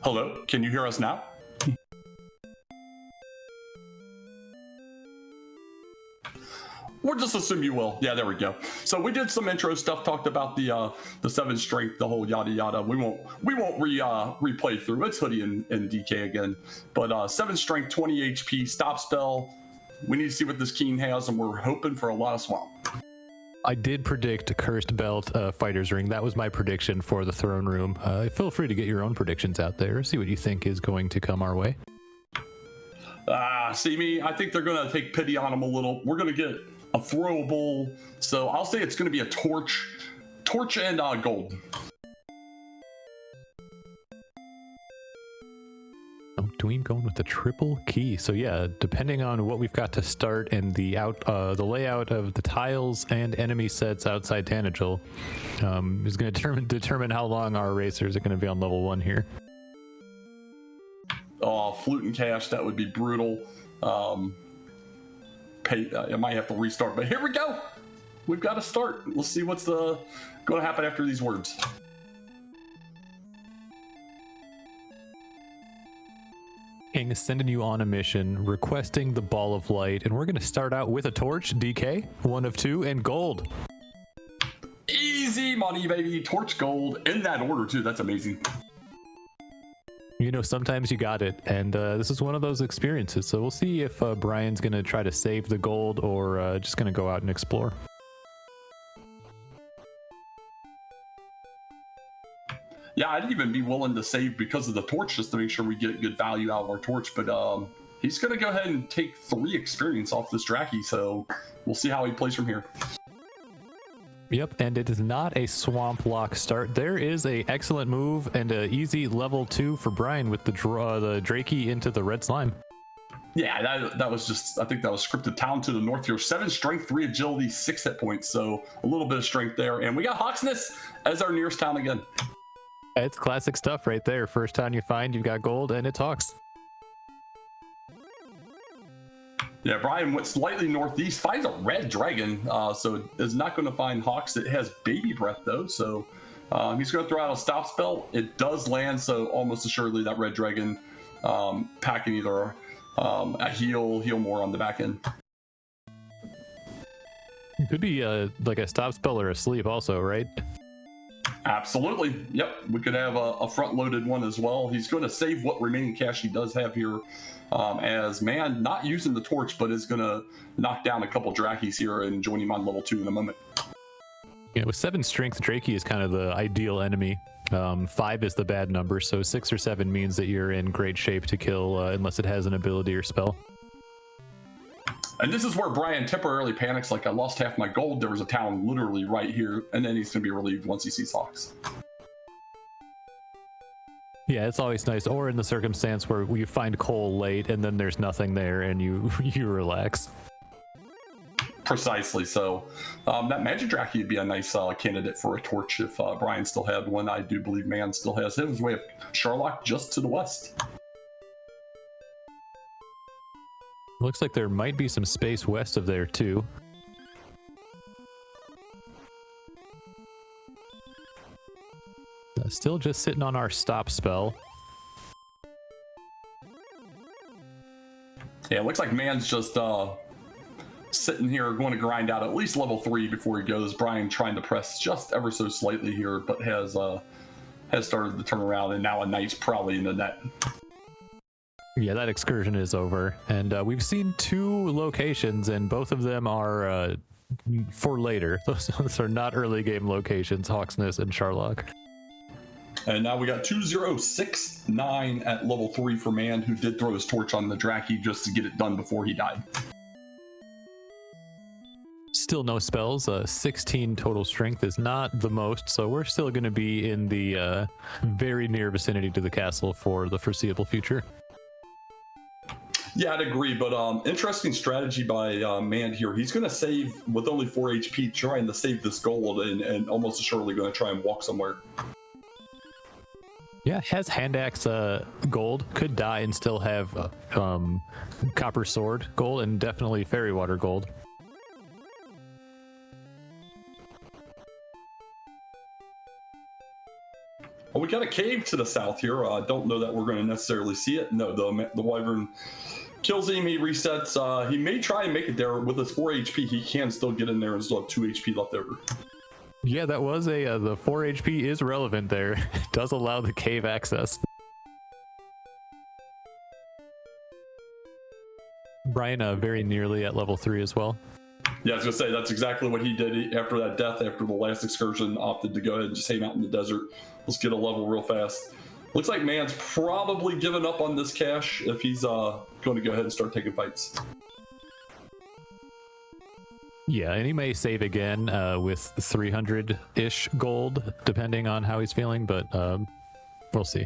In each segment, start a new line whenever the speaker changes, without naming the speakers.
Hello, can you hear us now? We'll just assume you will. Yeah, there we go. So we did some intro stuff, talked about the 7 strength, the whole yada yada. We won't replay through. It's Hoodie and DK again. But 7 strength, 20 HP, stop spell. We need to see what this Keen has, and we're hoping for a lot of swamp.
I did predict Cursed Belt Fighter's Ring. That was my prediction for the throne room. Feel free to get your own predictions out there. See what you think is going to come our way.
See me? I think they're going to take pity on them a little. We're going to get a throwable. So I'll say it's going to be a torch and gold.
Oh, Dweem going with the triple key. So yeah, depending on what we've got to start and the layout of the tiles and enemy sets outside Tanager is going to determine how long our racers are going to be on level 1 here.
Oh, Flute and Cash, that would be brutal. I might have to restart, but here we go. We've got to start. Let's see what's going to happen after these words.
King is sending you on a mission, requesting the Ball of Light, and we're going to start out with a torch, DK, 1 of 2, and gold.
Easy money, baby. Torch, gold, in that order, too. That's amazing.
You know, sometimes you got it, and this is one of those experiences. So we'll see if Brian's going to try to save the gold or just going to go out and explore.
Yeah, I'd even be willing to save because of the torch just to make sure we get good value out of our torch. But he's going to go ahead and take 3 experience off this Draki, so we'll see how he plays from here.
Yep, and it is not a swamp lock start. There is a excellent move and an easy level 2 for Brian with the Drakey into the red slime.
Yeah, that was just, I think that was scripted. Town to the north here. 7 strength, 3 agility, 6 hit points. So a little bit of strength there. And we got Hawksness as our nearest town again.
It's classic stuff right there. First town you find, you've got gold, and it's Hawks.
Yeah, Brian went slightly northeast, finds a red dragon, so is not going to find Hawks. It has baby breath, though, so he's going to throw out a stop spell. It does land, so almost assuredly that red dragon packing either a heal more on the back end.
It could be like a stop spell or a sleep also, right?
Absolutely. Yep. We could have a front-loaded one as well. He's going to save what remaining cash he does have here as Man not using the torch, but is going to knock down a couple Drakis here and join him on level 2 in a moment.
Yeah, with 7 strength, Drakey is kind of the ideal enemy. 5 is the bad number, so 6 or 7 means that you're in great shape to kill unless it has an ability or spell.
And this is where Brian temporarily panics, like, I lost half my gold. There was a town literally right here, and then he's going to be relieved once he sees Hawks.
Yeah, it's always nice. Or in the circumstance where you find coal late, and then there's nothing there, and you relax.
Precisely. So that Magic Draki would be a nice candidate for a torch if Brian still had one. I do believe Man still has his way of Sherlock just to the west.
Looks like there might be some space west of there too. Still just sitting on our stop spell.
Yeah, it looks like Man's just sitting here going to grind out at least level 3 before he goes. Brian trying to press just ever so slightly here, but has started to turn around, and now a Knight's probably in the net.
Yeah, that excursion is over, and we've seen 2 locations, and both of them are for later. Those are not early game locations, Hawksness and Charlock.
And now we got 2069 at level 3 for Man, who did throw his torch on the Draki just to get it done before he died.
Still no spells. 16 total strength is not the most, so we're still going to be in the very near vicinity to the castle for the foreseeable future.
Yeah, I'd agree, but interesting strategy by Man here. He's going to save with only 4 HP, trying to save this gold, and almost surely going to try and walk somewhere.
Yeah, has hand axe gold, could die and still have copper sword gold, and definitely fairy water gold.
Well, we got a cave to the south here. I don't know that we're going to necessarily see it. No, the wyvern kills him, he resets. He may try and make it there with his 4 HP. He can still get in there and still have 2 HP left over.
Yeah, that was the 4 HP is relevant there. It does allow the cave access. Brian very nearly at level 3 as well.
Yeah, I was gonna say that's exactly what he did after that death. After the last excursion, opted to go ahead and just hang out in the desert. Let's get a level real fast. Looks like Man's probably given up on this cache if he's going to go ahead and start taking fights.
Yeah, and he may save again with 300-ish gold, depending on how he's feeling, but we'll see.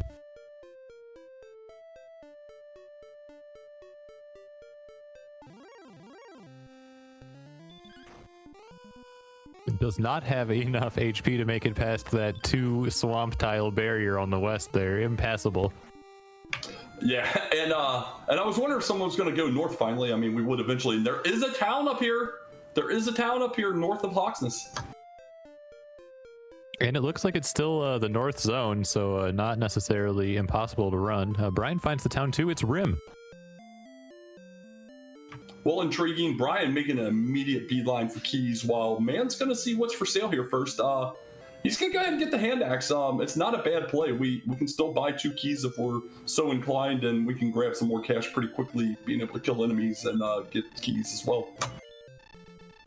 Does not have enough HP to make it past that 2 swamp tile barrier on the west there. Impassable.
Yeah, and I was wondering if someone was going to go north finally. I mean, we would eventually. And there is a town up here. There is a town up here north of Hawksness.
And it looks like it's still the north zone, so not necessarily impossible to run. Brian finds the town too. It's Rim.
Well, intriguing. Brian making an immediate beeline for keys, while Man's going to see what's for sale here first. He's going to go ahead and get the hand axe. It's not a bad play. We can still buy 2 keys if we're so inclined, and we can grab some more cash pretty quickly, being able to kill enemies and get keys as well.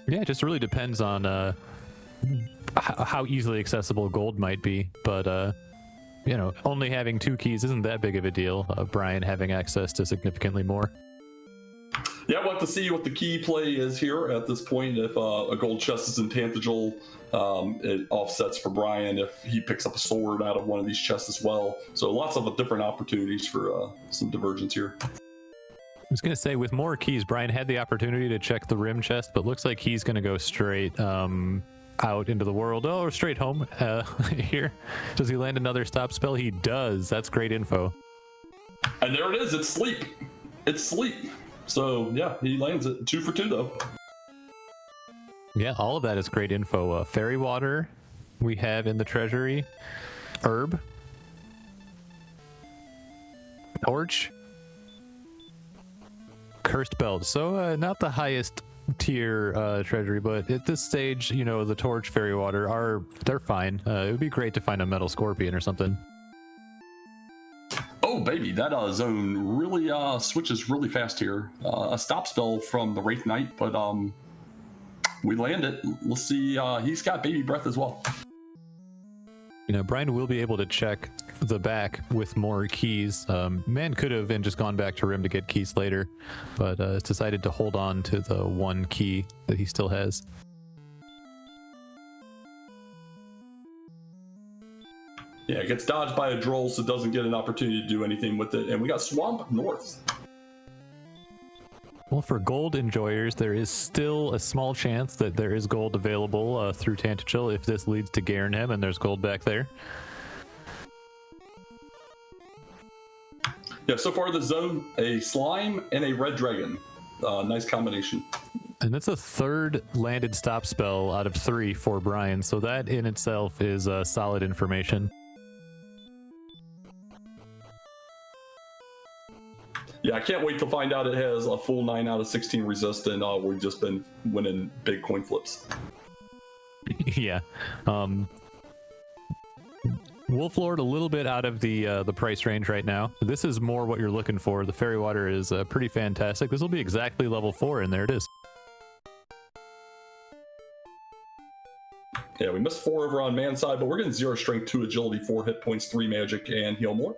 Yeah, it just really depends on how easily accessible gold might be, but you know, only having 2 keys isn't that big of a deal. Brian having access to significantly more.
Yeah, we'll have to see what the key play is here at this point. If a gold chest is intangible, it offsets for Brian if he picks up a sword out of one of these chests as well. So lots of different opportunities for some divergence here.
I was going to say, with more keys, Brian had the opportunity to check the rim chest, but looks like he's going to go straight out into the world. Oh, or straight home here. Does he land another stop spell? He does. That's great info.
And there it is. It's sleep. It's sleep. So, yeah, he lands it. 2 for 2, though.
Yeah, all of that is great info. Fairy water we have in the treasury. Herb. Torch. Cursed belt. So, not the highest tier treasury, but at this stage, you know, the torch, fairy water they're fine. It would be great to find a metal scorpion or something.
Oh, baby, that zone really switches really fast here. A stop spell from the Wraith Knight, but we land it. Let's see. He's got baby breath as well.
You know, Brian will be able to check the back with more keys. Man could have just gone back to Rim to get keys later, but has decided to hold on to the 1 key that he still has.
Yeah, it gets dodged by a droll, so doesn't get an opportunity to do anything with it. And we got Swamp North.
Well, for gold enjoyers, there is still a small chance that there is gold available through Tantagel if this leads to Garenhem and there's gold back there.
Yeah, so far the zone, a slime and a red dragon. Nice combination.
And that's a 3rd landed stop spell out of 3 for Brian, so that in itself is solid information.
Yeah, I can't wait to find out it has a full 9 out of 16 resist, and we've just been winning big coin flips.
Yeah. Wolf Lord a little bit out of the price range right now. This is more what you're looking for. The fairy water is pretty fantastic. This will be exactly level 4, and there it is.
Yeah, we missed 4 over on man's side, but we're getting 0 strength, 2 agility, 4 hit points, 3 magic, and heal more.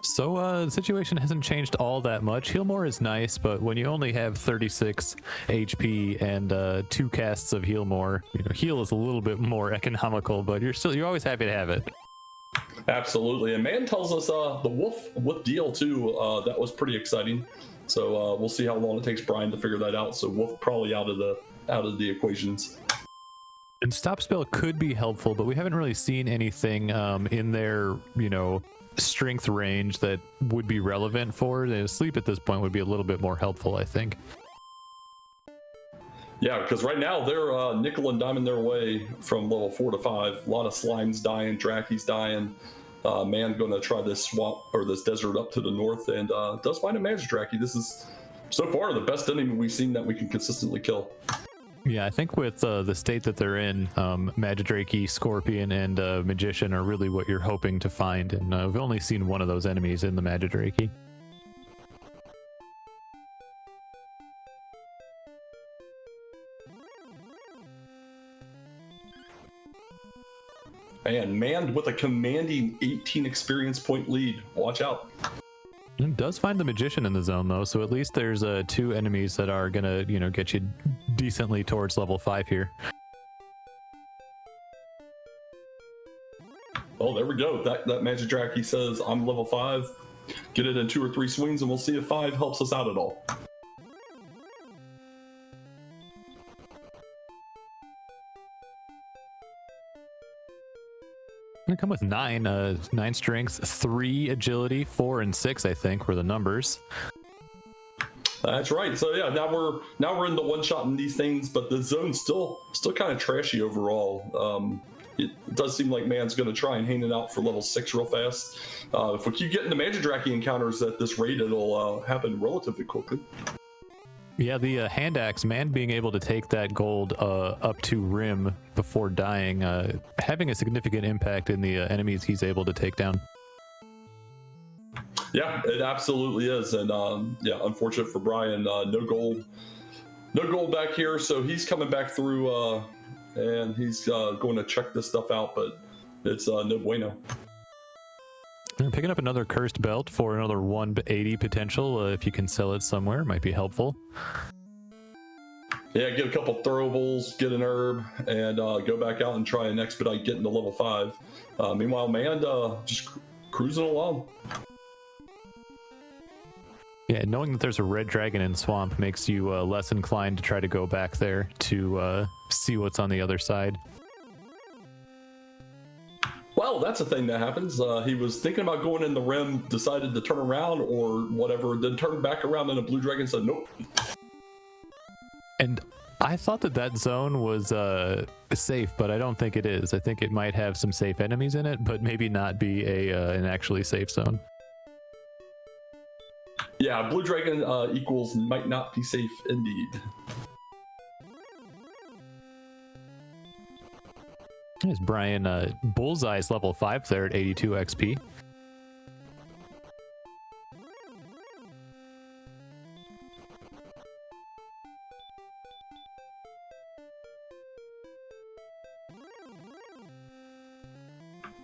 So the situation hasn't changed all that much. Heal more is nice, but when you only have 36 HP and 2 casts of heal more, heal is a little bit more economical, but you're always happy to have it.
Absolutely, and man tells us the wolf with deal too. That was pretty exciting. So we'll see how long it takes Brian to figure that out. So wolf probably out of the equations.
And stop spell could be helpful, but we haven't really seen anything in their strength range that would be relevant for it. Sleep at this point would be a little bit more helpful, I think.
Yeah, because right now they're nickel and diming their way from level 4 to 5. A lot of slimes dying, Draki's dying. Man going to try this swamp or this desert up to the north, and does find a magic Draki. This is so far the best enemy we've seen that we can consistently kill.
Yeah, I think with the state that they're in, Magidraki, Scorpion, and Magician are really what you're hoping to find, and we've only seen one of those enemies in the Magidraki.
And man with a commanding 18 experience point lead. Watch out.
It does find the Magician in the zone, though, so at least there's 2 enemies that are gonna, get you decently towards level 5 here.
Oh, there we go. That Magic Draki says, I'm level 5. Get it in 2 or 3 swings, and we'll see if 5 helps us out at all.
Gonna come with 9 strength, 3 agility, 4 and 6, I think, were the numbers.
That's right. So yeah, now we're in the one-shot in these things, but the zone's still kind of trashy overall. It does seem like man's going to try and hang it out for level 6 real fast. If we keep getting the Magidraki encounters at this rate, it'll happen relatively quickly.
Yeah, the hand axe, man being able to take that gold up to rim before dying, having a significant impact in the enemies he's able to take down.
Yeah, it absolutely is. And yeah, unfortunate for Brian, no gold back here. So he's coming back through and he's going to check this stuff out, but it's no bueno.
I'm picking up another cursed belt for another 180 potential. If you can sell it somewhere, it might be helpful.
Yeah, get a couple throwables, get an herb, and go back out and try and expedite getting to level 5. Meanwhile, man just cruising along.
Yeah, knowing that there's a red dragon in Swamp makes you less inclined to try to go back there to see what's on the other side.
Well, that's a thing that happens. He was thinking about going in the rim, decided to turn around or whatever, then turned back around and a blue dragon said nope.
And I thought that zone was safe, but I don't think it is. I think it might have some safe enemies in it, but maybe not be an actually safe zone.
Yeah, blue dragon equals might not be safe indeed.
There's Brian. Bullseye's level 5 there at 82 XP.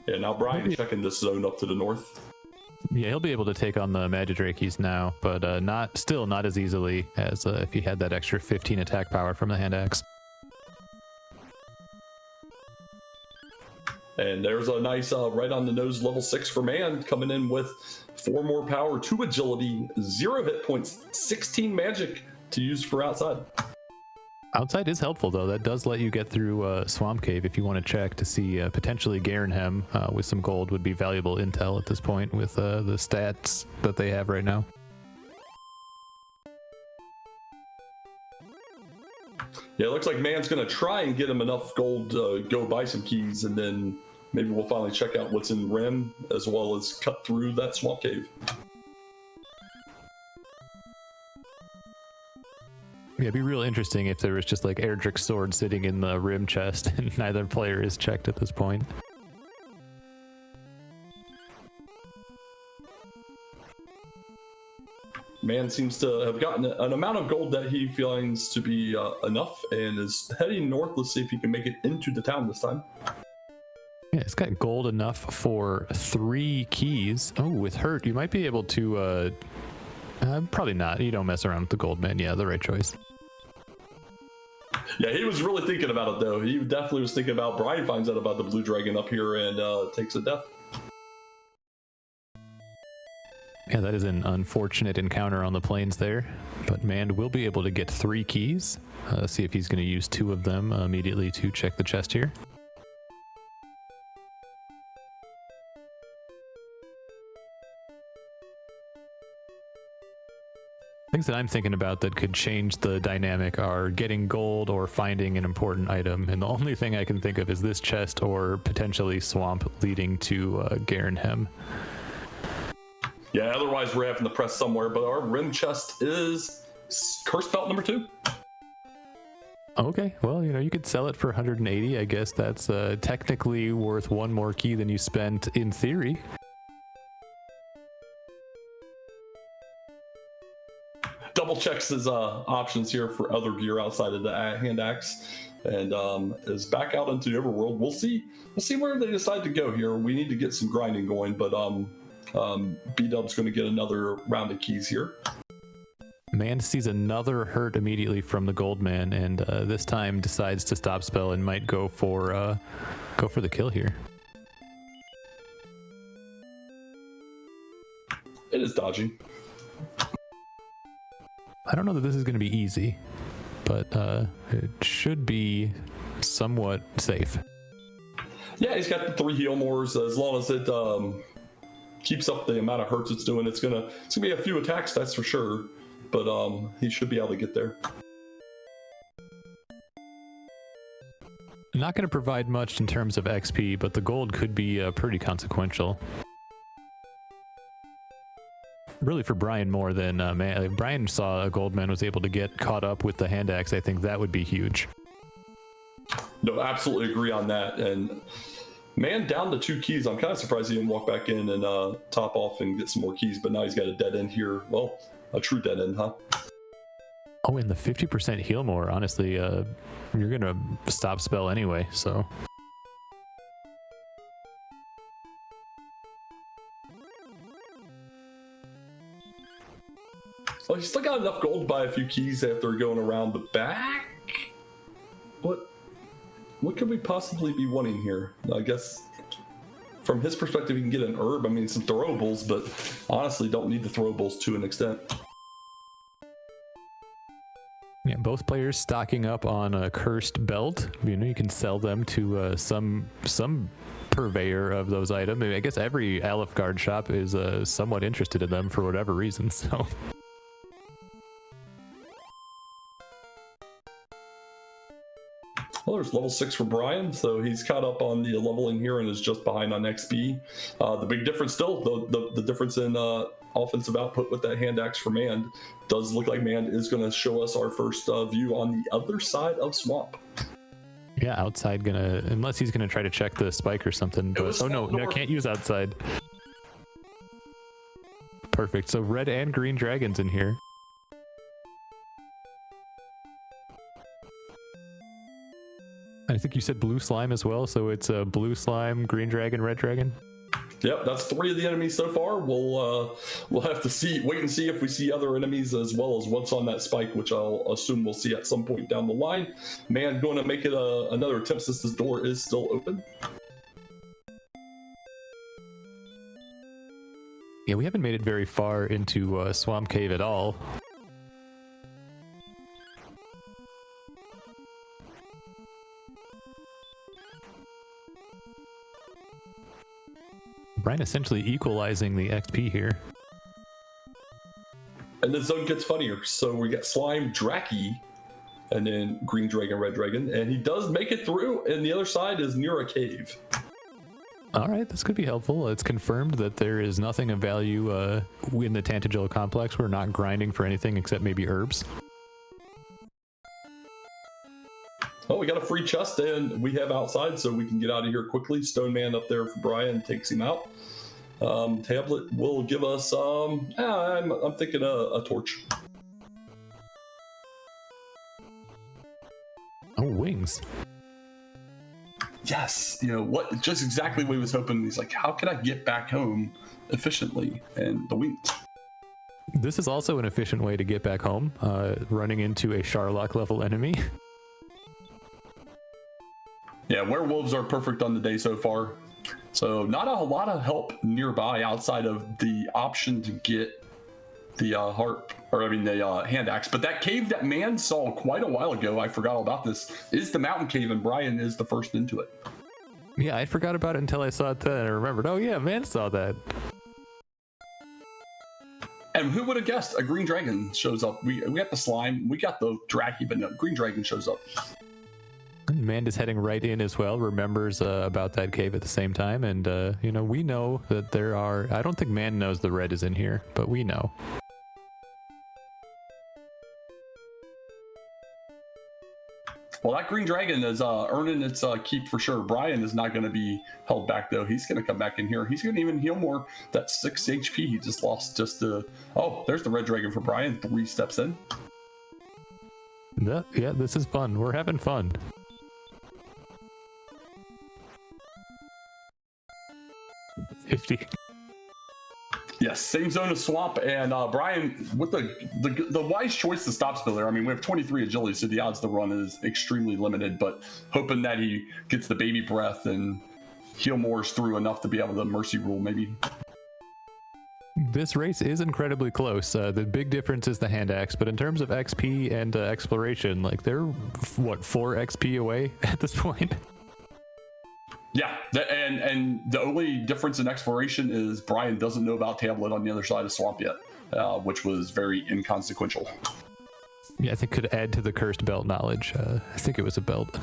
Yeah, now Brian checking this zone up to the north.
Yeah, he'll be able to take on the Magidrakes now, but still not as easily as if he had that extra 15 attack power from the hand axe.
And there's a nice right on the nose level 6 for man, coming in with 4 more power, 2 agility, 0 hit points, 16 magic to use for outside.
Outside is helpful, though. That does let you get through Swamp Cave if you want to check to see potentially Garenhem with some gold would be valuable intel at this point with the stats that they have right now.
Yeah, it looks like man's going to try and get him enough gold to go buy some keys, and then maybe we'll finally check out what's in Rim as well as cut through that Swamp Cave.
Yeah, it'd be real interesting if there was just like Erdrick's sword sitting in the rim chest and neither player is checked at this point.
Man seems to have gotten an amount of gold that he finds to be enough and is heading north. Let's see if he can make it into the town this time.
Yeah, it's got gold enough for 3 keys. Oh, with Hurt, you might be able to, probably not. You don't mess around with the gold man. Yeah, the right choice.
Yeah, he was really thinking about it, though. He definitely was thinking about Brian finds out about the blue dragon up here and takes a death.
Yeah, that is an unfortunate encounter on the plains there, but Mand will be able to get 3 keys. See if he's going to use 2 of them immediately to check the chest here. Things that I'm thinking about that could change the dynamic are getting gold or finding an important item, and the only thing I can think of is this chest or potentially swamp leading to Garenhem.
Yeah, otherwise we're having to press somewhere, but our rim chest is curse belt number 2.
Okay, well, you could sell it for 180. I guess that's technically worth 1 more key than you spent in theory.
Double checks his options here for other gear outside of the hand axe, and is back out into the overworld. We'll see where they decide to go here. We need to get some grinding going, but B-Dub's going to get another round of keys here.
Man sees another hurt immediately from the gold man, and this time decides to stop spell and might go for the kill here.
It is dodging.
I don't know that this is going to be easy, but it should be somewhat safe.
Yeah, he's got the 3 heal mores. As long as it keeps up the amount of hurts it's doing, it's gonna be a few attacks, that's for sure. But he should be able to get there.
Not going to provide much in terms of XP, but the gold could be pretty consequential. Really for Brian more than Man. If Brian saw a gold man was able to get caught up with the hand axe, I think that would be huge.
No, absolutely agree on that. And Man down to 2 keys. I'm kind of surprised he didn't walk back in and top off and get some more keys, but now he's got a dead end here. Well, a true dead end, huh?
Oh, and the 50% heal more, honestly, you're going to stop spell anyway, so...
Well, he's still got enough gold to buy a few keys after going around the back. What could we possibly be wanting here? I guess from his perspective, he can get an herb. I mean, some throwables, but honestly, don't need the throwables to an extent.
Yeah, both players stocking up on a cursed belt. You can sell them to some purveyor of those items. I mean, I guess every Alefgard shop is somewhat interested in them for whatever reason, so...
Well, there's level 6 for Brian, so he's caught up on the leveling here and is just behind on XP. The big difference still, the difference in offensive output with that hand axe for Mand does look like Mand is going to show us our first view on the other side of Swamp.
Yeah, outside unless he's gonna try to check the spike or something. But, oh no, can't use outside. Perfect. So red and green dragons in here. I think you said blue slime as well, so it's a blue slime, green dragon, red dragon.
Yep, that's 3 of the enemies so far. We'll have to wait and see if we see other enemies as well as what's on that spike, which I'll assume we'll see at some point down the line. Man, going to make it another attempt since this door is still open.
Yeah, we haven't made it very far into Swamp Cave at all. Brian essentially equalizing the XP here.
And the zone gets funnier. So we got Slime, Draki, and then Green Dragon, Red Dragon. And he does make it through, and the other side is near a cave.
All right, this could be helpful. It's confirmed that there is nothing of value in the Tantagel complex. We're not grinding for anything except maybe herbs.
Oh, we got a free chest and we have outside, so we can get out of here quickly. Stone Man up there for Brian takes him out. Tablet will give us I'm thinking a torch.
Oh, wings.
Yes, what? Just exactly what he was hoping. He's like, how can I get back home efficiently? And the wings.
This is also an efficient way to get back home, running into a Sharlock level enemy.
Yeah, werewolves are perfect on the day so far. So not a lot of help nearby outside of the option to get the the hand axe. But that cave that man saw quite a while ago, I forgot all about this, is the mountain cave, and Brian is the first into it.
Yeah, I forgot about it until I saw it then, and I remembered, oh yeah, man saw that.
And who would have guessed a green dragon shows up? We got the slime, we got the Draki, but no, green dragon shows up.
Mand is heading right in as well, remembers about that cave at the same time, and we know that there are, I don't think Mand knows the red is in here, but we know.
Well, that green dragon is earning its keep for sure. Brian is not going to be held back, though. He's going to come back in here. He's going to even heal more. That 6 HP he just lost just to... Oh, there's the red dragon for Brian. 3 steps in.
Yeah, this is fun. We're having fun. $50.
Yes, same zone as swamp, and Brian with the wise choice to stop spiller. I mean, we have 23 agility, so the odds to run is extremely limited. But hoping that he gets the baby breath and heal Moors through enough to be able to mercy rule, maybe.
This race is incredibly close. The big difference is the hand axe, but in terms of XP and exploration, like they're what 4 XP away at this point.
Yeah, and the only difference in exploration is Brian doesn't know about Tablet on the other side of Swamp yet, which was very inconsequential.
Yeah, I think could add to the cursed belt knowledge. I think it was a belt.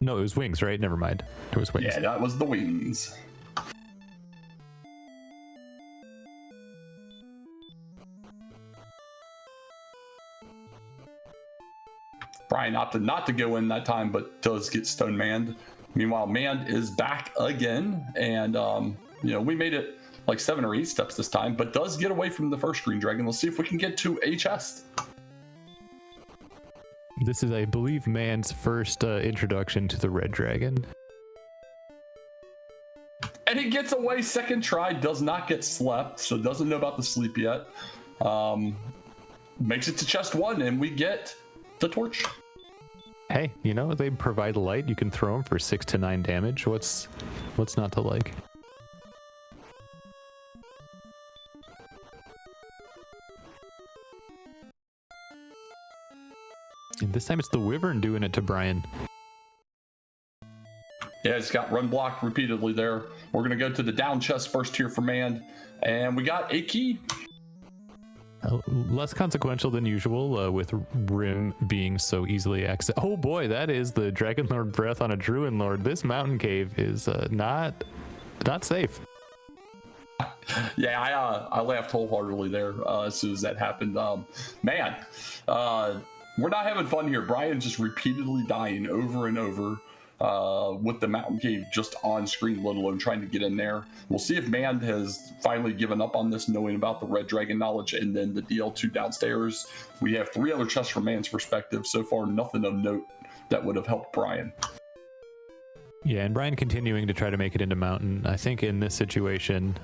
No, it was wings, right? Never mind. It was wings.
Yeah, that was the wings. Brian opted not to go in that time, but does get stone manned. Meanwhile, Mand is back again, and we made it like 7 or 8 steps this time, but does get away from the first green dragon. Let's see if we can get to a chest.
This is, I believe, Mand's first introduction to the red dragon.
And he gets away second try, does not get slept, so doesn't know about the sleep yet. Makes it to chest 1, and we get the torch.
Hey, they provide light. You can throw them for 6 to 9 damage. What's not to like? And this time it's the wyvern doing it to Brian.
Yeah, it's got run block repeatedly there. We're gonna go to the down chest first here for Mand, and we got a key.
Less consequential than usual, with Rim being so easily accessed. Oh boy, that is the Dragon Lord breath on a Druid Lord. This mountain cave is not safe.
Yeah, I laughed wholeheartedly there as soon as that happened. Man, we're not having fun here. Brian just repeatedly dying over and over with the mountain cave just on screen, let alone trying to get in there. We'll see if Mand has finally given up on this, knowing about the red dragon knowledge, and then the DL2 downstairs. We have 3 other chests from Mand's perspective. So far, nothing of note that would have helped Brian.
Yeah, and Brian continuing to try to make it into mountain. I think in this situation,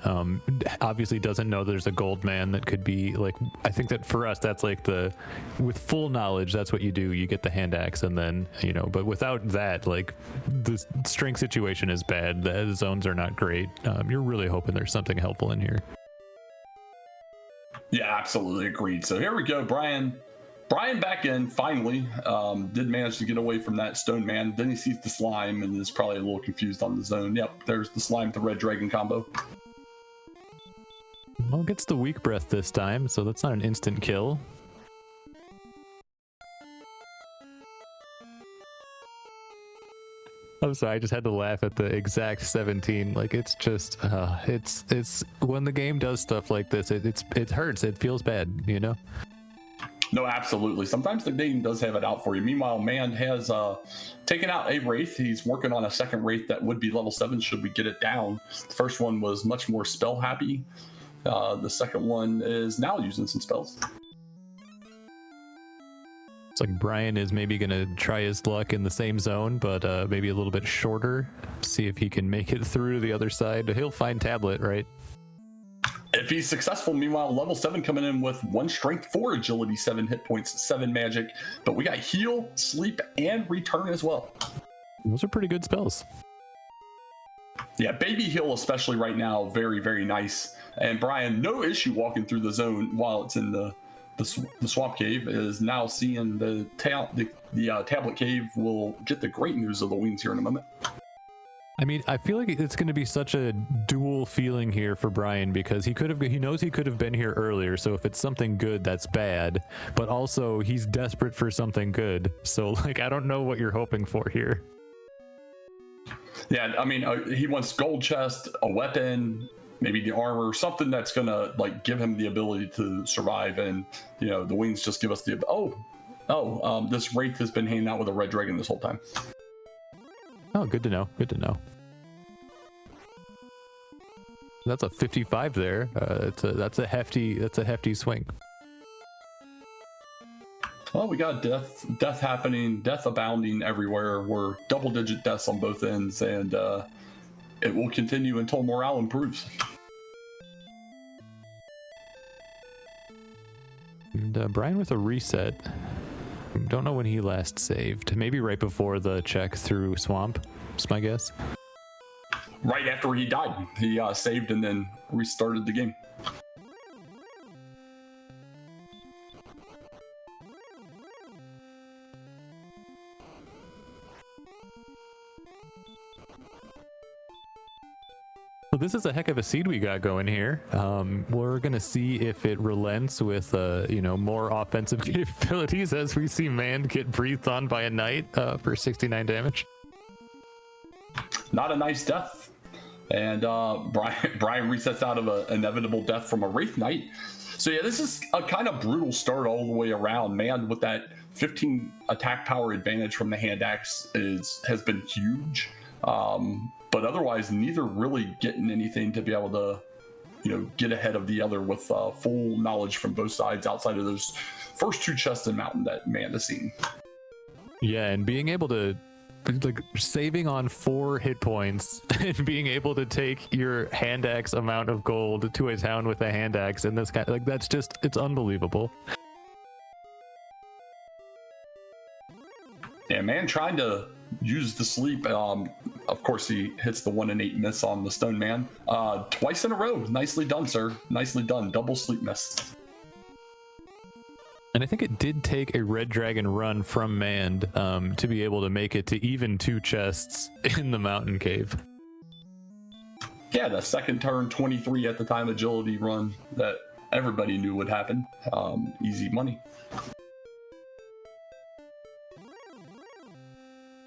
obviously doesn't know there's a gold man that could be like, I think that for us, that's like with full knowledge, that's what you do. You get the hand axe, and then, but without that, like the strength situation is bad. The zones are not great. You're really hoping there's something helpful in here.
Yeah, absolutely agreed. So here we go, Brian back in, finally. Did manage to get away from that stone man. Then he sees the slime and is probably a little confused on the zone. Yep, there's the slime with the red dragon combo.
Well, gets the weak breath this time, so that's not an instant kill. I'm sorry, I just had to laugh at the exact 17. Like, it's just, it's when the game does stuff like this, it hurts. It feels bad,
No, absolutely. Sometimes the game does have it out for you. Meanwhile, Man has taken out a Wraith. He's working on a second Wraith that would be level 7 should we get it down. The first one was much more spell happy. The second one is now using some spells.
It's like Brian is maybe going to try his luck in the same zone, but maybe a little bit shorter. See if he can make it through to the other side. He'll find Tablet, right?
If he's successful, meanwhile, level 7 coming in with 1 strength, 4 agility, 7 hit points, 7 magic. But we got heal, sleep, and return as well.
Those are pretty good spells.
Yeah, baby heal, especially right now, very, very nice. And Brian, no issue walking through the zone while it's in the swamp cave, is now seeing the tablet cave. Will get the great news of the wings here in a moment.
I mean, I feel like it's going to be such a dual feeling here for Brian because he knows he could have been here earlier. So if it's something good, that's bad. But also, he's desperate for something good. So like, I don't know what you're hoping for here.
Yeah, I mean, he wants gold chest, a weapon, maybe the armor, something that's gonna like give him the ability to survive. And the wings just give us the this Wraith has been hanging out with a red dragon this whole time.
Oh, good to know. Good to know. That's a 55 there. That's a hefty swing.
Well, we got death happening, death abounding everywhere. We're double-digit deaths on both ends, and it will continue until morale improves.
And Brian with a reset. Don't know when he last saved. Maybe right before the check through swamp. That's my guess.
Right after he died, he saved and then restarted the game.
So this is a heck of a seed we got going here. We're gonna see if it relents with more offensive capabilities as we see Man get breathed on by a knight for 69 damage.
Not a nice death, and Brian resets out of an inevitable death from a Wraith Knight. So yeah, this is a kind of brutal start all the way around. Man with that 15 attack power advantage from the hand axe has been huge. But otherwise, neither really getting anything to be able to, get ahead of the other with full knowledge from both sides outside of those first 2 chests in Mountain that Man has seen.
Yeah, and being able to, like, saving on 4 hit points and being able to take your hand axe amount of gold to a town with a hand axe in this kind, it's unbelievable.
Yeah, Man trying to use the sleep. Of course, he hits the 1 and 8 miss on the Stone Man twice in a row. Nicely done, sir. Nicely done. Double sleep miss.
And I think it did take a red dragon run from Mand to be able to make it to even 2 chests in the mountain cave.
Yeah, the second turn 23 at the time agility run that everybody knew would happen. Easy money.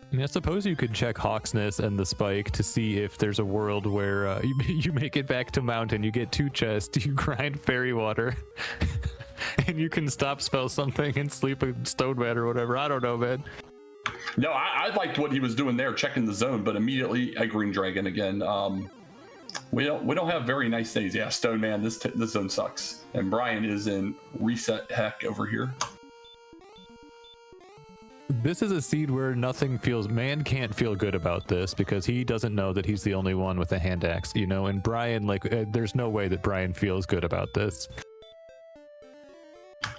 I mean, I suppose you could check Hawksness and the Spike to see if there's a world where you make it back to mountain, you get 2 chests, you grind fairy water, and you can stop spell something and sleep a stone man or whatever. I don't know, man.
No, I liked what he was doing there, checking the zone, but immediately a green dragon again. We don't have very nice days. Yeah, Stone Man, this zone sucks. And Brian is in reset heck over here.
This is a seed where Man can't feel good about this because he doesn't know that he's the only one with a hand axe, and Brian, there's no way that Brian feels good about this.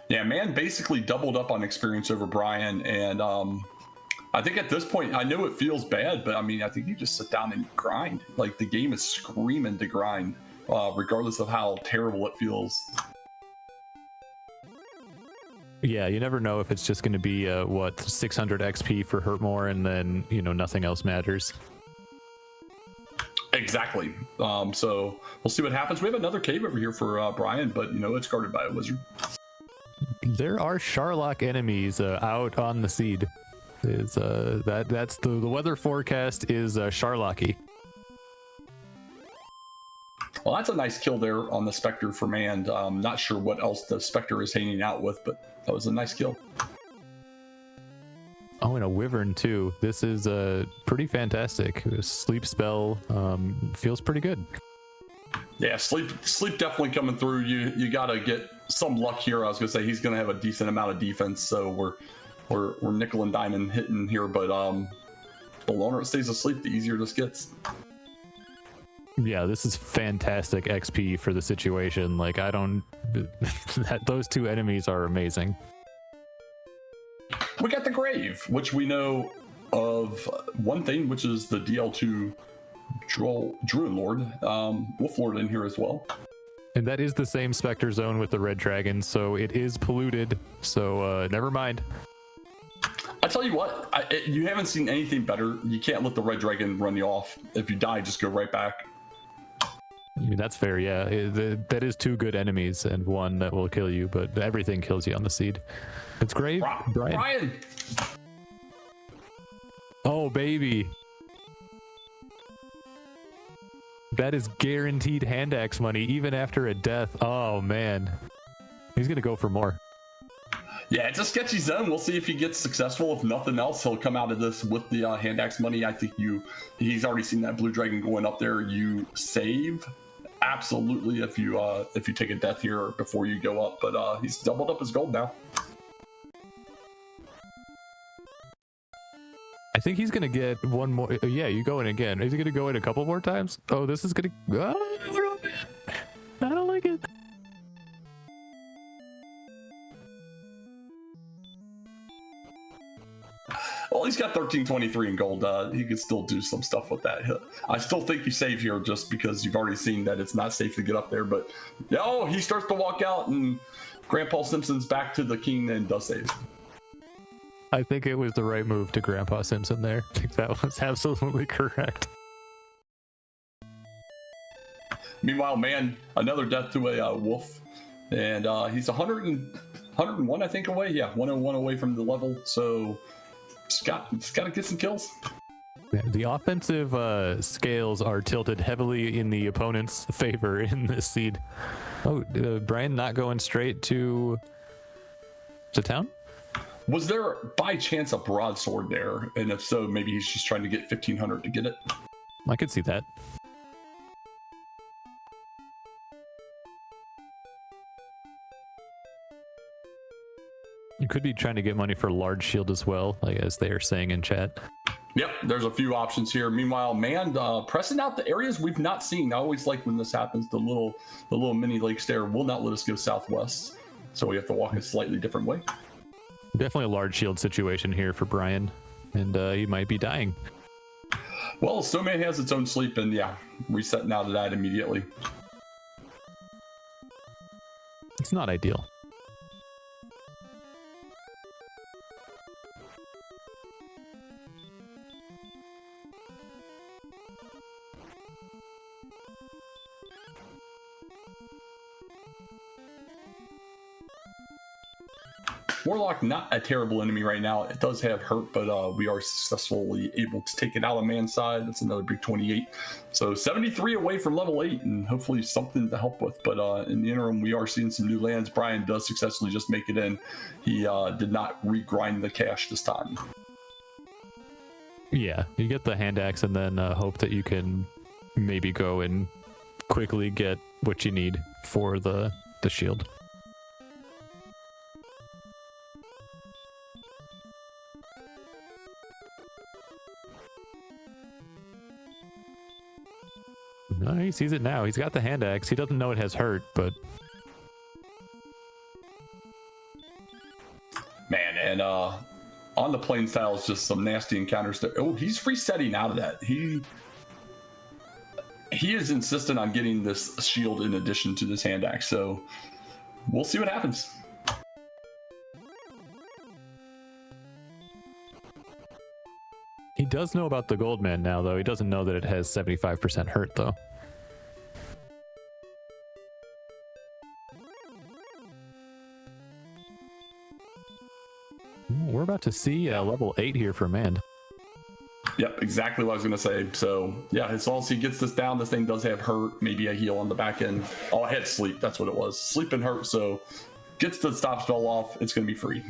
Yeah, Man basically doubled up on experience over Brian, and I think at this point, I know it feels bad, but I mean, I think you just sit down and grind. Like, the game is screaming to grind, regardless of how terrible it feels.
Yeah, you never know if it's just going to be 600 XP for hurt more, and then nothing else matters.
Exactly. So we'll see what happens. We have another cave over here for Brian, but it's guarded by a wizard.
There are Sharlock enemies out on the seed. That's the weather forecast is Sharlocky.
Well, that's a nice kill there on the Spectre for Mand. Not sure what else the Spectre is hanging out with, but that was a nice kill.
Oh, and a Wyvern too. This is pretty fantastic. Sleep spell feels pretty good.
Yeah, sleep definitely coming through. You gotta get some luck here. I was gonna say he's gonna have a decent amount of defense, so we're nickel and diamond hitting here, but the longer it stays asleep, the easier this gets.
Yeah, this is fantastic XP for the situation. Like, I don't... those two enemies are amazing.
We got the Grave, which we know of one thing, which is the DL2 Druid Lord, Wolf Lord in here as well.
And that is the same Spectre zone with the Red Dragon, so it is polluted, so never mind.
I tell you what, you haven't seen anything better. You can't let the Red Dragon run you off. If you die, just go right back.
I mean, that's fair, yeah. That is two good enemies and one that will kill you, but everything kills you on the seed. It's great, Brian. Oh, baby. That is guaranteed hand axe money, even after a death. Oh, man. He's going to go for more.
Yeah, it's a sketchy zone. We'll see if he gets successful. If nothing else, he'll come out of this with the hand axe money. I think he's already seen that blue dragon going up there. You save. Absolutely, if you take a death here before you go up, but he's doubled up his gold now.
I think he's gonna get one more. Yeah, you go in again. Is he gonna go in a couple more times? Oh, this is gonna. Oh, I don't like it.
Well, he's got 1323 in gold. He can still do some stuff with that. I still think you save here just because you've already seen that it's not safe to get up there. But oh, he starts to walk out, and Grandpa Simpson's back to the king and does save.
I think it was the right move to Grandpa Simpson there. I think that was absolutely correct.
Meanwhile, man, another death to a wolf, and he's 101, I think, away. Yeah, 101 away from the level. So. Just got to get some kills.
Yeah, the offensive scales are tilted heavily in the opponent's favor in this seed. Oh, Brian not going straight to town?
Was there by chance a broadsword there? And if so, maybe he's just trying to get 1500 to get it.
I could see that. You could be trying to get money for large shield as well, like as they are saying in chat.
Yep, there's a few options here. Meanwhile, Mand pressing out the areas we've not seen. I always like when this happens. The little mini lakes there will not let us go southwest, so we have to walk a slightly different way.
Definitely a large shield situation here for Brian, and he might be dying.
Well, Snowman has its own sleep, and yeah, resetting out of that immediately.
It's not ideal.
Warlock, not a terrible enemy right now. It does have hurt, but we are successfully able to take it out on man's side. That's another big 28. So 73 away from level 8, and hopefully something to help with. But in the interim, we are seeing some new lands. Brian does successfully just make it in. He did not regrind the cash this time.
Yeah, you get the hand axe and then hope that you can maybe go and quickly get what you need for the shield. No, he sees it now. He's got the hand axe. He doesn't know it has hurt, but...
Man, and on the plains tiles, just some nasty encounters there. Oh, he's resetting out of that. He is insistent on getting this shield in addition to this hand axe, so we'll see what happens.
He does know about the Goldman now, though. He doesn't know that it has 75% hurt, though. We're about to see level 8 here for Mand.
Yep, exactly what I was gonna say. So yeah, as long as he gets this down, this thing does have hurt, maybe a heal on the back end. Oh, I had sleep. That's what it was. Sleep and hurt. So gets the stop spell off. It's gonna be free.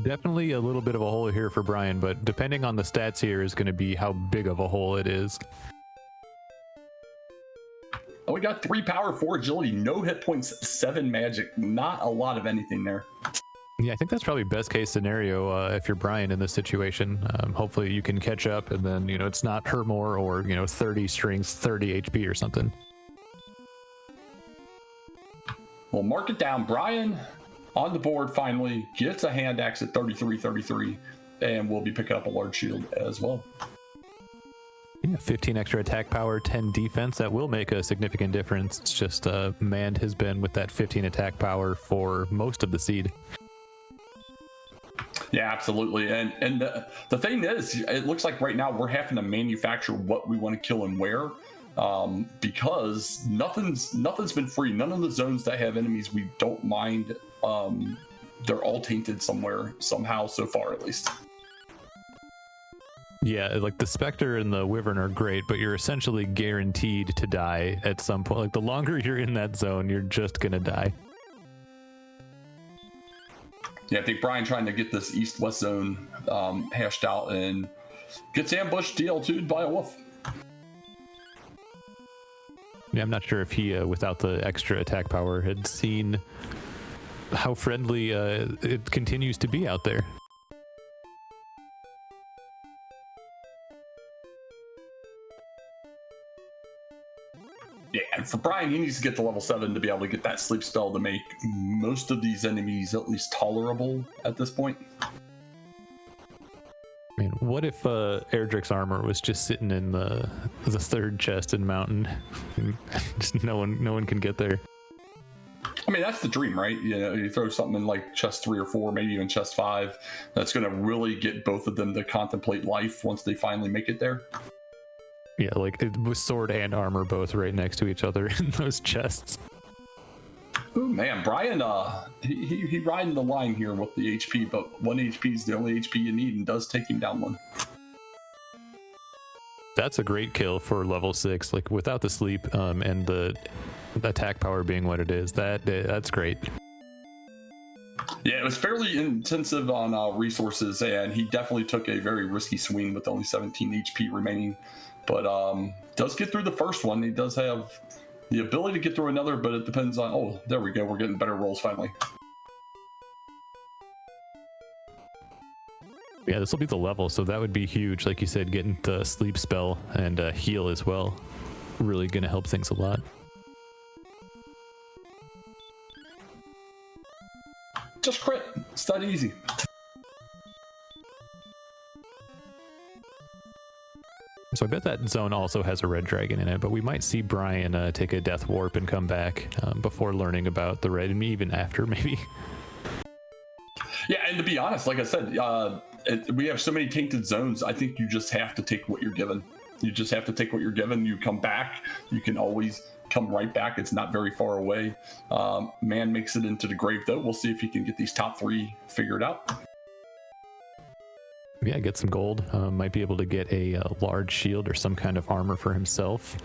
Definitely a little bit of a hole here for Brian, but depending on the stats here is going to be how big of a hole it is.
Oh, we got 3 power, 4 agility, no hit points, 7 magic. Not a lot of anything there.
Yeah, I think that's probably best case scenario if you're Brian in this situation. Hopefully you can catch up and then, it's not hurt more or, 30 strength, 30 HP or something.
We'll mark it down. Brian on the board finally gets a hand axe at 33, and we'll be picking up a large shield as well.
Yeah, 15 extra attack power, 10 defense. That will make a significant difference. It's just Mand has been with that 15 attack power for most of the seed.
Yeah, absolutely. And the thing is, it looks like right now we're having to manufacture what we want to kill and where, because nothing's been free. None of the zones that have enemies we don't mind. They're all tainted somewhere, somehow, so far at least.
Yeah, like the Spectre and the Wyvern are great, but you're essentially guaranteed to die at some point. Like the longer you're in that zone, you're just gonna die.
Yeah, I think Brian trying to get this east-west zone hashed out and gets ambushed DL2'd by a wolf.
Yeah, I'm not sure if he, without the extra attack power, had seen how friendly it continues to be out there.
Yeah, and for Brian, he needs to get to level 7 to be able to get that sleep spell to make most of these enemies at least tolerable at this point.
I mean, what if Erdrick's armor was just sitting in the third chest in Mountain? Just no one can get there.
I mean, that's the dream, right? You throw something in like chest 3 or 4, maybe even chest 5. That's going to really get both of them to contemplate life once they finally make it there.
Yeah, like with sword and armor both right next to each other in those chests.
Ooh, man, Brian, he riding the line here with the HP, but 1 HP is the only HP you need and does take him down 1.
That's a great kill for level 6, like without the sleep and the attack power being what it is. That's great.
Yeah, it was fairly intensive on resources, and he definitely took a very risky swing with only 17 HP remaining. But does get through the first one. He does have the ability to get through another, but it depends on... Oh, there we go. We're getting better rolls finally.
Yeah, this will be the level, so that would be huge. Like you said, getting the sleep spell and heal as well. Really going to help things a lot.
Just crit. It's that easy.
So I bet that zone also has a red dragon in it, but we might see Brian take a death warp and come back before learning about the red, and even after, maybe.
Yeah, and to be honest, like I said, we have so many tainted zones, I think you just have to take what you're given. You just have to take what you're given. You come back. You can always come right back. It's not very far away. Man makes it into the grave, though. We'll see if he can get these top 3 figured out.
Yeah, get some gold. Might be able to get a large shield or some kind of armor for himself.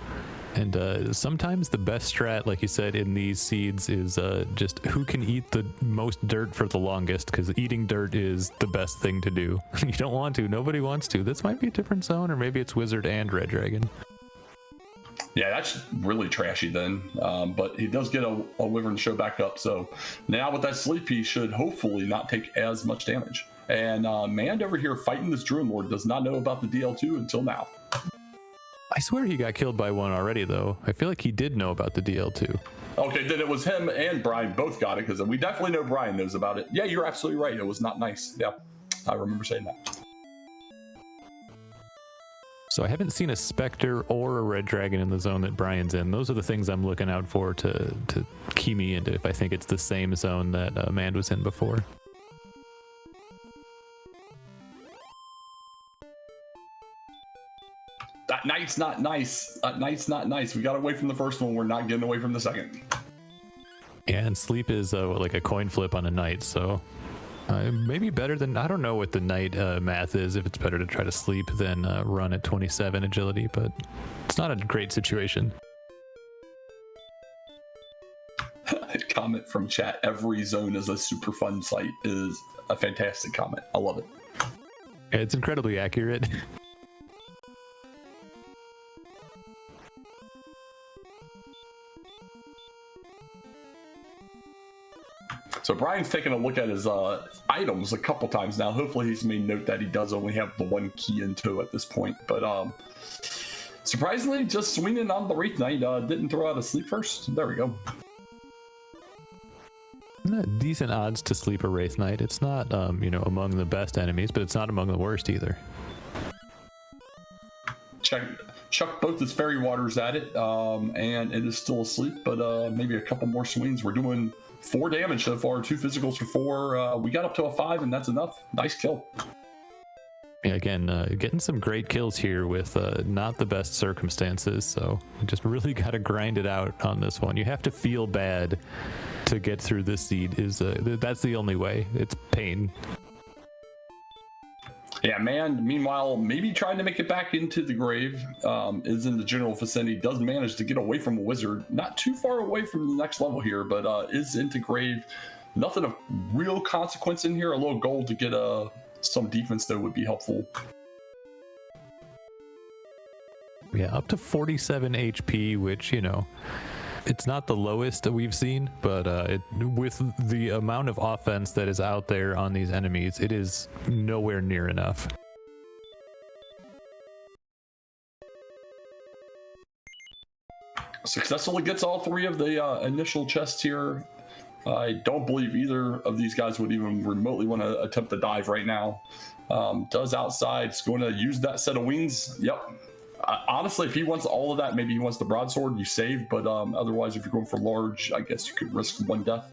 And sometimes the best strat, like you said, in these seeds is just who can eat the most dirt for the longest, because eating dirt is the best thing to do. You don't want to. Nobody wants to. This might be a different zone, or maybe it's Wizard and Red Dragon.
Yeah, that's really trashy then. But he does get a Wyvern to show back up. So now with that sleep, he should hopefully not take as much damage. And Mand over here fighting this Druid Lord does not know about the DL2 until now.
I swear he got killed by one already, though. I feel like he did know about the DL2.
Okay, then it was him and Brian both got it, because we definitely know Brian knows about it. Yeah, you're absolutely right. It was not nice. Yeah, I remember saying that.
So I haven't seen a Spectre or a Red Dragon in the zone that Brian's in. Those are the things I'm looking out for to key me into if I think it's the same zone that Mand was in before.
That knight's not nice. That knight's not nice. We got away from the first one. We're not getting away from the second.
Yeah, and sleep is like a coin flip on a knight, so maybe better than, I don't know what the knight math is, if it's better to try to sleep than run at 27 agility, but it's not a great situation.
Comment from chat, every zone is a super fun site, is a fantastic comment. I love it.
Yeah, it's incredibly accurate.
So Brian's taken a look at his items a couple times now. Hopefully he's made note that he does only have the one key in tow at this point. But surprisingly, just swinging on the Wraith Knight, didn't throw out a sleep first. There we go.
Decent odds to sleep a Wraith Knight. It's not, among the best enemies, but it's not among the worst either.
Chuck both his fairy waters at it, and it is still asleep, but maybe a couple more swings. We're doing 4 damage so far, 2 physicals for 4. We got up to a 5, and that's enough. Nice kill.
Yeah, again, getting some great kills here with not the best circumstances, so just really got to grind it out on this one. You have to feel bad to get through this seed. That's the only way. It's pain.
Yeah, man. Meanwhile, maybe trying to make it back into the grave, is in the general vicinity. Does manage to get away from a wizard. Not too far away from the next level here, but is into grave. Nothing of real consequence in here. A little gold to get some defense, though, would be helpful.
Yeah, up to 47 HP, which, it's not the lowest that we've seen, but with the amount of offense that is out there on these enemies, it is nowhere near enough.
Successfully gets all 3 of the initial chests here. I don't believe either of these guys would even remotely want to attempt to dive right now. Does outside, is going to use that set of wings. Yep. Honestly, if he wants all of that, maybe he wants the broadsword, you save, but otherwise, if you're going for large, I guess you could risk 1 death.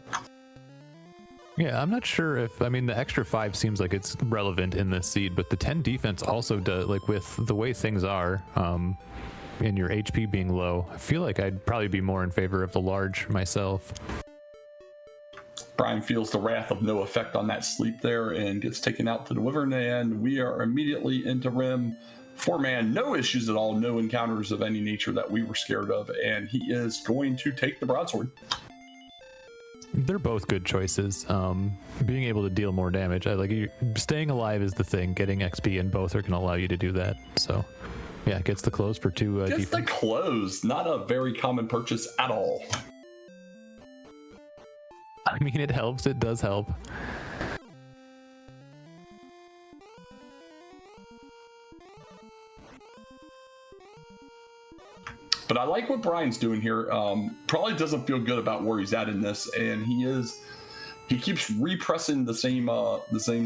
Yeah, I'm not sure if, the extra 5 seems like it's relevant in this seed, but the 10 defense also does, like with the way things are, and your HP being low, I feel like I'd probably be more in favor of the large myself.
Brian feels the wrath of no effect on that sleep there and gets taken out to the wyvern, and we are immediately into Rim. 4-man, no issues at all, no encounters of any nature that we were scared of, and he is going to take the broadsword.
They're both good choices. Being able to deal more damage, staying alive is the thing. Getting XP and both are going to allow you to do that. So, yeah, gets the close for 2
Gets
defense.
the close, not a very common purchase at all.
It helps. It does help.
But I like what Brian's doing here. Probably doesn't feel good about where he's at in this, and he keeps repressing the same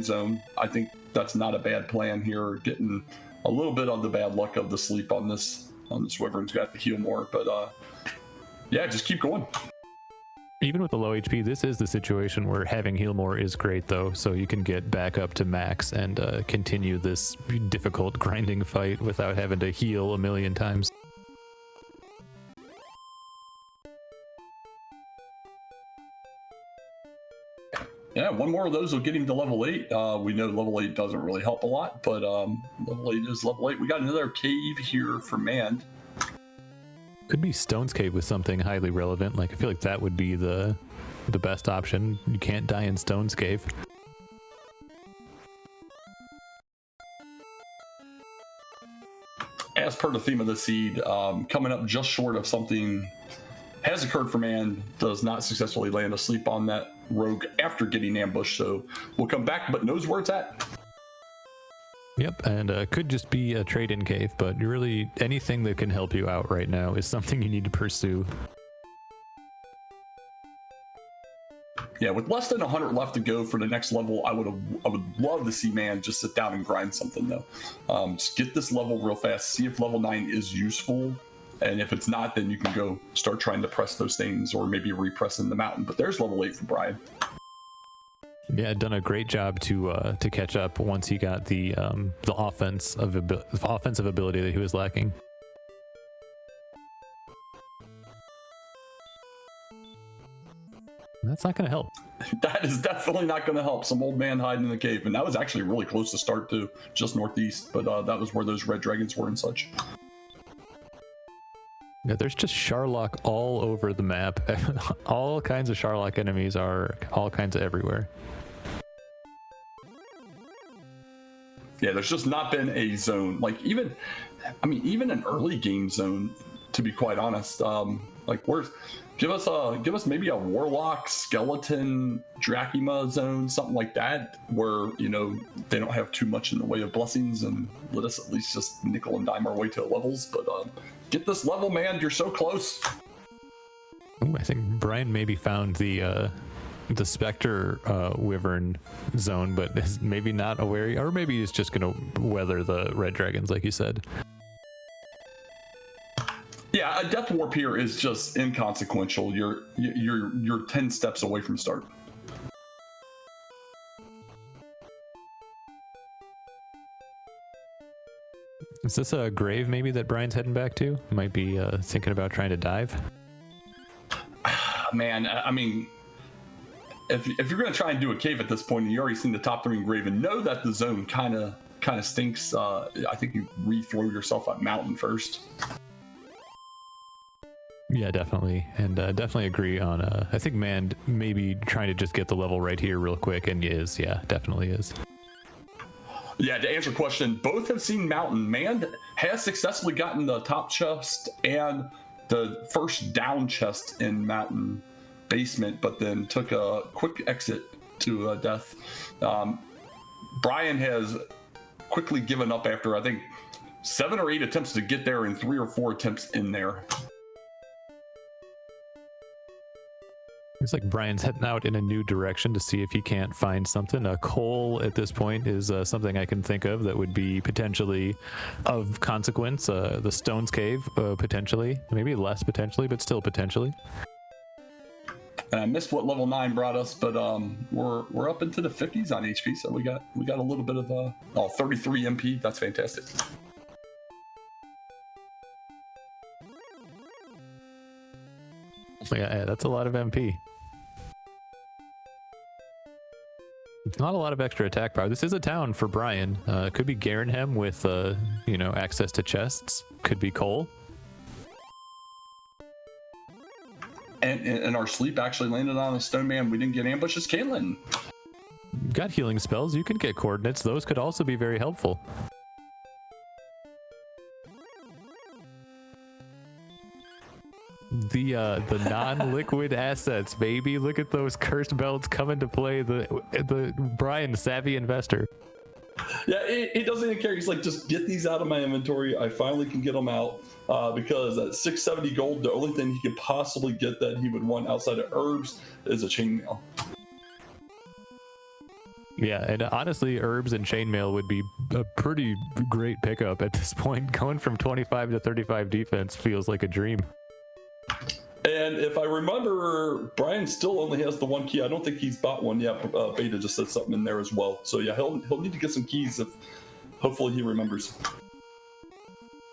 zone. I think that's not a bad plan here. Getting a little bit of the bad luck of the sleep on this wyvern's got to heal more, but yeah, just keep going.
Even with the low HP, this is the situation where having heal more is great, though, so you can get back up to max and continue this difficult grinding fight without having to heal a million times.
Yeah, 1 more of those will get him to level 8. We know level 8 doesn't really help a lot, but level 8 is level 8. We got another cave here for Mand.
Could be Stone's Cave with something highly relevant. I feel like that would be the best option. You can't die in Stone's Cave.
As per the theme of the seed, coming up just short of something has occurred for man, does not successfully land asleep on that rogue after getting ambushed, so we'll come back, but knows where it's at.
Yep, and could just be a trade-in cave, but really anything that can help you out right now is something you need to pursue.
Yeah, with less than 100 left to go for the next level, I would love to see man just sit down and grind something though. Just get this level real fast, see if level 9 is useful, and if it's not, then you can go start trying to press those things or maybe repressing the mountain. But there's level 8 for Brian.
Yeah, done a great job to catch up once he got the offensive ability that he was lacking. That's not going to help.
That is definitely not going to help. Some old man hiding in the cave, and that was actually really close to start too, just northeast. But that was where those red dragons were and such.
Yeah, there's just Sharlock all over the map. All kinds of Sharlock enemies are all kinds of everywhere.
Yeah, there's just not been a zone like even an early game zone. To be quite honest, give us maybe a warlock skeleton Drachima zone, something like that, where they don't have too much in the way of blessings and let us at least just nickel and dime our way to levels. But get this level, man. You're so close.
Ooh, I think Brian maybe found the Spectre Wyvern zone, but is maybe not aware, or maybe he's just gonna weather the red dragons like you said.
Yeah, a death warp here is just inconsequential. You're 10 steps away from start.
Is this a grave maybe that Brian's heading back to? Might be thinking about trying to dive.
Man, I mean, if you're going to try and do a cave at this point, and you already seen the top 3 engraved, and know that the zone kind of stinks, I think you re-throw yourself at mountain first.
Yeah, definitely, and definitely agree on. I think Mand maybe trying to just get the level right here real quick, and definitely is.
Yeah, to answer your question, both have seen mountain. Mand has successfully gotten the top chest and the first down chest in mountain basement, but then took a quick exit to death. Brian has quickly given up after I think 7 or 8 attempts to get there and 3 or 4 attempts in there.
It's like Brian's heading out in a new direction to see if he can't find something. Coal at this point is something I can think of that would be potentially of consequence. The Stones Cave, potentially. Maybe less potentially, but still potentially.
And I missed what level 9 brought us, but we're up into the 50s on HP, so we got a little bit of 33 MP. That's fantastic.
Yeah, that's a lot of MP. It's not a lot of extra attack power. This is a town for Brian. Could be Garenhem with access to chests. Could be Cole.
And our sleep actually landed on a stone man. We didn't get ambushes. Caitlin.
Got healing spells. You can get coordinates. Those could also be very helpful. The non-liquid assets, baby. Look at those cursed belts come into play. The Brian, savvy investor.
Yeah, he doesn't even care. He's like, just get these out of my inventory. I finally can get them out because at 670 gold, the only thing he could possibly get that he would want outside of herbs is a chainmail.
Yeah, and honestly, herbs and chainmail would be a pretty great pickup at this point. Going from 25 to 35 defense feels like a dream.
And if I remember, Brian still only has the 1 key. I don't think he's bought one yet. Beta just said something in there as well. So yeah, he'll need to get some keys if hopefully he remembers.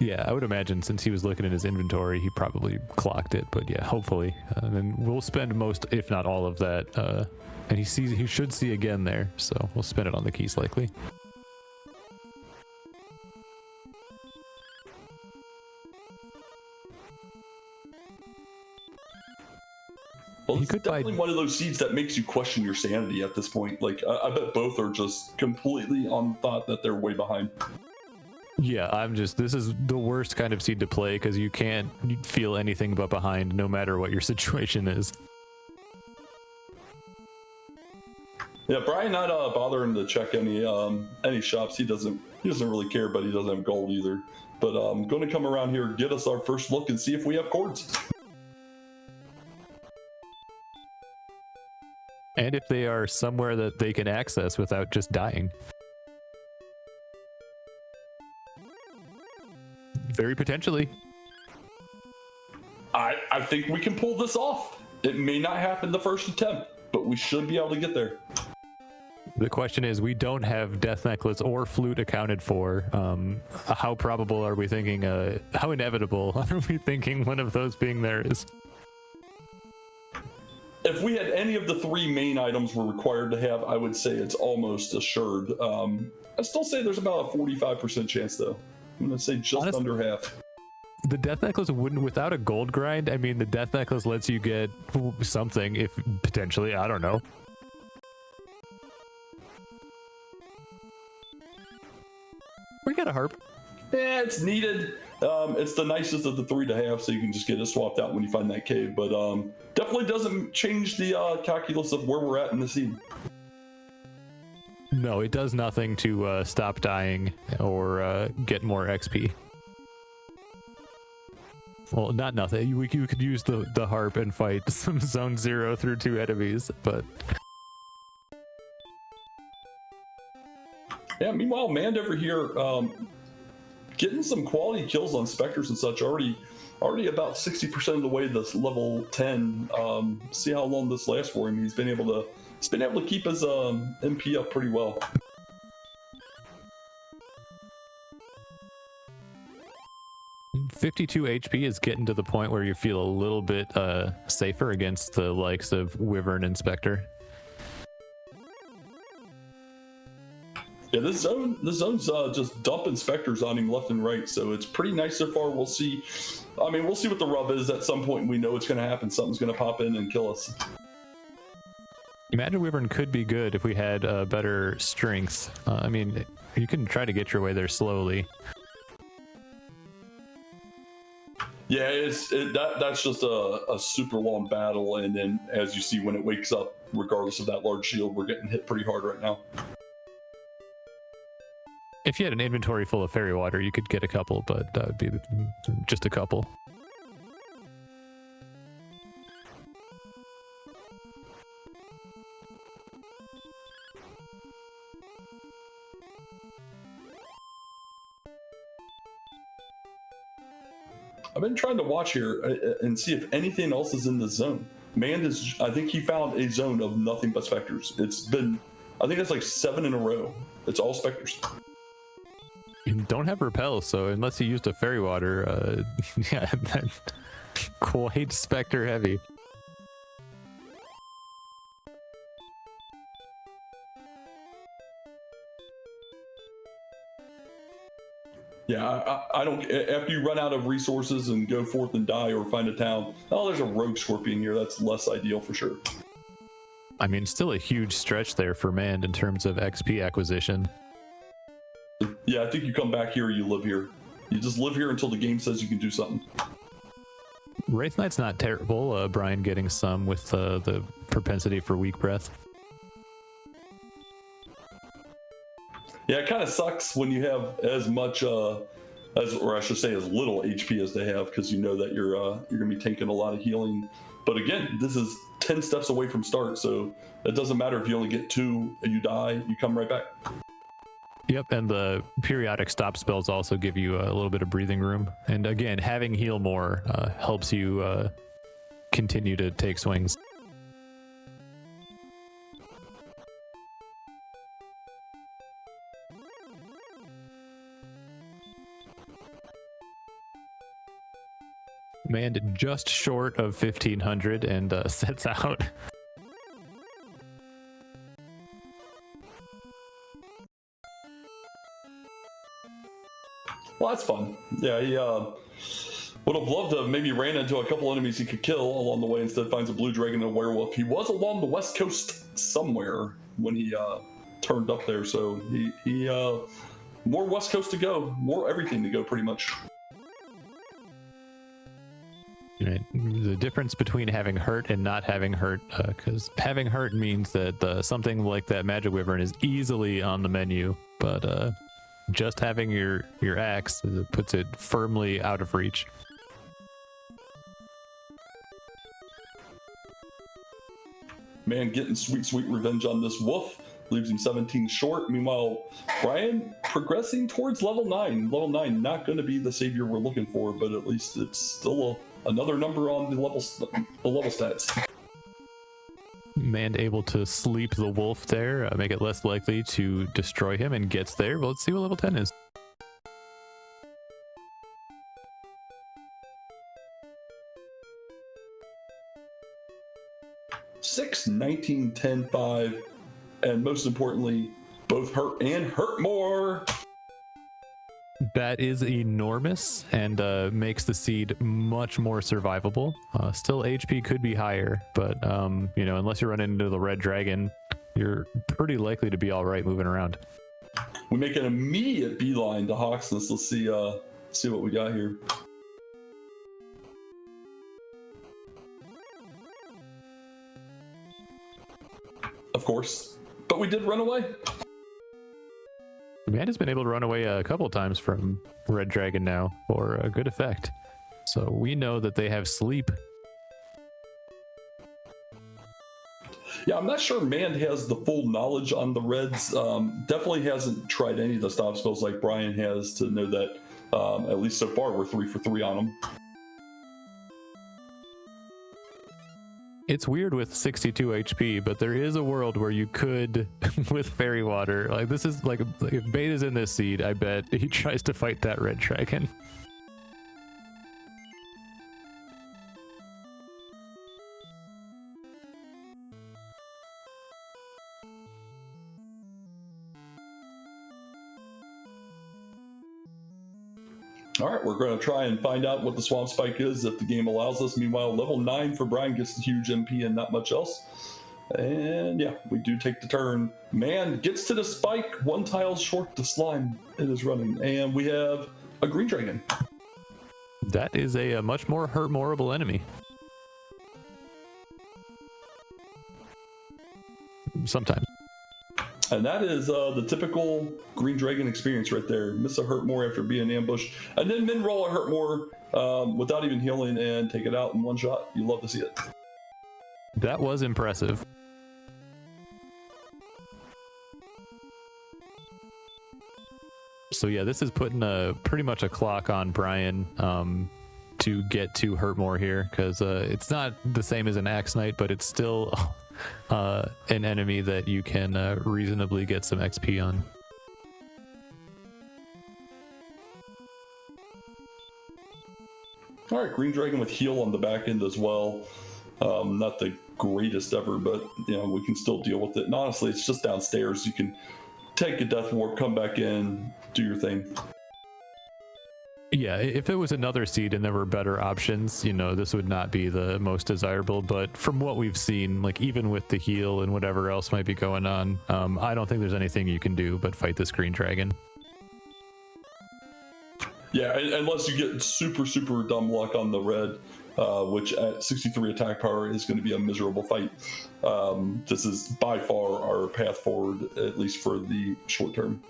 Yeah, I would imagine since he was looking at his inventory, he probably clocked it. But yeah, hopefully. And we'll spend most, if not all of that. And he should see again there. So we'll spend it on the keys likely.
Well, it's definitely one of those seeds that makes you question your sanity at this point. Like, I bet both are just completely on thought that they're way behind.
Yeah, this is the worst kind of seed to play because you can't feel anything but behind no matter what your situation is.
Yeah, Brian not bothering to check any shops. He doesn't really care, but he doesn't have gold either. But I'm going to come around here, get us our first look, and see if we have cords.
And if they are somewhere that they can access without just dying. Very potentially.
I think we can pull this off. It may not happen the first attempt, but we should be able to get there.
The question is, we don't have Death Necklace or Flute accounted for. How probable are we thinking, how inevitable are we thinking one of those being there is?
if we had any of the 3 main items we're required to have, I would say it's almost assured. I still say there's about a 45% chance, though. I'm going to say just
Honestly,
under half.
The death necklace wouldn't, without a gold grind. I mean, the death necklace lets you get something, if potentially, I don't know. We got a harp.
Yeah, it's needed. It's the nicest of the 3 to have, so you can just get it swapped out when you find that cave. But definitely doesn't change the calculus of where we're at in the scene.
No, it does nothing to stop dying or get more XP. Well, not nothing. You could use the harp and fight some zone 0 through 2 enemies, but...
Yeah, meanwhile, Mand over here, getting some quality kills on Spectres and such, already about 60% of the way to this level 10. See how long this lasts for him. He's been able to keep his MP up pretty well.
.52 HP is getting to the point where you feel a little bit safer against the likes of Wyvern and Spectre.
Yeah, this zone's just dumping Spectres on him left and right, so it's pretty nice so far. We'll see. I mean, we'll see what the rub is. At some point, we know it's going to happen. Something's going to pop in and kill us.
Imagine Wyvern could be good if we had better strength. I mean, you can try to get your way there slowly.
Yeah, that's just a super long battle, and then as you see when it wakes up, regardless of that large shield, we're getting hit pretty hard right now.
If you had an inventory full of fairy water, you could get a couple, but that would be just a couple.
I've been trying to watch here and see if anything else is in the zone. Mand is, I think he found a zone of nothing but Spectres. It's been, I think it's like 7 in a row. It's all Spectres.
You don't have repel, so unless you used a fairy water, yeah, that's quite Spectre heavy.
Yeah, I don't. After you run out of resources and go forth and die or find a town, oh, there's a rogue scorpion here. That's less ideal for sure.
I mean, still a huge stretch there for Mand in terms of XP acquisition.
Yeah, I think you come back here, you live here. You just live here until the game says you can do something.
Wraith Knight's not terrible. Brian getting some with the propensity for weak breath.
Yeah, it kind of sucks when you have as much, or I should say, as little HP as they have, because you know that you're gonna be taking a lot of healing. But again, this is 10 steps away from start, so it doesn't matter if you only get 2 and you die, you come right back.
Yep, and the periodic stop spells also give you a little bit of breathing room. And again, having heal more helps you continue to take swings. Mand just short of 1500 and sets out.
Well, that's fun. Yeah, he would have loved to have maybe ran into a couple enemies he could kill along the way. Instead, finds a blue dragon and a werewolf. He was along the west coast somewhere when he turned up there, so he more west coast to go, more everything to go, pretty much.
Right. The difference between having hurt and not having hurt, because having hurt means that something like that magic wyvern is easily on the menu, but just having your axe puts it firmly out of reach.
Man, getting sweet revenge on this wolf leaves him 17 short. Meanwhile, Brian progressing towards level 9. Level 9 not going to be the savior we're looking for, but at least it's still another number on the level stats.
Mand able to sleep the wolf there, make it less likely to destroy him, and gets there. Well, let's see what level 10 is.
6, 19, 10, 5, and most importantly, both hurt and hurt more.
That is enormous and makes the seed much more survivable. Still, HP could be higher, but you know, unless you're running into the red dragon, you're pretty likely to be all right moving around.
We make an immediate beeline to Hawksness. Let's see what we got here. Of course, but we did run away.
Man has been able to run away a couple times from Red Dragon now for a good effect. So we know that they have sleep.
Yeah, I'm not sure Mand has the full knowledge on the Reds. Definitely hasn't tried any of the stop spells like Brian has to know that, at least so far, we're 3 for 3 on them.
It's weird with 62 HP, but there is a world where you could, with Fairy Water, like this is like if Beta's in this seed, I bet he tries to fight that Red Dragon.
All right, we're going to try and find out what the Swamp Spike is if the game allows us. Meanwhile, level 9 for Brian gets the huge MP and not much else. And yeah, we do take the turn. Man gets to the spike, 1 tile short to slime. It is running. And we have a green dragon.
That is a much more hurt-moreable enemy. Sometimes.
And that is the typical green dragon experience right there. Miss a hurt more after being ambushed, and then min roll a hurt more without even healing and take it out in one shot. You love to see it.
That was impressive. So yeah, this is putting pretty much a clock on Brian to get to hurt more here, because it's not the same as an Axe Knight, but it's still an enemy that you can reasonably get some XP on.
All right, green dragon with heal on the back end as well. Not the greatest ever, but you know, we can still deal with it. And honestly, it's just downstairs. You can take a death warp, come back in, do your thing.
Yeah, if it was another seed and there were better options, you know, this would not be the most desirable. But from what we've seen, like even with the heal and whatever else might be going on, I don't think there's anything you can do but fight this green dragon.
Yeah, unless you get super, super dumb luck on the red, which at 63 attack power is going to be a miserable fight. This is by far our path forward, at least for the short term.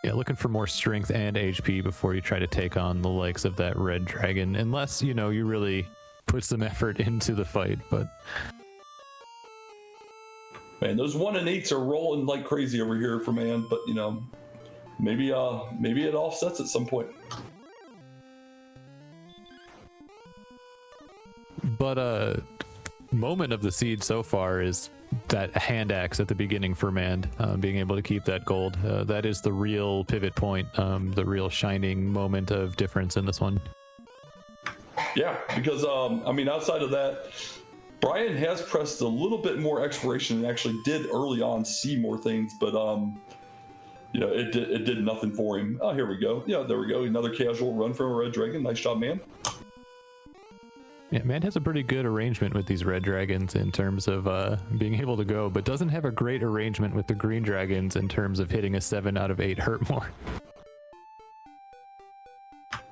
Yeah, looking for more strength and HP before you try to take on the likes of that red dragon, unless, you know, you really put some effort into the fight. But
man, those 1 and 8s are rolling like crazy over here for man, but you know, maybe it offsets at some point.
But moment of the seed so far is that hand axe at the beginning for Mand, being able to keep that gold. That is the real pivot point, the real shining moment of difference in this one.
Yeah, because I mean, outside of that, Brian has pressed a little bit more exploration and actually did early on see more things, but you know, it did nothing for him. Oh, here we go. Yeah, there we go. Another casual run from a red dragon. Nice job, man.
Yeah, Man has a pretty good arrangement with these red dragons in terms of being able to go, but doesn't have a great arrangement with the green dragons in terms of hitting a 7 out of 8 hurt more.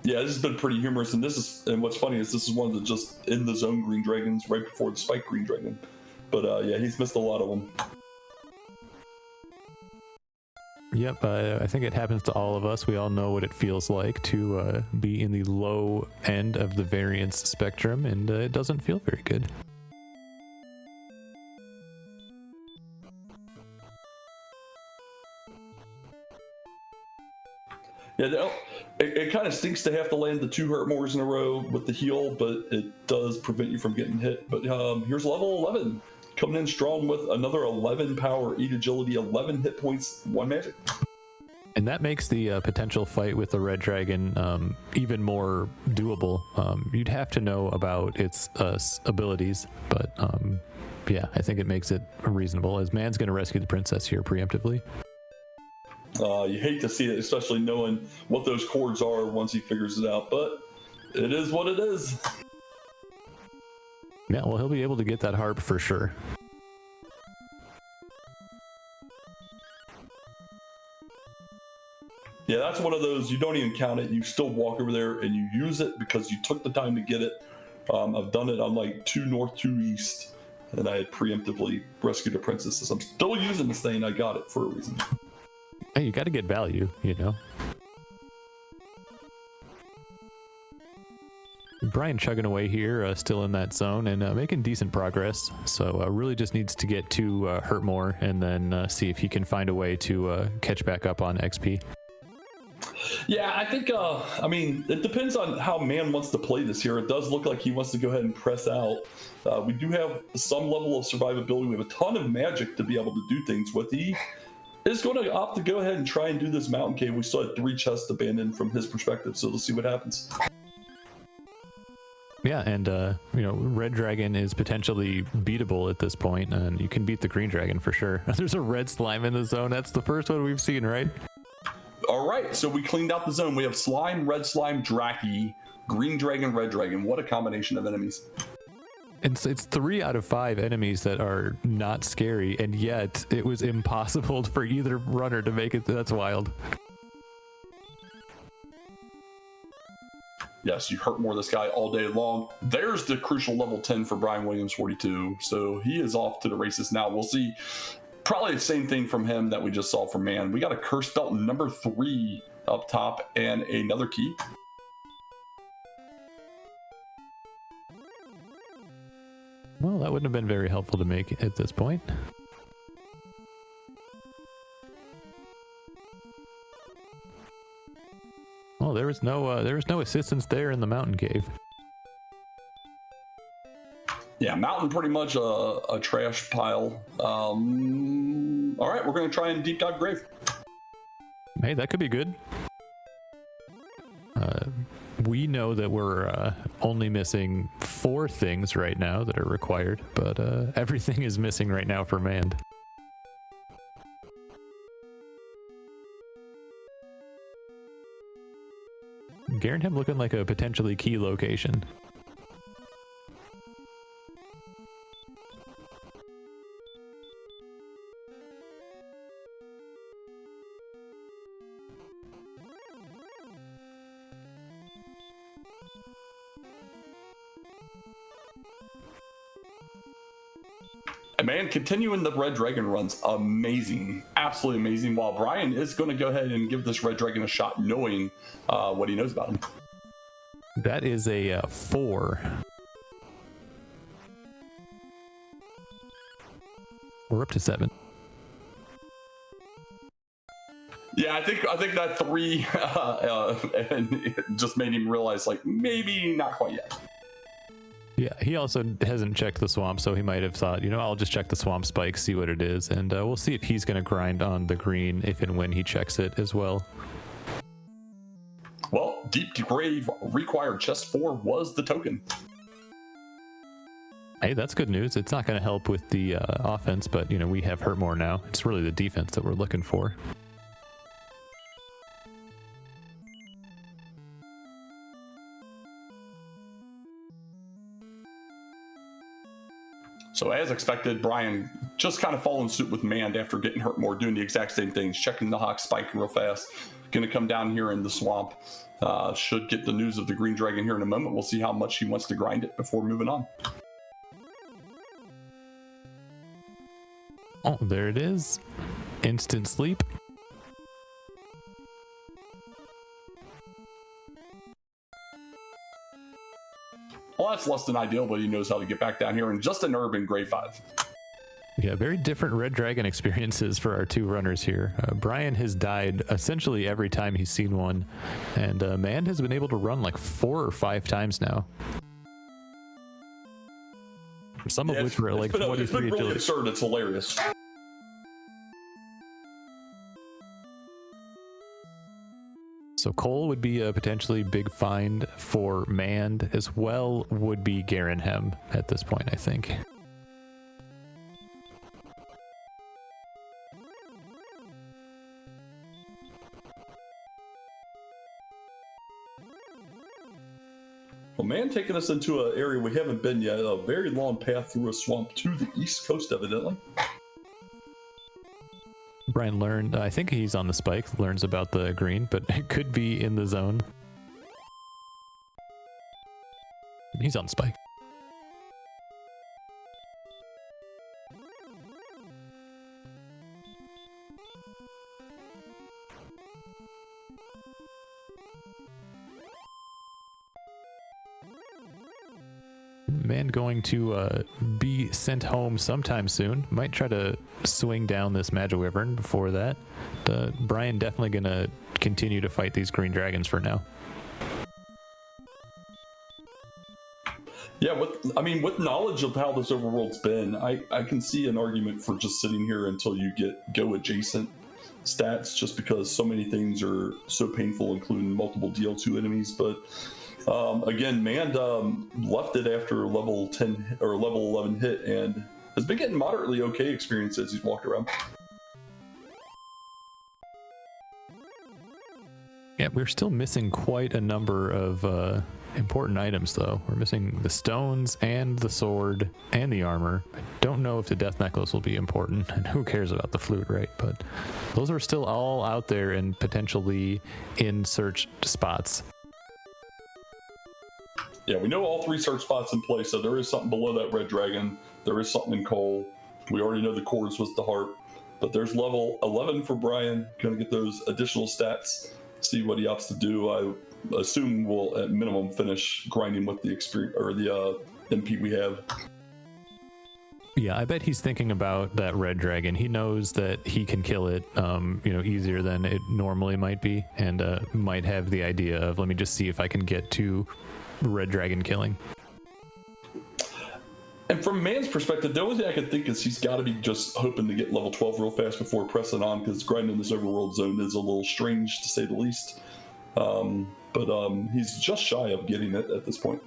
Yeah, this has been pretty humorous, and what's funny is this is one of the just in the zone green dragons right before the spike green dragon. But yeah, he's missed a lot of them.
Yep, I think it happens to all of us. We all know what it feels like to be in the low end of the variance spectrum, and it doesn't feel very good.
Yeah, it kind of stinks to have to land the 2 hurt mores in a row with the heal, but it does prevent you from getting hit. But here's level 11. Coming in strong with another 11 power, 8 agility, 11 hit points, 1 magic.
And that makes the potential fight with the red dragon even more doable. You'd have to know about its abilities, but yeah, I think it makes it reasonable, as man's going to rescue the princess here preemptively.
You hate to see it, especially knowing what those chords are once he figures it out, but it is what it is.
Yeah, well, he'll be able to get that harp for sure.
Yeah, that's one of those, you don't even count it. You still walk over there and you use it because you took the time to get it. I've done it on like 2 north, 2 east, and I had preemptively rescued a princess. I'm still using this thing. I got it for a reason.
Hey, you got to get value, you know. Brian chugging away here, still in that zone and making decent progress. So really just needs to get to hurt more and then see if he can find a way to catch back up on XP.
Yeah, I think, I mean, it depends on how man wants to play this here. It does look like he wants to go ahead and press out. We do have some level of survivability. We have a ton of magic to be able to do things with. He is going to opt to go ahead and try and do this mountain cave. We still had 3 chests abandoned from his perspective, so we'll see what happens.
Yeah, and you know, red dragon is potentially beatable at this point, and you can beat the green dragon for sure. There's a red slime in the zone. That's the first one we've seen, right?
All right, so we cleaned out the zone. We have slime, red slime, Draki, green dragon, red dragon. What a combination of enemies.
It's 3 out of 5 enemies that are not scary, and yet it was impossible for either runner to make it. That's wild.
Yes, you hurt more this guy all day long. There's the crucial level 10 for brianwilliams42. So he is off to the races now. We'll see probably the same thing from him that we just saw from man. We got a curse belt number 3 up top and another key.
Well, that wouldn't have been very helpful to make at this point. Well, there was no assistance there in the mountain cave.
Yeah, mountain pretty much a trash pile. All right, we're going to try and deep dive grave.
Hey, that could be good. We know that we're only missing 4 things right now that are required, but everything is missing right now for Mand. Garanham looking like a potentially key location.
Man, continuing the red dragon runs, amazing, absolutely amazing. While Brian is going to go ahead and give this red dragon a shot, knowing what he knows about him.
That is a 4. We're up to 7.
Yeah, I think that 3 and it just made him realize, like, maybe not quite yet.
Yeah, he also hasn't checked the swamp, so he might have thought, you know, I'll just check the swamp spike, see what it is, and we'll see if he's going to grind on the green if and when he checks it as well.
Well, deep grave required chest 4 was the token.
Hey, that's good news. It's not going to help with the offense, but, you know, we have hurt more now. It's really the defense that we're looking for.
So as expected, Brian just kind of following suit with Mand after getting hurt more, doing the exact same things, checking the hawk spike real fast. Going to come down here in the swamp. Should get the news of the green dragon here in a moment. We'll see how much he wants to grind it before moving on.
Oh, there it is. Instant sleep.
Well, that's less than ideal, but he knows how to get back down here in just an urban grade 5.
Yeah, very different red dragon experiences for our 2 runners here. Brian has died essentially every time he's seen one, and Mand has been able to run like 4 or 5 times now. Some of which were like 23
It's been really
agility.
absurd. It's hilarious.
So coal would be a potentially big find for Mand, as well would be Garenhem at this point, I think.
Well, man, taking us into an area we haven't been yet, a very long path through a swamp to the east coast, evidently.
Brian learned, I think he's on the spike, learns about the green, but it could be in the zone. He's on the spike. Man going to be sent home sometime soon. Might try to swing down this Magic Wyvern before that. Brian definitely going to continue to fight these green dragons for now.
Yeah, with knowledge of how this overworld's been, I can see an argument for just sitting here until you get go adjacent stats, just because so many things are so painful, including multiple DL2 enemies. But again, Mand left it after level 10 or level 11 hit and has been getting moderately okay experience as he's walked around.
Yeah, we're still missing quite a number of important items, though. We're missing the stones and the sword and the armor. I don't know if the death necklace will be important, and who cares about the flute, right? But those are still all out there and potentially in search spots.
Yeah, we know all three search spots in place, so there is something below that red dragon. There is something in coal. We already know the cores was the harp, but there's level 11 for Brian. Gonna get those additional stats, see what he opts to do. I assume we'll at minimum finish grinding with the experience or the MP we have.
Yeah, I bet he's thinking about that red dragon. He knows that he can kill it, easier than it normally might be, and might have the idea of, let me just see if I can get to red dragon killing.
And from Man's perspective, the only thing I can think is he's got to be just hoping to get level 12 real fast before pressing on, because grinding this overworld zone is a little strange to say the least. But he's just shy of getting it at this point.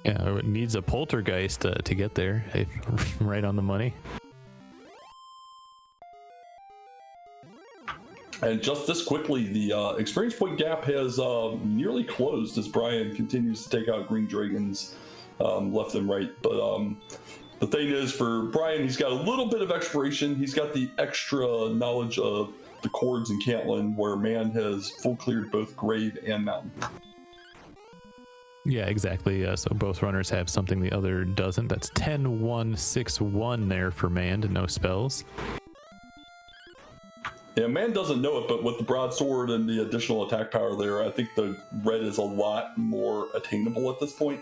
Yeah, it needs a poltergeist to get there, right on the money.
And just this quickly, the experience point gap has nearly closed as Brian continues to take out green dragons left and right. But the thing is, for Brian, he's got a little bit of exploration. He's got the extra knowledge of the chords in Cantlin, where Man has full cleared both grave and mountain.
Yeah, exactly. So both runners have something the other doesn't. That's 10-1-6-1 there for Mand, no spells.
Yeah, Man doesn't know it, but with the broadsword and the additional attack power there, I think the red is a lot more attainable at this point.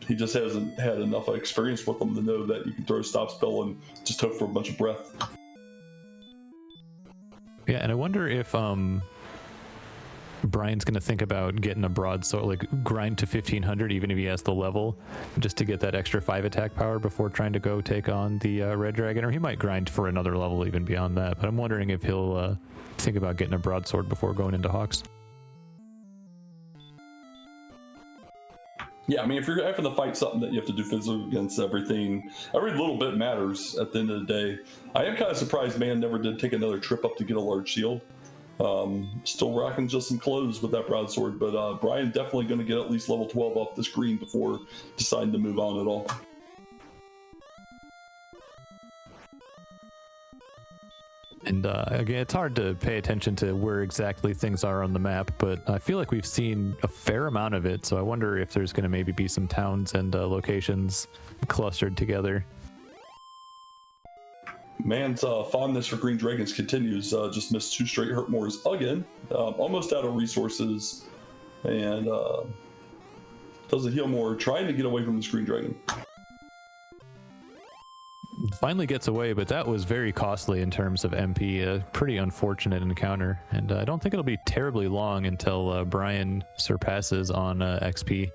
He just hasn't had enough experience with them to know that you can throw a stop spell and just hope for a bunch of breath.
Yeah, and I wonder if Brian's going to think about getting a broadsword, like grind to 1500, even if he has the level, just to get that extra 5 attack power before trying to go take on the red dragon, or he might grind for another level even beyond that. But I'm wondering if he'll think about getting a broadsword before going into Hawks.
Yeah, I mean, if you're having to fight something that you have to do physical against everything, every little bit matters at the end of the day. I am kind of surprised Man never did take another trip up to get a large shield. Still rocking just some clothes with that broadsword, but Brian definitely going to get at least level 12 off the screen before deciding to move on at all.
And again, it's hard to pay attention to where exactly things are on the map, but I feel like we've seen a fair amount of it, so I wonder if there's going to maybe be some towns and locations clustered together.
Man's fondness for green dragons continues. Just missed 2 straight hurt mores again. Almost out of resources, and doesn't heal more. Trying to get away from this green dragon.
Finally gets away, but that was very costly in terms of MP. A pretty unfortunate encounter, and I don't think it'll be terribly long until Brian surpasses on XP.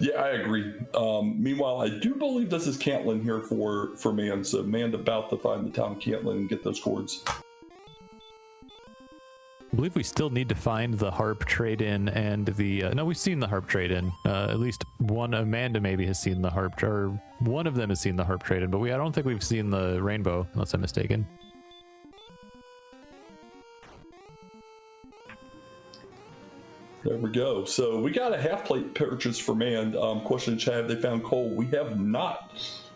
Yeah, I agree. Meanwhile, I do believe this is Cantlin here for Man, so Man about to find the town of Cantlin and get those cords.
believe we still need to find the harp trade-in and the... no, we've seen the harp trade-in. At least one, Amanda maybe has seen the harp, or one of them has seen the harp trade-in, but I don't think we've seen the rainbow, unless I'm mistaken.
There we go. So we got a half plate purchase for Man. Question in chat, have they found coal? We have not.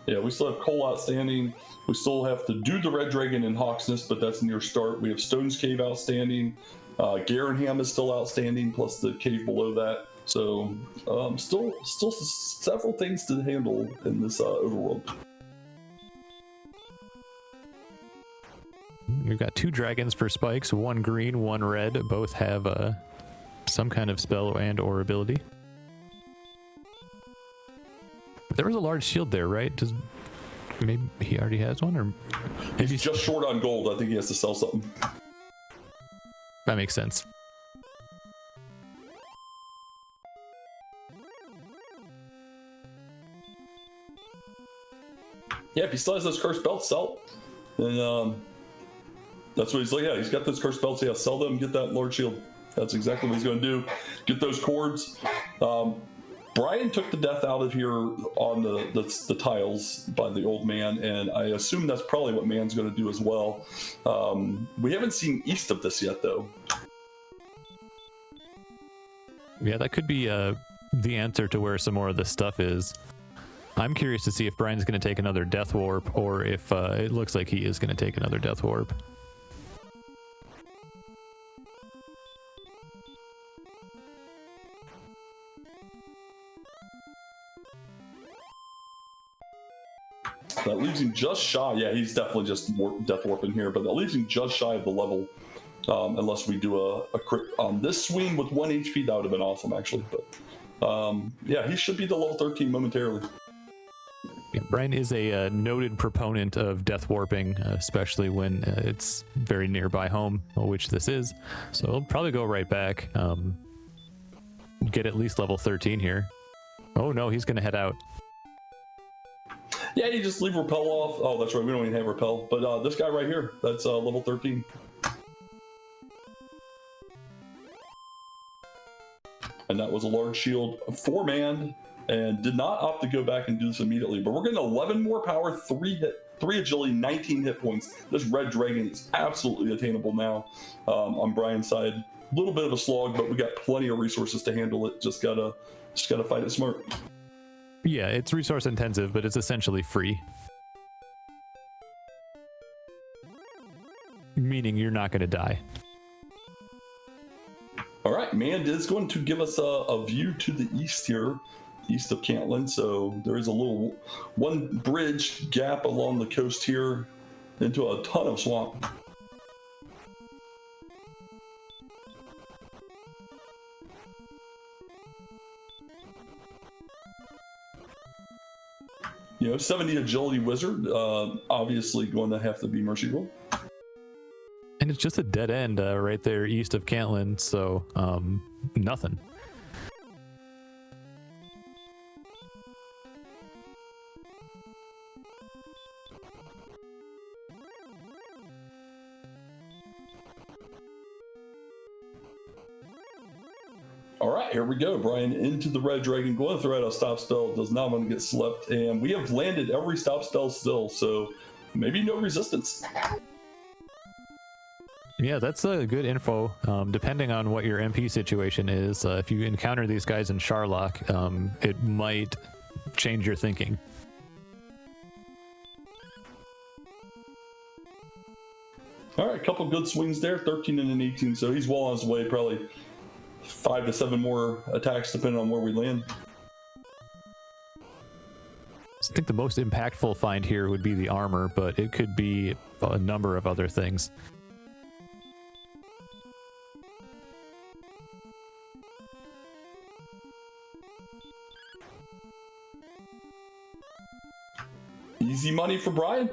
Yeah, we still have coal outstanding. We still have to do the Red Dragon in Hawksnest, but that's near start. We have Stone's Cave outstanding. Garenham is still outstanding, plus the cave below that. So still several things to handle in this overworld.
We've got 2 dragons for spikes, 1 green, 1 red. Both have some kind of spell and or ability. There was a large shield there, right? Maybe he already has one, or maybe
he's just short on gold. I think he has to sell something.
That makes sense.
Yeah, if he still has those cursed belts, sell. And that's what he's like. Yeah, he's got those cursed belts. Yeah, sell them, get that large shield. That's exactly what he's going to do. Get those cords. Brian took the death out of here on the tiles by the old man, and I assume that's probably what Man's going to do as well. We haven't seen east of this yet, though.
Yeah, that could be the answer to where some more of this stuff is. I'm curious to see if Brian's going to take another death warp, or if it looks like he is going to take another death warp.
That leaves him just shy. Yeah, he's definitely just death warping here, but that leaves him just shy of the level. Unless we do a crit on this swing with 1 HP, that would have been awesome, actually. But yeah, he should be the level 13 momentarily.
Yeah, Brian is a noted proponent of death warping, especially when it's very nearby home, which this is. So he'll probably go right back. Get at least level 13 here. Oh no, he's going to head out.
Yeah, you just leave repel off. Oh, that's right. We don't even have repel. But this guy right here, that's level 13. And that was a large shield, 4-man, and did not opt to go back and do this immediately. But we're getting 11 more power, 3 agility, 19 hit points. This red dragon is absolutely attainable now on Brian's side. A little bit of a slog, but we got plenty of resources to handle it. Just gotta fight it smart.
Yeah, it's resource intensive, but it's essentially free. Meaning you're not going to die.
All right, Man is going to give us a view to the east here, east of Cantland. So there is a little one bridge gap along the coast here into a ton of swamp. You know, 70 agility wizard, obviously going to have to be mercy roll.
And it's just a dead end right there east of Cantland, so nothing.
All right, here we go. Brian into the red dragon, going to throw out a stop spell, does not want to get slept, and we have landed every stop spell still, so maybe no resistance.
Yeah, that's a good info. Depending on what your MP situation is, if you encounter these guys in Sharlock, it might change your thinking.
All right, a couple good swings there, 13 and an 18, so he's well on his way, probably 5 to 7 more attacks depending on where we land.
I think the most impactful find here would be the armor, but it could be a number of other things.
Easy money for Brian.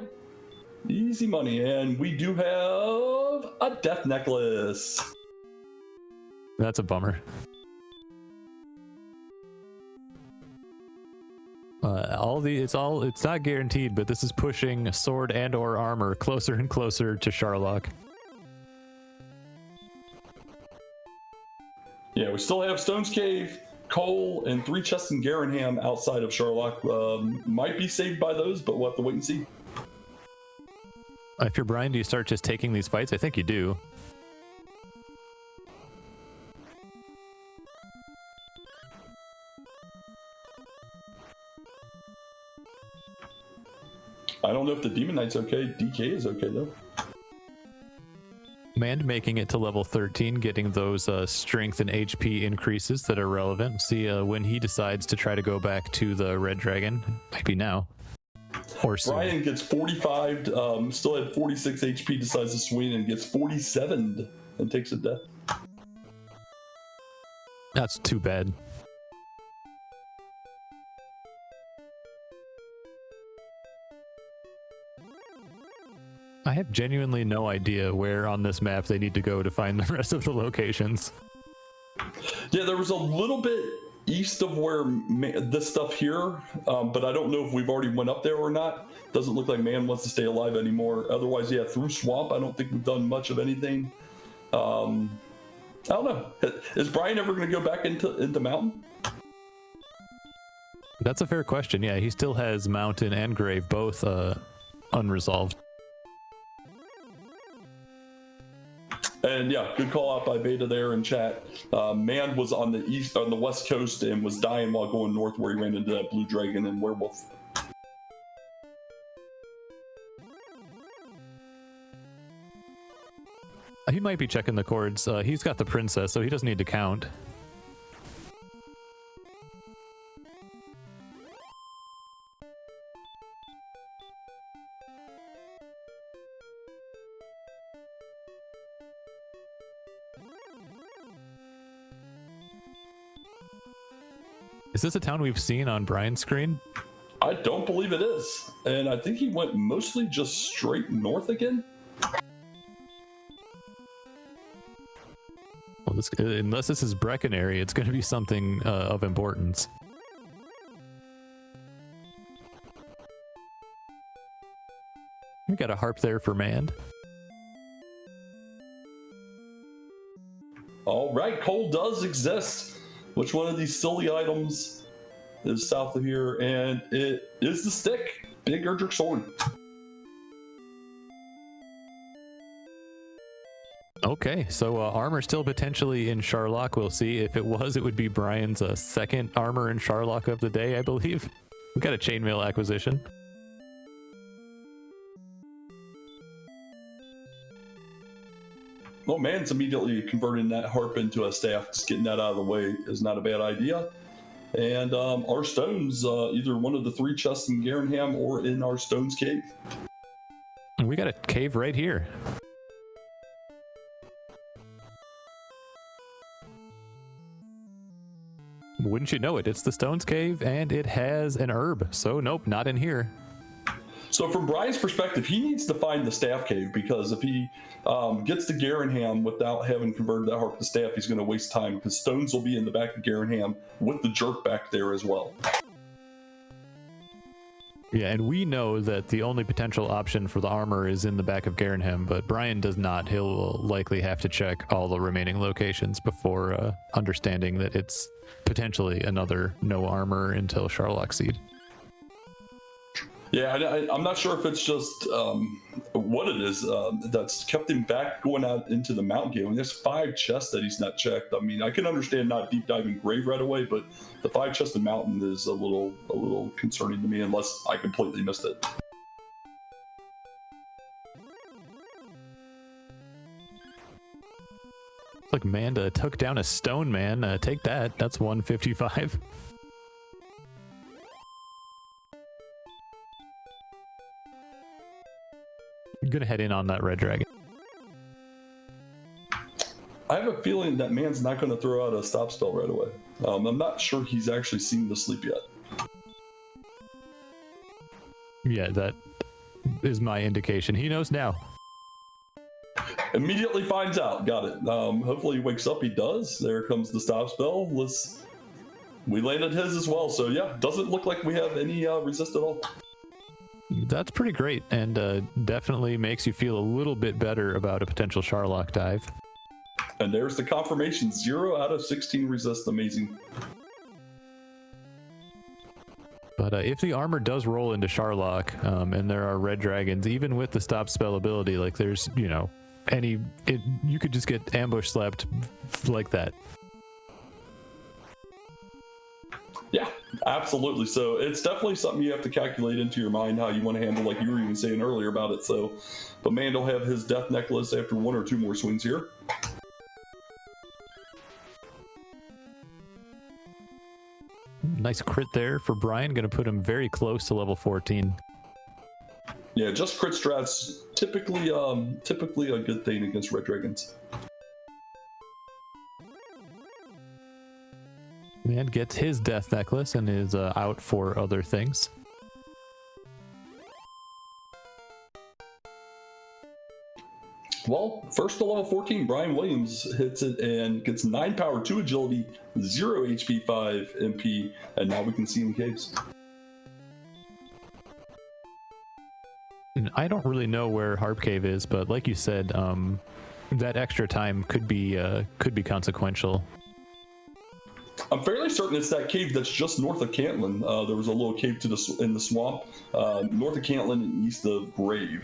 Easy money, and we do have a death necklace.
That's a bummer. It's not guaranteed, but this is pushing sword and or armor closer and closer to Sharlock.
Yeah, we still have Stone's Cave, Cole, and 3 chests in Garenham outside of Sherlock. Might be saved by those, but we'll have to wait and see.
If you're Brian, do you start just taking these fights? I think you do.
I don't know if the Demon Knight's okay. DK is okay, though.
Mand making it to level 13, getting those strength and HP increases that are relevant. See when he decides to try to go back to the Red Dragon. Might be now. Or soon.
Brian gets 45, still had 46 HP, decides to swing, and gets 47 and takes a death.
That's too bad. I have genuinely no idea where on this map they need to go to find the rest of the locations.
Yeah, there was a little bit east of where this stuff here, but I don't know if we've already went up there or not. Doesn't look like man wants to stay alive anymore. Otherwise, yeah, through swamp, I don't think we've done much of anything. I don't know. Is Brian ever going to go back into mountain?
That's a fair question. Yeah, he still has mountain and grave both unresolved.
And yeah, good call out by Beta there in chat. Man was on the west coast and was dying while going north, where he ran into that blue dragon and werewolf.
He might be checking the chords. He's got the princess, so he doesn't need to count. Is this a town we've seen on Brian's screen?
I don't believe it is. And I think he went mostly just straight north again.
Well, unless this is Brecconary, it's going to be something of importance. We got a harp there for Mand.
All right, coal does exist. Which one of these silly items is south of here? And it is the stick. Big Erdrick sword.
Okay, so armor still potentially in Sherlock. We'll see. If it was, it would be Brian's second armor in Sherlock of the day, I believe. We got a chainmail acquisition.
Well, man's immediately converting that harp into a staff. Just getting that out of the way is not a bad idea. And our stones, either one of the 3 chests in Garenham or in our Stones Cave.
And we got a cave right here. Wouldn't you know it? It's the Stones Cave, and it has an herb. So nope, not in here.
So from Brian's perspective, he needs to find the staff cave, because if he gets to Garenham without having converted that harp to staff, he's going to waste time, because stones will be in the back of Garenham with the jerk back there as well.
Yeah, and we know that the only potential option for the armor is in the back of Garenham, but Brian does not. He'll likely have to check all the remaining locations before understanding that it's potentially another no armor until Sherlock Seed.
Yeah, I'm not sure if it's just what it is that's kept him back going out into the mountain cave. I mean, there's 5 chests that he's not checked. I mean, I can understand not deep diving grave right away, but the 5 chests in mountain is a little concerning to me, unless I completely missed it.
Look, Manda took down a stone man. Take that. That's 155. I'm gonna head in on that red dragon.
I have a feeling that man's not going to throw out a stop spell right away. I'm not sure he's actually seen the sleep yet.
Yeah, that is my indication. He knows now.
Immediately finds out. Got it. Hopefully he wakes up. He does. There comes the stop spell. We landed his as well. So yeah, doesn't look like we have any resist at all.
That's pretty great, and definitely makes you feel a little bit better about a potential Sherlock dive.
And there's the confirmation, 0 out of 16 resist, amazing.
But if the armor does roll into Sharlock, and there are red dragons, even with the stop spell ability, like there's, you know, you could just get ambush slapped like that.
Yeah, absolutely. So it's definitely something you have to calculate into your mind how you want to handle, like you were even saying earlier about it. So, but man, will have his death necklace after 1 or 2 more swings here.
Nice crit there for Brian, going to put him very close to level 14.
Yeah, just crit strats typically a good thing against red dragons.
Man gets his death necklace and is out for other things.
Well, first to level 14, Brian Williams hits it and gets 9 power, 2 agility, 0 HP, 5 MP, and now we can see him in caves.
And I don't really know where Harp Cave is, but like you said, that extra time could be consequential.
I'm fairly certain it's that cave that's just north of Cantlin. There was a little cave in the swamp, north of Cantlin and east of Grave.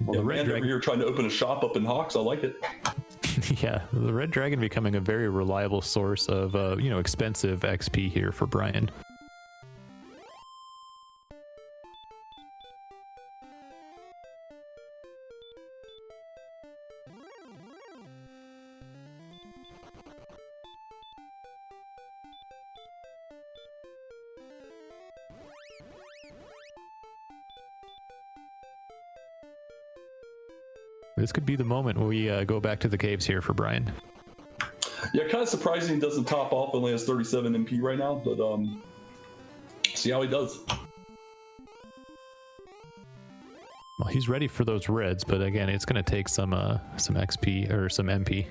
Well, yeah, the red dragon here trying to open a shop up in Hawks. I like it.
Yeah, the red dragon becoming a very reliable source of expensive XP here for Brian. This could be the moment where we go back to the caves here for Brian.
Yeah, kind of surprising he doesn't top off. Only has 37 MP right now, but see how he does.
Well, he's ready for those reds, but again, it's going to take some XP or some MP.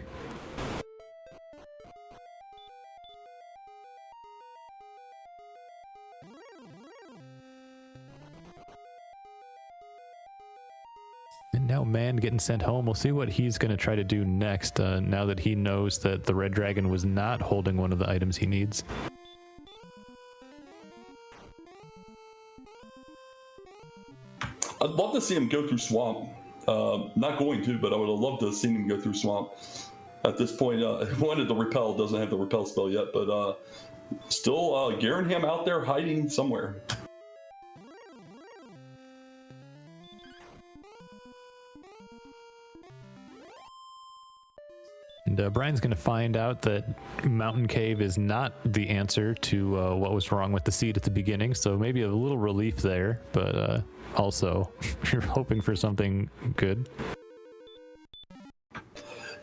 And now Man getting sent home. We'll see what he's going to try to do next, now that he knows that the red dragon was not holding one of the items he needs.
I'd love to see him go through swamp. Not going to, but I would have loved to have seen him go through swamp. At this point, wanted to repel, doesn't have the repel spell yet, but still Garenham out there hiding somewhere.
And Brian's going to find out that Mountain Cave is not the answer to what was wrong with the seed at the beginning, so maybe a little relief there, but also you're hoping for something good.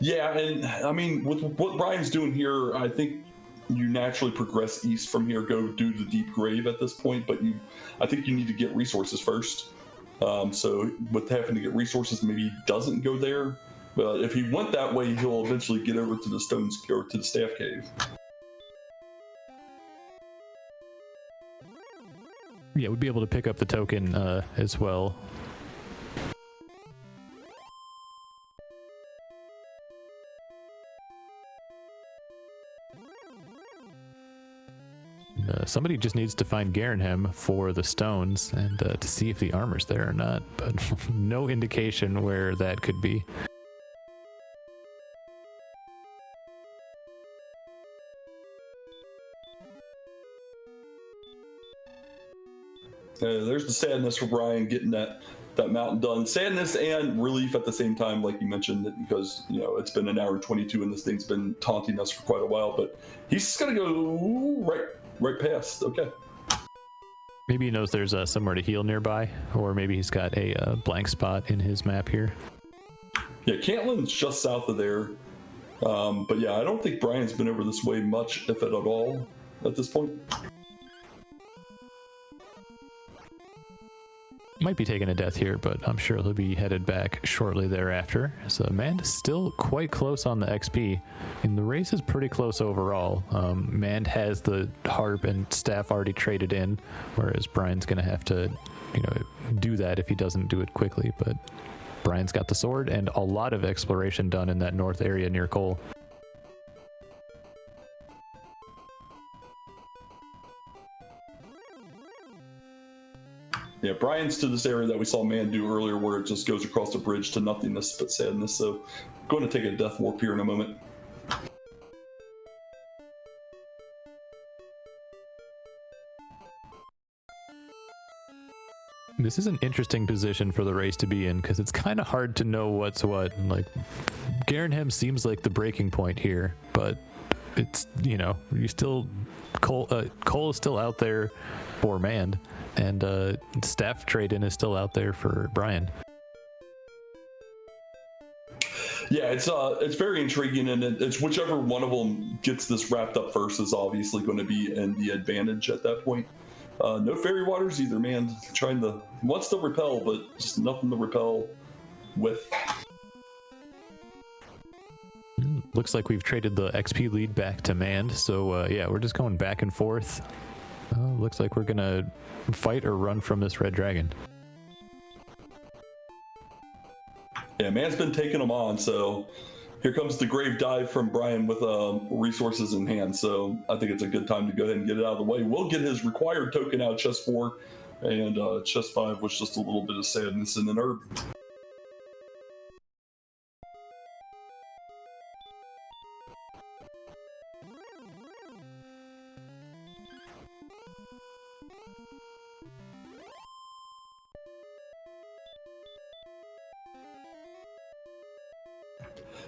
Yeah, and I mean, with what Brian's doing here, I think you naturally progress east from here, go do the deep grave at this point, but I think you need to get resources first. So with having to get resources, maybe he doesn't go there. But if he went that way, he'll eventually get over to the stones or to the staff cave.
Yeah, we'd be able to pick up the token as well. Somebody just needs to find Garenham for the stones and to see if the armor's there or not, but no indication where that could be.
There's the sadness for Brian getting that mountain done. Sadness and relief at the same time, like you mentioned, because it's been an hour and 22 and this thing's been taunting us for quite a while. But he's just gonna go right past. Okay.
Maybe he knows there's somewhere to heal nearby, or maybe he's got a blank spot in his map here.
Yeah, Cantlin's just south of there. But yeah, I don't think Brian's been over this way much, if at all, at this point.
might be taking a death here, but I'm sure he'll be headed back shortly thereafter. So Mand is still quite close on the XP, and the race is pretty close overall. Mand has the harp and staff already traded in, whereas Brian's going to have to, do that if he doesn't do it quickly. But Brian's got the sword and a lot of exploration done in that north area near Cole.
Yeah, Brian's to this area that we saw Man do earlier where it just goes across the bridge to nothingness but sadness. So I'm going to take a death warp here in a moment.
This is an interesting position for the race to be in because it's kind of hard to know what's what. Like, Garenham seems like the breaking point here, but it's, you still, Cole is still out there for Mand, and staff trade-in is still out there for Brian.
Yeah, it's very intriguing, and it's whichever one of them gets this wrapped up first is obviously going to be in the advantage at that point. No fairy waters either, man. Wants to repel, but just nothing to repel with.
Looks like we've traded the XP lead back to Mand, so yeah, we're just going back and forth. Looks like we're gonna fight or run from this red dragon.
Yeah, Man's been taking them on, so here comes the grave dive from Brian with resources in hand. So I think it's a good time to go ahead and get it out of the way. We'll get his required token out, chest 4, and chest 5 was just a little bit of sadness in the herb.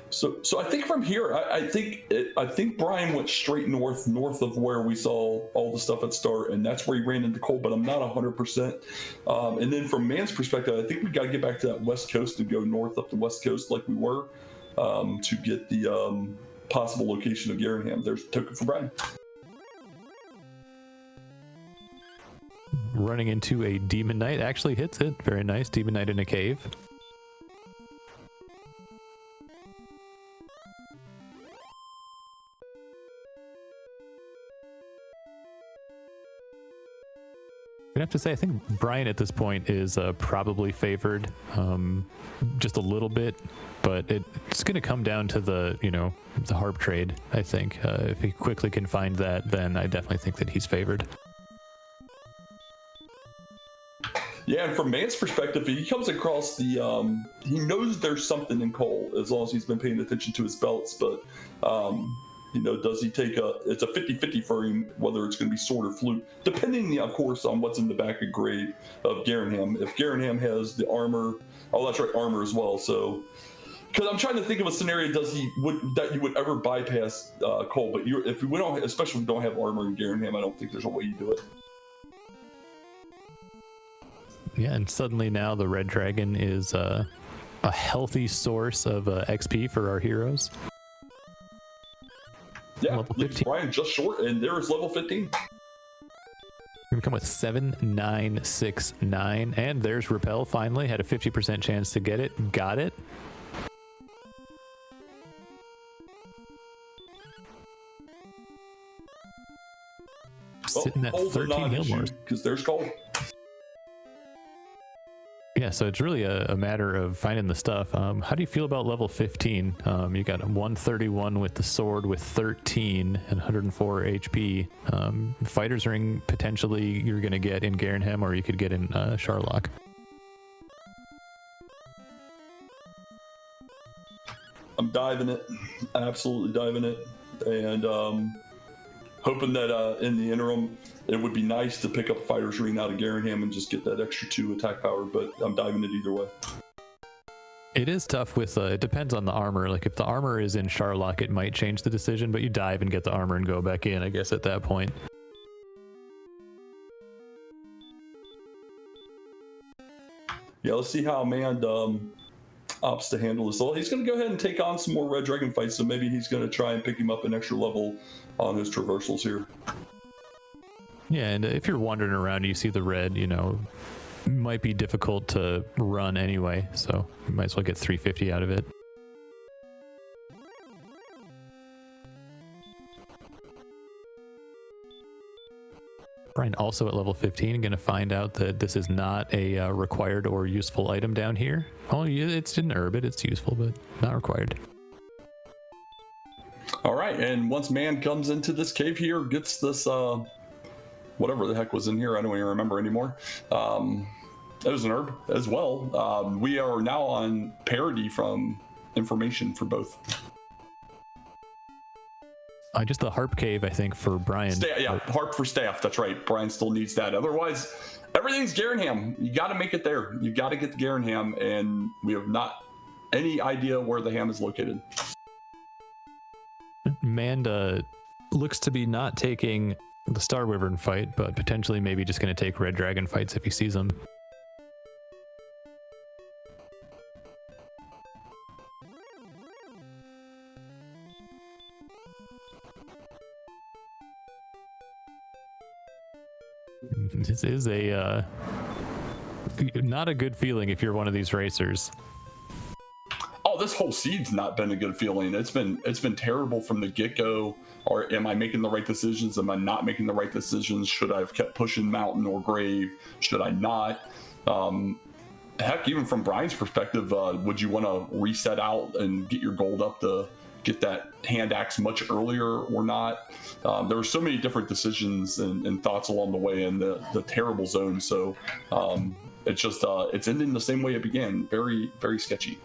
So I think from here, I think Brian went straight north of where we saw all the stuff at start, and that's where he ran into Cole. But I'm not 100%. And then from Man's perspective, I think we got to get back to that west coast and go north up the west coast like we were to get the possible location of Garenham. There's a token for Brian.
Running into a Demon Knight actually hits it. Very nice. Demon Knight in a cave. I have to say, I think Brian at this point is probably favored just a little bit, but it's going to come down to the harp trade. I think if he quickly can find that, then I definitely think that he's favored.
Yeah, and from Man's perspective, he comes across he knows there's something in Cole as long as he's been paying attention to his belts, but does he take it's a 50-50 for him, whether it's going to be sword or flute, depending, of course, on what's in the back of grave of Garenham. If Garenham has the armor, that's right, armor as well. So, because I'm trying to think of a scenario, that you would ever bypass Cole, but especially if we don't have armor in Garenham, I don't think there's a way you do it.
Yeah, and suddenly now the red dragon is a healthy source of XP for our heroes.
Yeah, leaves Brian just short, and there's level 15.
We come with 7969, and there's Repel finally. Had a 50% chance to get it. Got it. Sitting at 13 heal bars.
Because there's Cole.
Yeah, so it's really a matter of finding the stuff. How do you feel about level 15? You got 131 with the sword with 13 and 104 HP. Fighter's Ring potentially you're going to get in Garenham, or you could get in Sharlock.
I'm diving it. Absolutely diving it. And hoping that in the interim, it would be nice to pick up Fighter's Ring out of Garenham and just get that extra 2 attack power, but I'm diving it either way.
It is tough with, it depends on the armor. Like if the armor is in Sharlock, it might change the decision, but you dive and get the armor and go back in, I guess, at that point.
Yeah, let's see how Mand opts to handle this. So he's going to go ahead and take on some more Red Dragon fights, so maybe he's going to try and pick him up an extra level on his traversals here.
Yeah, and if you're wandering around, you see the red, might be difficult to run anyway, so you might as well get 350 out of it. Brian also at level 15 going to find out that this is not a required or useful item down here. Oh, yeah, it's an herb, it's useful, but not required.
All right, and once man comes into this cave here, gets this whatever the heck was in here, I don't even remember anymore. It was an herb as well. We are now on parity from information for both.
Just the harp cave, I think, for Brian.
Harp for staff. That's right. Brian still needs that. Otherwise, everything's Garenham. You got to make it there. You got to get the Garenham, and we have not any idea where the ham is located.
Manda looks to be not taking the Star Wyvern fight, but potentially maybe just going to take Red Dragon fights if he sees them. This is a not a good feeling if you're one of these racers.
Oh, this whole seed's not been a good feeling. It's been terrible from the get-go. Or am I making the right decisions? Am I not making the right decisions? Should I have kept pushing mountain or grave? Should I not? Heck, even from Brian's perspective, would you want to reset out and get your gold up to get that hand axe much earlier or not? There were so many different decisions and thoughts along the way in the terrible zone. So it's just it's ending the same way it began. Very, very sketchy.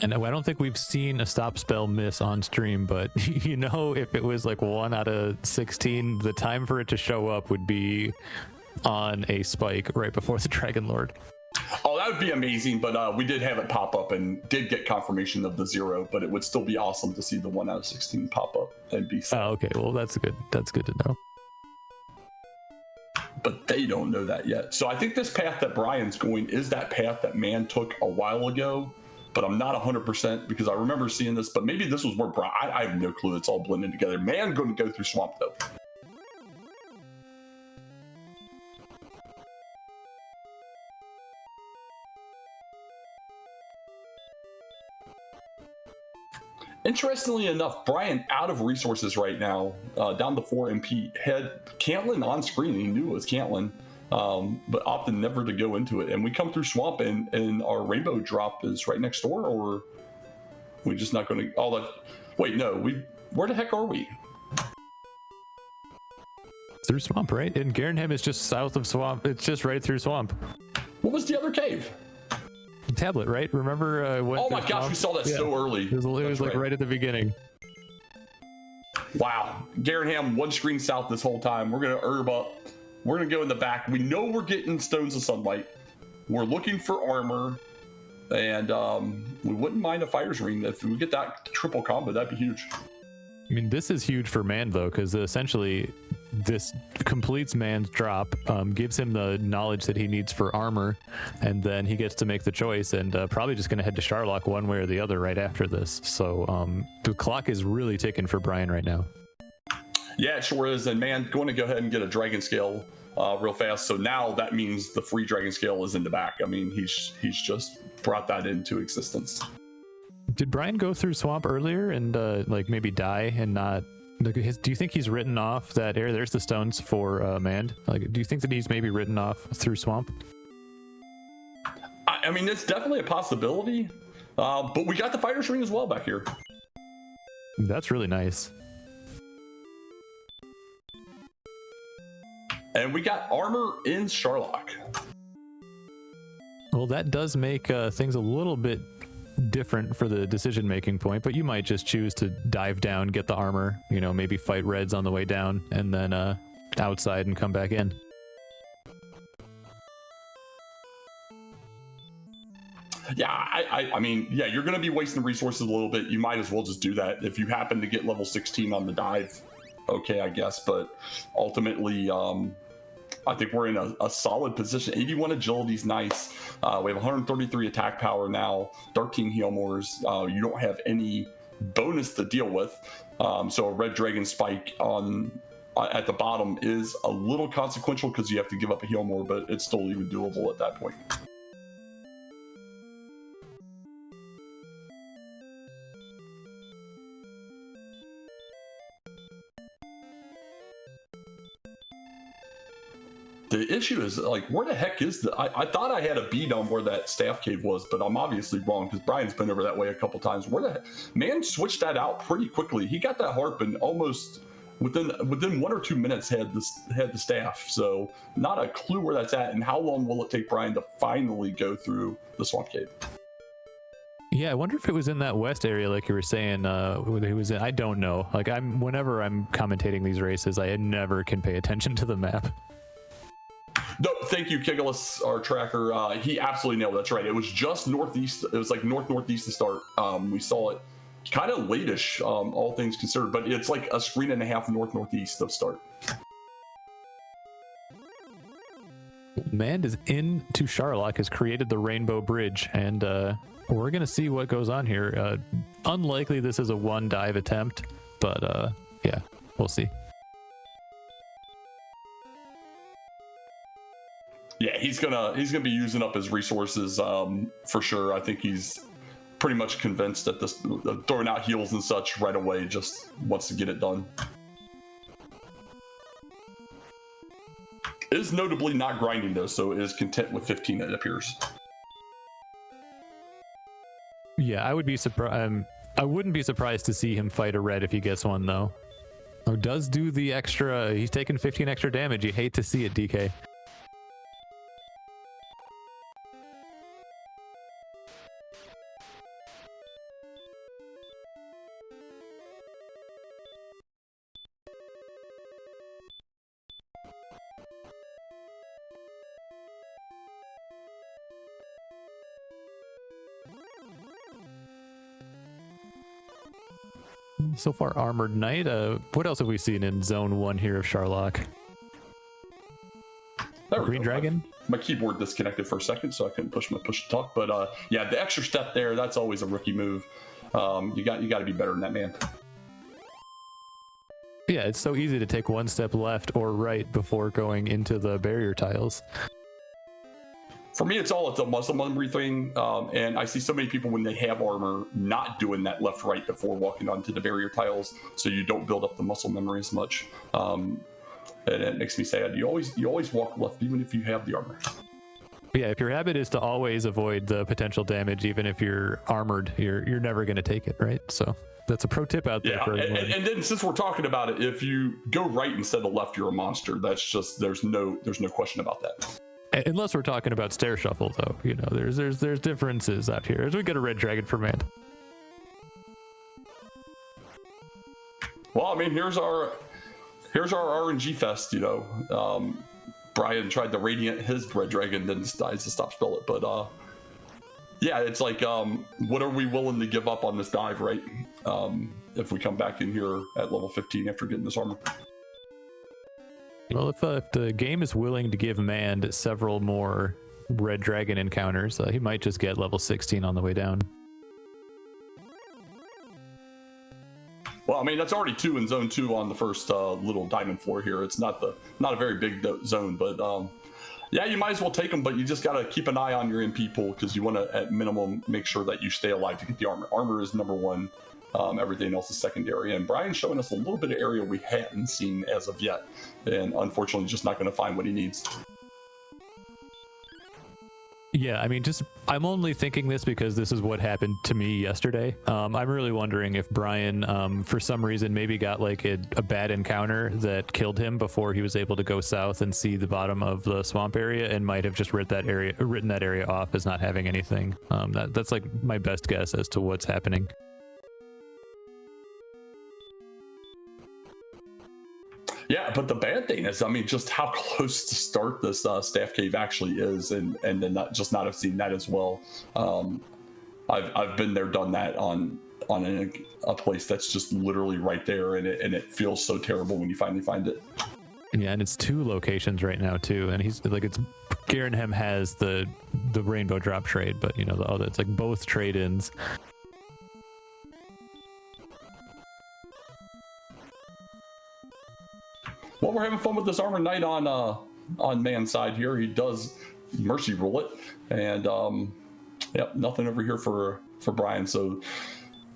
And I don't think we've seen a stop spell miss on stream, but you know, if it was like 1 out of 16, the time for it to show up would be on a spike right before the Dragon Lord.
Oh, that would be amazing, but we did have it pop up and did get confirmation of the 0, but it would still be awesome to see the 1 out of 16 pop up and be set.
Oh, okay. Well, that's good to know.
But they don't know that yet. So I think this path that Brian's going is that path that man took a while ago, but I'm not 100% because I remember seeing this, but maybe this was where Brian, I have no clue. It's all blended together. Man going to go through swamp though. Interestingly enough, Brian out of resources right now, down to 4 MP, had Cantlin on screen. He knew it was Cantlin, but opted never to go into it. And we come through swamp and our rainbow drop is right next door, or we just not going to, wait, no, where the heck are we?
Through swamp, right? And Garenham is just south of swamp. It's just right through swamp.
What was the other cave?
Tablet, right? Remember
oh my gosh, we saw that so early.
It was like right at the beginning.
Wow. Garenham, 1 screen south this whole time. We're going to herb up. We're going to go in the back. We know we're getting stones of sunlight. We're looking for armor. And we wouldn't mind a fire's ring. If we get that triple combo, that'd be huge.
I mean, this is huge for Man, though, because essentially this completes Man's drop, gives him the knowledge that he needs for armor, and then he gets to make the choice and probably just going to head to Sharlock one way or the other right after this. So the clock is really ticking for Brian right now.
Yeah, it sure is. And Man, going to go ahead and get a dragon scale real fast. So now that means the free dragon scale is in the back. I mean, he's just brought that into existence.
Did Brian go through swamp earlier and like maybe die and not? Like, do you think he's written off that area? There's the stones for Mand. Like, do you think that he's maybe written off through swamp?
I mean, it's definitely a possibility. But we got the fighter's ring as well back here.
That's really nice.
And we got armor in Sharlock.
Well, that does make things a little bit different for the decision-making point, but you might just choose to dive down, get the armor, you know, maybe fight reds on the way down, and then outside and come back in.
Yeah, I mean, yeah, you're going to be wasting resources a little bit. You might as well just do that. If you happen to get level 16 on the dive, okay, I guess, but ultimately, I think we're in a solid position. 81 agility is nice. We have 133 attack power now, 13 heal mores. You don't have any bonus to deal with. So a red dragon spike on at the bottom is a little consequential because you have to give up a heal more, but it's still even doable at that point. The issue is, like, where the heck is the... I thought I had a bead on where that staff cave was, but I'm obviously wrong because Brian's been over that way a couple times. Where the heck? Man switched that out pretty quickly. He got that harp and almost within 1 or 2 minutes had the staff. So not a clue where that's at, and how long will it take Brian to finally go through the swamp cave?
Yeah, I wonder if it was in that west area, like you were saying. He was in. I don't know. Like, whenever I'm commentating these races, I never can pay attention to the map.
No, thank you, Kigulus, our tracker. He absolutely nailed it. That's right. It was just northeast. It was like northeast to start. We saw it kind of late-ish, all things considered, but it's like a screen and a half northeast of start.
Mand is into Charlock, has created the Rainbow Bridge, and we're going to see what goes on here. Unlikely this is a one dive attempt, but yeah, we'll see.
Yeah, he's gonna be using up his resources for sure. I think he's pretty much convinced that this throwing out heals and such right away, just wants to get it done. Is notably not grinding though, so is content with 15, it appears.
Yeah, I would be surprised. I wouldn't be surprised to see him fight a red if he gets one though. Oh, does do the extra. He's taking 15 extra damage. You hate to see it, DK. So far, Armored Knight. What else have we seen in Zone 1 here of Charlock? Green Dragon?
My keyboard disconnected for a second, so I couldn't push to talk. But yeah, the extra step there, that's always a rookie move. You got to be better than that, man.
Yeah, it's so easy to take one step left or right before going into the barrier tiles.
For me, it's a muscle memory thing, and I see so many people when they have armor not doing that left-right before walking onto the barrier tiles, so you don't build up the muscle memory as much, and it makes me sad. You always walk left even if you have the armor.
Yeah, if your habit is to always avoid the potential damage, even if you're armored, you're never going to take it, right? So that's a pro tip out there.
Yeah,
for everyone.
And then since we're talking about it, if you go right instead of left, you're a monster. That's just there's no question about that.
Unless we're talking about stair shuffle, though, you know, there's differences out here. As we get a red dragon for Mand.
Well, I mean, here's our RNG fest. You know, Brian tried to radiant his red dragon, then decides to stop spell it. But yeah, it's like, what are we willing to give up on this dive, right? If we come back in here at level 15 after getting this armor.
Well, if the game is willing to give Mand several more red dragon encounters, he might just get level 16 on the way down.
Well, I mean, that's already 2 in zone 2 on the first little diamond floor here. It's not a very big zone, but yeah, you might as well take them, but you just got to keep an eye on your MP pool because you want to, at minimum, make sure that you stay alive to get the armor. Armor is number 1. Everything else is secondary, and Brian's showing us a little bit of area we hadn't seen as of yet, and unfortunately just not going to find what he needs.
Yeah, I mean, I'm only thinking this because this is what happened to me yesterday. I'm really wondering if Brian, for some reason, maybe got like a bad encounter that killed him before he was able to go south and see the bottom of the swamp area, and might have just written that area off as not having anything. That's like my best guess as to what's happening.
Yeah, but the bad thing is, I mean, just how close to start this staff cave actually is, and then not have seen that as well. I've been there, done that on a place that's just literally right there, and it feels so terrible when you finally find it.
Yeah, and it's 2 locations right now too, and he's like, it's Garenhem has the rainbow drop trade, but you know, the other, it's like both trade-ins.
we're having fun with this Armor Knight on man's side here. He does mercy rule it, and yep, nothing over here for Brian. So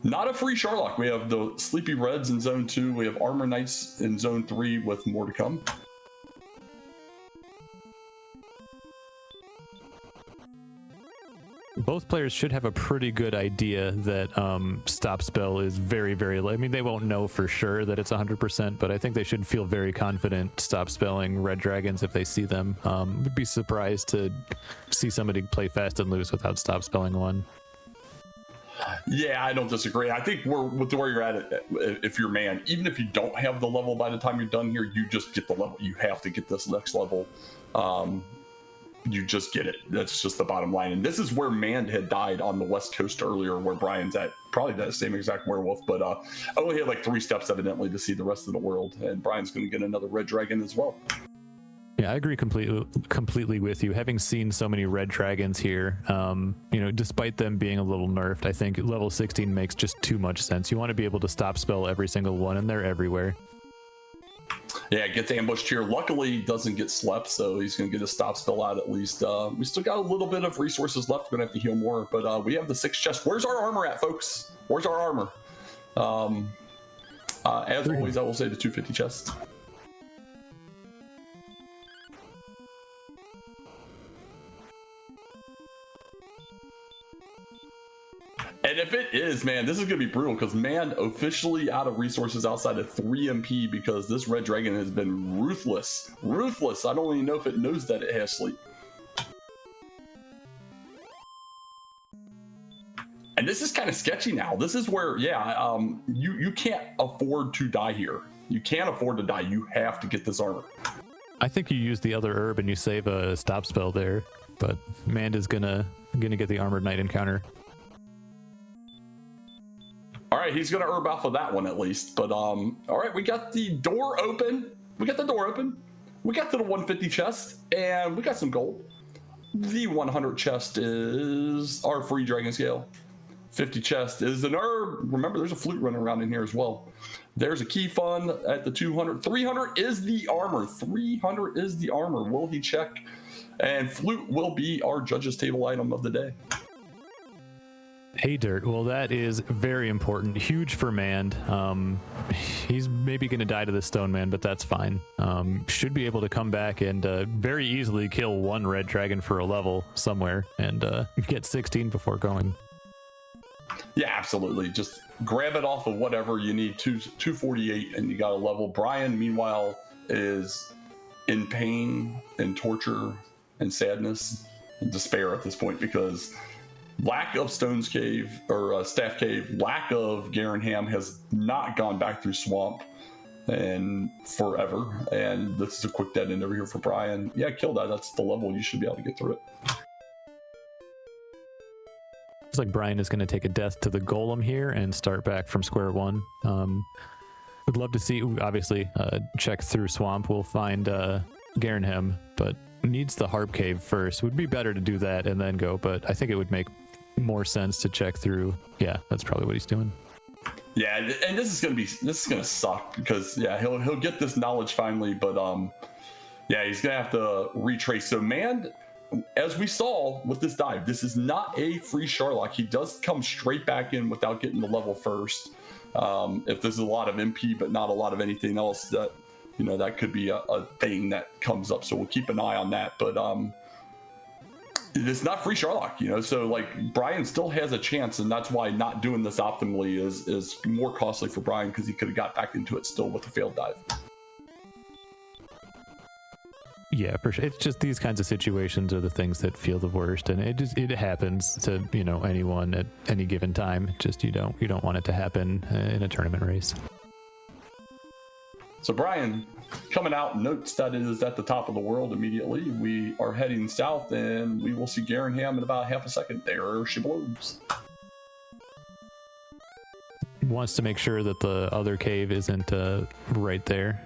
not a free Sharlock. We have the Sleepy Reds in Zone 2. We have Armor Knights in Zone 3 with more to come.
Both players should have a pretty good idea that stop spell is very, very low. I mean, they won't know for sure that it's 100%, but I think they should feel very confident stop spelling red dragons if they see them. Would be surprised to see somebody play fast and loose without stop spelling one.
Yeah, I don't disagree. I think with where you're at, if you're man, even if you don't have the level by the time you're done here, you just get the level. You have to get this next level. You just get it. That's just the bottom line. And this is where Mand had died on the West Coast earlier, where Brian's at. Probably that same exact werewolf, but only had like 3 steps evidently to see the rest of the world. And Brian's going to get another red dragon as well.
Yeah, I agree completely with you. Having seen so many red dragons here, you know, despite them being a little nerfed, I think level 16 makes just too much sense. You want to be able to stop spell every single one, and they're everywhere.
Yeah, gets ambushed here. Luckily, doesn't get slept, so he's going to get a stop spell out at least. We still got a little bit of resources left. We're going to have to heal more, but we have the 6 chest. Where's our armor at, folks? Where's our armor? As always, I will say the 250 chest. And if it is, man, this is going to be brutal because man officially out of resources outside of 3 MP because this red dragon has been ruthless. Ruthless. I don't even know if it knows that it has sleep. And this is kind of sketchy now. This is where, yeah, you can't afford to die here. You can't afford to die. You have to get this armor.
I think you use the other herb and you save a stop spell there, but Manda's gonna get the Armored Knight encounter.
All right, he's gonna herb off of that one at least. But all right, we got the door open. We got the door open. We got to the 150 chest, and we got some gold. The 100 chest is our free dragon scale. 50 chest is an herb. Remember, there's a flute running around in here as well. There's a key fund at the 200. 300 is the armor. 300 is the armor. Will he check? And flute will be our judge's table item of the day.
Hey Dirt, well that is very important, huge for Mand. He's maybe going to die to the Stone Man, but that's fine. Should be able to come back and very easily kill 1 red dragon for a level somewhere and get 16 before going.
Yeah, absolutely. Just grab it off of whatever you need, 248, and you got a level. Brian, meanwhile, is in pain and torture and sadness and despair at this point because lack of Stone's Cave or Staff Cave, lack of Garenham has not gone back through Swamp and forever. And this is a quick dead end over here for Brian. Yeah, kill that. That's the level. You should be able to get through it.
Looks like Brian is going to take a death to the Golem here and start back from square one. Would love to see, obviously, check through Swamp. We'll find Garenham, but needs the Harp Cave first. Would be better to do that and then go, but I think it would make more sense to check through. Yeah, that's probably what he's doing.
Yeah, and this is gonna suck because yeah, he'll get this knowledge finally, but yeah, he's gonna have to retrace. So Mand, as we saw with this dive, this is not a free Sharlock. He does come straight back in without getting the level first. If there's a lot of MP but not a lot of anything else, that you know that could be a thing that comes up. So we'll keep an eye on that. But it's not free Sharlock, you know. So like Brian still has a chance, and that's why not doing this optimally is more costly for Brian because he could have got back into it still with a failed dive.
Yeah, for sure. It's just these kinds of situations are the things that feel the worst, and it happens to, you know, anyone at any given time. Just you don't want it to happen in a tournament race. So
Brian coming out notes that it is at the top of the world immediately. We are heading south, and we will see Garenham in about half a second. There she blows.
Wants to make sure that the other cave isn't right there.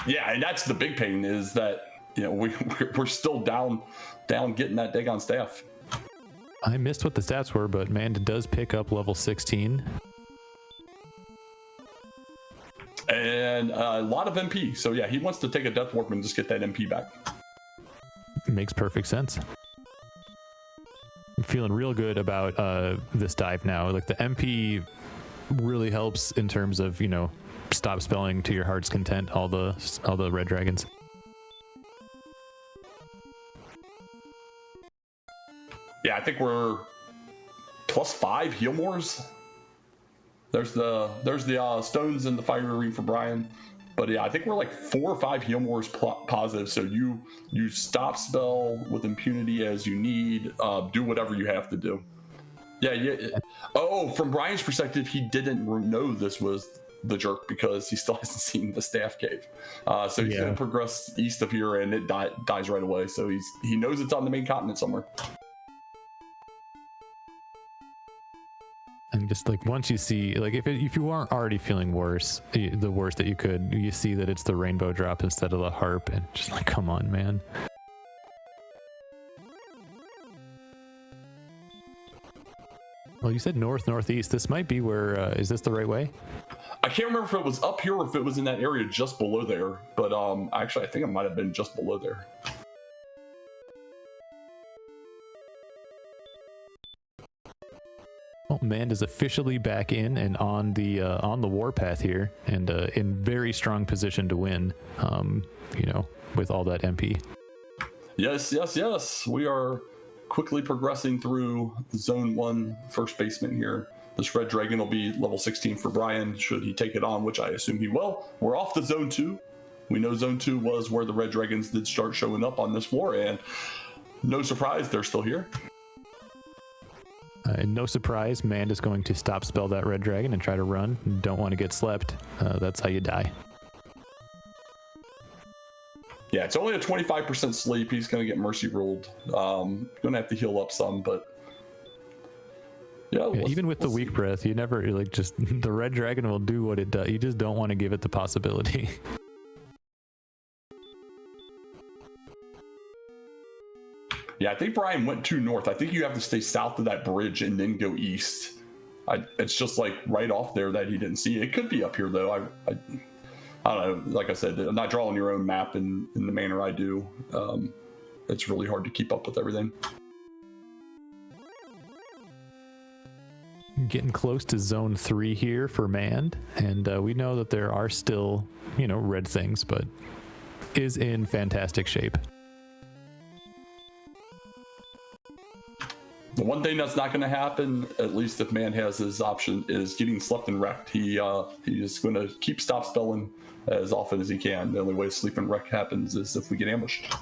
Yeah, and that's the big pain is that, you know, we're still down getting that Dagon staff.
I missed what the stats were, but Manda does pick up level 16.
and a lot of MP. So yeah, he wants to take a Death Warp and just get that MP back.
Makes perfect sense. I'm feeling real good about this dive now. Like the MP really helps in terms of, you know, stop spelling to your heart's content all the red dragons.
Yeah, I think we're +5 heal mores. There's the stones in the fire ring for Brian, but yeah, I think we're like 4 or 5 heal mores positive. So you stop spell with impunity as you need. Do whatever you have to do. Yeah. Oh, from Brian's perspective, he didn't know this was the jerk because he still hasn't seen the staff cave. So he's gonna progress east of here, and it dies right away. So he knows it's on the main continent somewhere.
And just like once you see, like if you aren't already feeling worse, the worst that you could, you see that it's the rainbow drop instead of the harp, and just like, come on, man. Well, you said northeast. This might be where, is this the right way?
I can't remember if it was up here or if it was in that area just below there, but actually I think it might have been just below there.
Well, Mand is officially back in and on the warpath here, and in very strong position to win. You know, with all that MP.
Yes. We are quickly progressing through Zone 1 first basement here. This red dragon will be level 16 for Brian should he take it on, which I assume he will. We're off to Zone 2. We know Zone 2 was where the red dragons did start showing up on this floor, and no surprise, they're still here.
No surprise, Mand is going to stop spell that red dragon and try to run. Don't want to get slept. That's how you die.
Yeah, it's only a 25% sleep. He's going to get mercy ruled. Going to have to heal up some, but yeah,
even with the weak breath, you never like just the red dragon will do what it does. You just don't want to give it the possibility.
Yeah, I think Brian went too north. I think you have to stay south of that bridge and then go east. It's just like right off there that he didn't see. It could be up here though. I don't know. Like I said, I'm not drawing your own map in the manner I do. It's really hard to keep up with everything.
Getting close to Zone 3 here for Mand, and we know that there are still, you know, red things, but is in fantastic shape.
The one thing that's not going to happen, at least if Mand has his option, is getting slept and wrecked. He is going to keep stop spelling as often as he can. The only way sleep and wreck happens is if we get ambushed.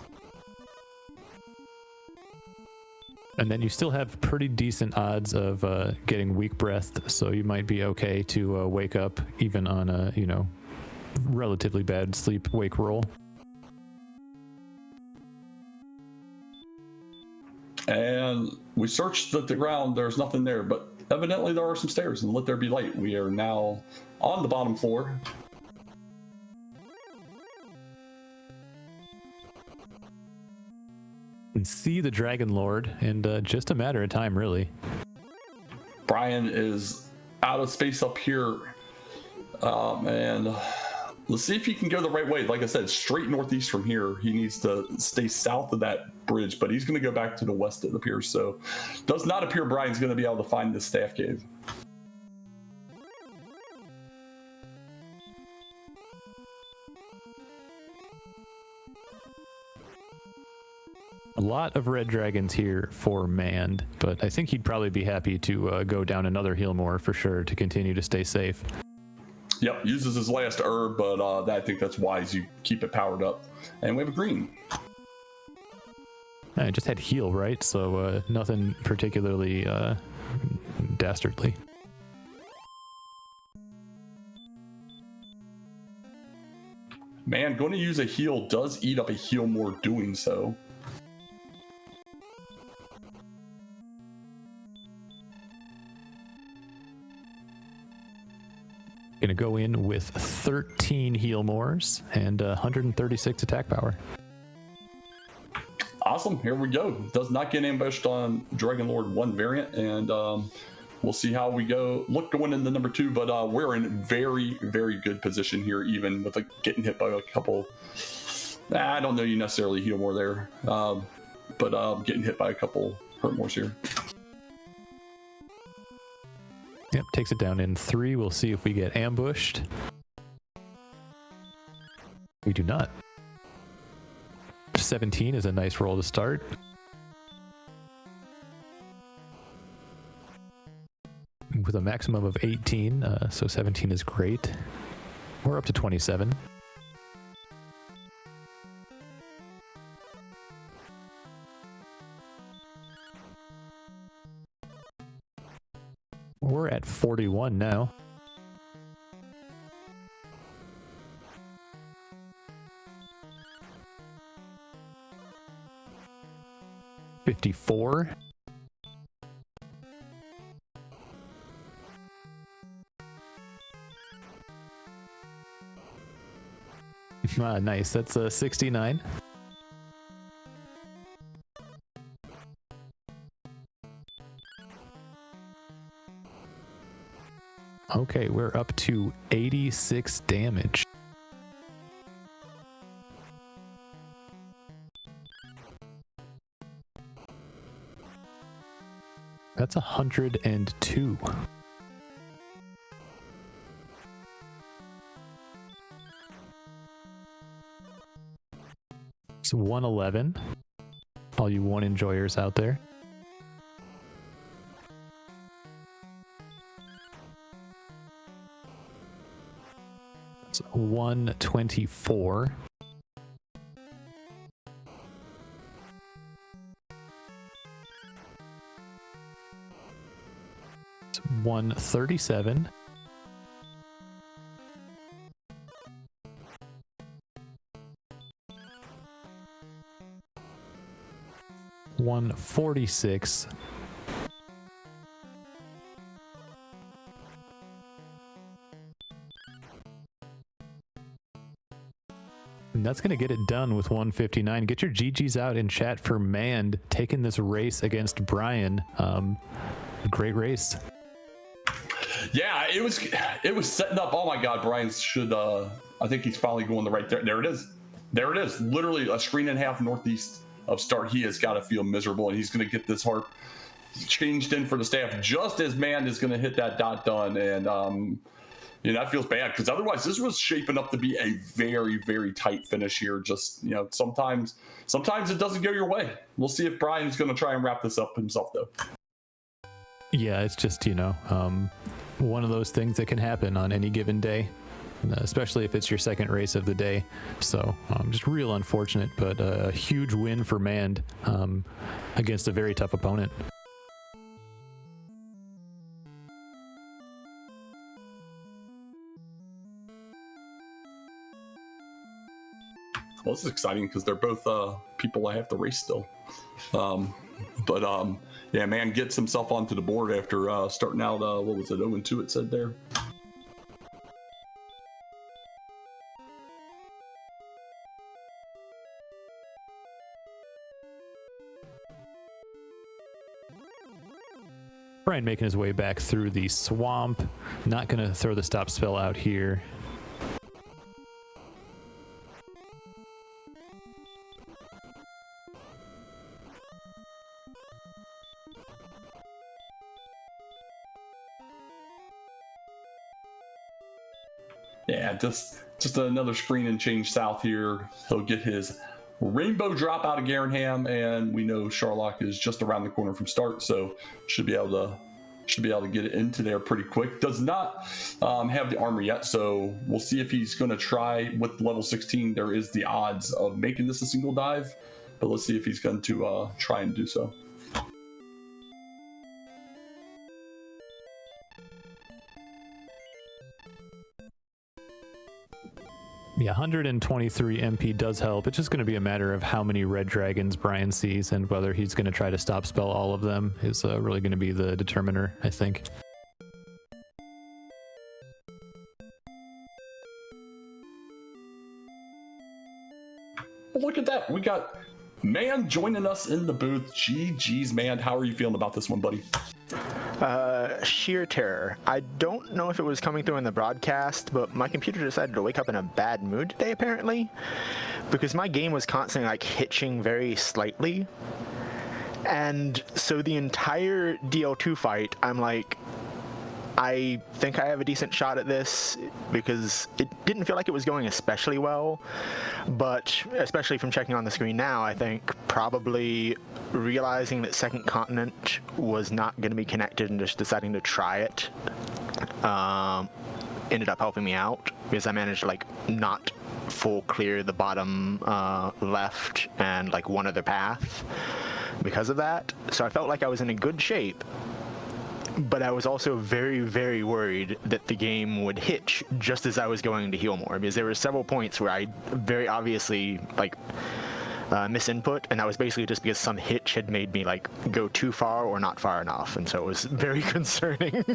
And then you still have pretty decent odds of getting weak breathed, so you might be okay to wake up even on a, you know, relatively bad sleep wake roll.
And we searched the ground, there's nothing there, but evidently there are some stairs, and let there be light. We are now on the bottom floor.
And see the Dragon Lord in just a matter of time, really.
Brian is out of space up here, and let's see if he can go the right way. Like I said, straight northeast from here. He needs to stay south of that bridge, but he's going to go back to the west, it appears. So does not appear Brian's going to be able to find this staff cave.
A lot of red dragons here for Mand, but I think he'd probably be happy to go down another heal more for sure to continue to stay safe.
Yep, uses his last herb, but I think that's wise. You keep it powered up. And we have a green.
I just had heal, right? So nothing particularly dastardly.
Man, going to use a heal does eat up a heal more doing so.
Gonna go in with 13 heal mores and 136 attack power.
Awesome, here we go. Does not get ambushed on Dragon Lord 1 variant, and we'll see how we look going into number 2. But we're in very, very good position here, even with getting hit by a couple. I don't know you necessarily heal more there, but getting hit by a couple hurt mores here.
Yep, takes it down in 3. We'll see if we get ambushed. We do not. 17 is a nice roll to start. With a maximum of 18, so 17 is great. We're up to 27. We're at 41 now. $54. Nice. That's 69. Okay, we're up to 86 damage. That's 102. It's 111. All you one enjoyers out there. It's 124. It's 137. $146. And that's going to get it done with 159. Get your GGs out in chat for Mand taking this race against Brian. Great race.
Yeah, it was setting up. Oh my God, Brian should. I think he's finally going the right there. There it is. There it is. Literally a screen and a half northeast of start. He has got to feel miserable, and he's going to get this harp changed in for the staff just as Mand is going to hit that dot done. And that feels bad because otherwise this was shaping up to be a very, very tight finish here. Just, sometimes it doesn't go your way. We'll see if Brian's going to try and wrap this up himself, though.
Yeah, it's just, one of those things that can happen on any given day, especially if it's your second race of the day. So just real unfortunate, but a huge win for Mand against a very tough opponent.
Well, this is exciting because they're both people I have to race still. Yeah, Mand gets himself onto the board after starting out, what was it, 0-2 it said there?
Brian making his way back through the swamp. Not going to throw the stop spell out here.
Yeah, just another screen and change south here. He'll get his rainbow drop out of Garenham, and we know Sharlock is just around the corner from start, so should be able to get it into there pretty quick. Does not have the armor yet, so we'll see if he's going to try with level 16. There is the odds of making this a single dive, but let's see if he's going to try and do so.
Yeah, 123 MP does help. It's just going to be a matter of how many red dragons Brian sees, and whether he's going to try to stop spell all of them is really going to be the determiner, I think.
Look at that. We got Mand joining us in the booth. GG's, Mand. How are you feeling about this one, buddy?
Sheer terror. I don't know if it was coming through in the broadcast, but my computer decided to wake up in a bad mood today, apparently, because my game was constantly like hitching very slightly. And so the entire DL2 fight, I'm like, I think I have a decent shot at this, because it didn't feel like it was going especially well, but especially from checking on the screen now, I think probably realizing that Second Continent was not going to be connected and just deciding to try it ended up helping me out, because I managed to like not full clear the bottom left and like one other path because of that. So I felt like I was in a good shape. But I was also very, very worried that the game would hitch just as I was going to heal more, because there were several points where I very obviously like misinput, and that was basically just because some hitch had made me like go too far or not far enough, and so it was very concerning.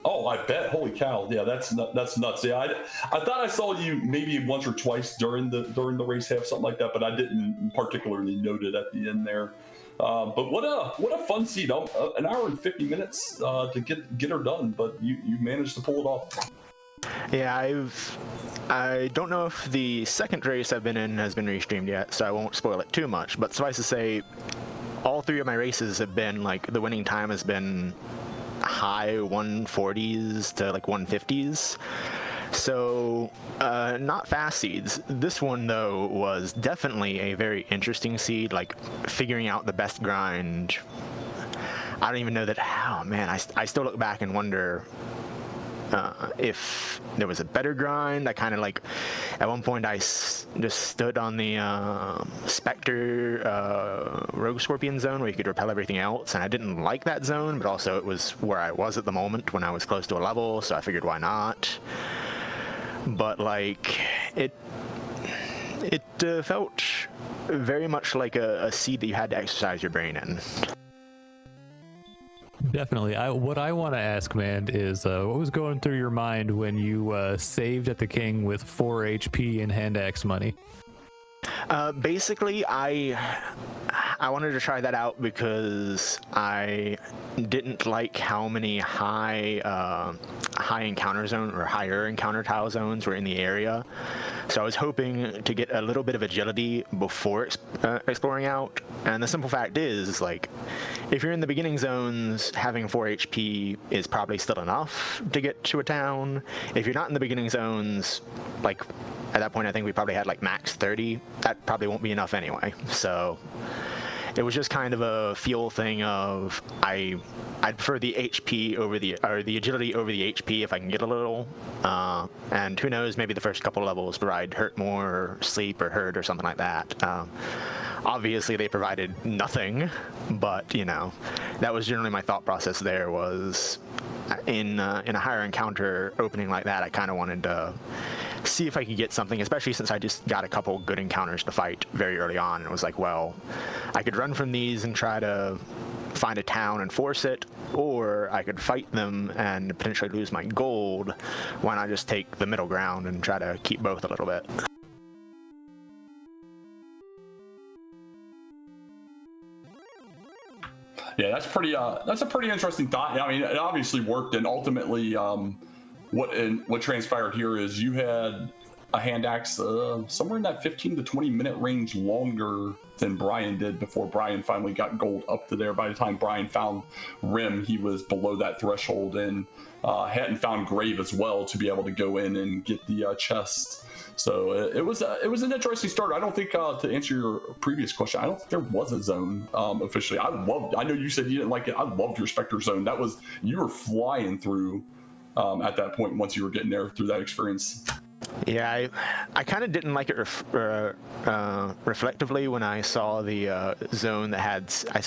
Oh, I bet! Holy cow! Yeah, that's nuts. Yeah, I thought I saw you maybe once or twice during the race half, something like that, but I didn't particularly note it at the end there. But what a fun seat! An hour and 50 minutes to get her done, but you managed to pull it off.
Yeah, I don't know if the second race I've been in has been restreamed yet, so I won't spoil it too much. But suffice to say, all three of my races have been like the winning time has been high 140s to like 150s. So, not fast seeds. This one, though, was definitely a very interesting seed, like, figuring out the best grind. I don't even know that, oh man, I still look back and wonder if there was a better grind. I kind of like, at one point I just stood on the Spectre Rogue Scorpion zone where you could repel everything else, and I didn't like that zone, but also it was where I was at the moment when I was close to a level, so I figured why not. But like, it felt very much like a seed that you had to exercise your brain in.
Definitely. What I want to ask, man, is what was going through your mind when you saved at the king with 4 HP and hand axe money?
Basically, I wanted to try that out because I didn't like how many high encounter zone or higher encounter tile zones were in the area. So I was hoping to get a little bit of agility before exploring out. And the simple fact is, like, if you're in the beginning zones, having 4 HP is probably still enough to get to a town. If you're not in the beginning zones, like, at that point I think we probably had like max 30. That probably won't be enough anyway. So it was just kind of a feel thing of I'd prefer the HP over the agility over the HP if I can get a little. And who knows, maybe the first couple levels provide hurt more, or sleep, or hurt, or something like that. Obviously they provided nothing, but you know, that was generally my thought process there. Was in a higher encounter opening like that, I kind of wanted to see if I could get something, especially since I just got a couple good encounters to fight very early on, and it was like, well, I could run from these and try to find a town and force it, or I could fight them and potentially lose my gold. Why not just take the middle ground and try to keep both a little bit?
Yeah, that's a pretty interesting thought. I mean, it obviously worked, and ultimately, what transpired here is you had a hand axe somewhere in that 15 to 20 minute range longer than Brian did before Brian finally got gold up to there. By the time Brian found Rim, he was below that threshold, and hadn't found Grave as well to be able to go in and get the chest. So it was an interesting start. I don't think, to answer your previous question, I don't think there was a zone officially. I know you said you didn't like it. I loved your Spectre zone. You were flying through at that point once you were getting there through that experience. Yeah,
I kind of didn't like it reflectively when I saw the zone that had. I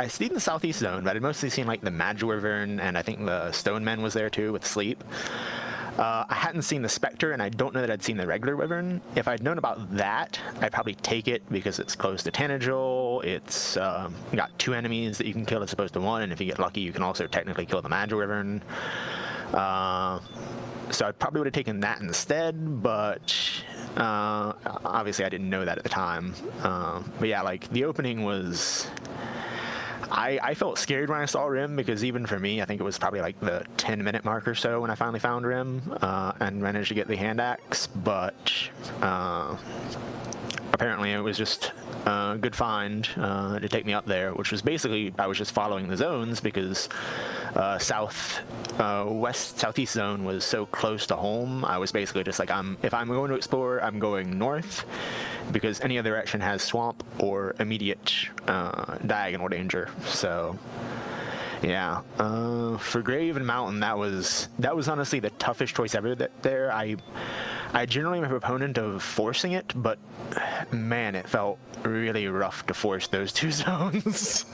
seen the southeast zone, but I'd mostly seen like the Madge Wyvern, and I think the Stoneman was there too with Sleep. I hadn't seen the Spectre, and I don't know that I'd seen the regular Wyvern. If I'd known about that, I'd probably take it because it's close to Tanager. It's got 2 enemies that you can kill as opposed to 1, and if you get lucky, you can also technically kill the Madge Wyvern. So I probably would have taken that instead, but obviously I didn't know that at the time. But yeah, like the opening was, I felt scared when I saw Rim, because even for me, I think it was probably like the 10-minute mark or so when I finally found Rim and managed to get the hand axe. But apparently it was just a good find to take me up there, which was basically, I was just following the zones, because southeast zone was so close to home. I was basically just like, if I'm going to explore, I'm going north, because any other direction has swamp or immediate diagonal danger. So yeah, for Grave and Mountain, that was honestly the toughest choice ever. There, I generally am a proponent of forcing it, but man, it felt really rough to force those two zones.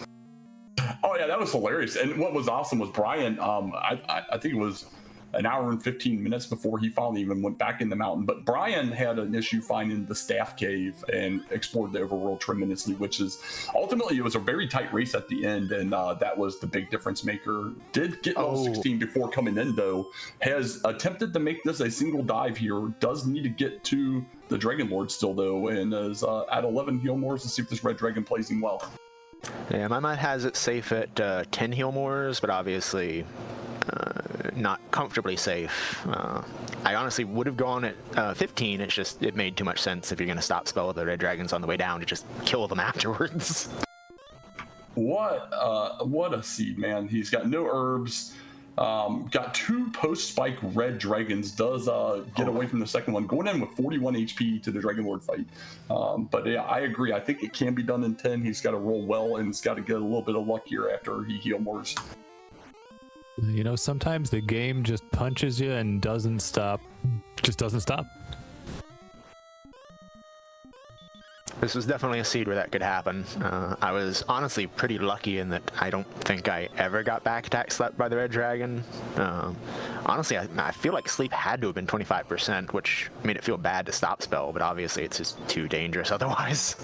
Oh yeah, that was hilarious. And what was awesome was Brian. I think it was an hour and 15 minutes before he finally even went back in the mountain. But Brian had an issue finding the staff cave and explored the overworld tremendously, which is ultimately, it was a very tight race at the end, and that was the big difference maker. Did get level 16 before coming in, though. Has attempted to make this a single dive here. Does need to get to the Dragon Lord still, though, and is at 11 heal mores to see if this red dragon plays him well.
Yeah, my mind has it safe at 10 heal mores, but obviously not comfortably safe. I honestly would have gone at 15. It's just, it made too much sense if you're going to stop spell the red dragons on the way down to just kill them afterwards.
What a seed, man. He's got no herbs. Got 2 post-spike red dragons. Does get away from the second one, going in with 41 HP to the Dragon Lord fight. But yeah, I agree. I think it can be done in 10. He's got to roll well, and he's got to get a little bit of luck here after he heal mores.
You know, sometimes the game just punches you and doesn't stop. Just doesn't stop.
This was definitely a seed where that could happen. I was honestly pretty lucky in that I don't think I ever got back attack slept by the red dragon. Honestly, I feel like sleep had to have been 25%, which made it feel bad to stop spell, but obviously it's just too dangerous otherwise.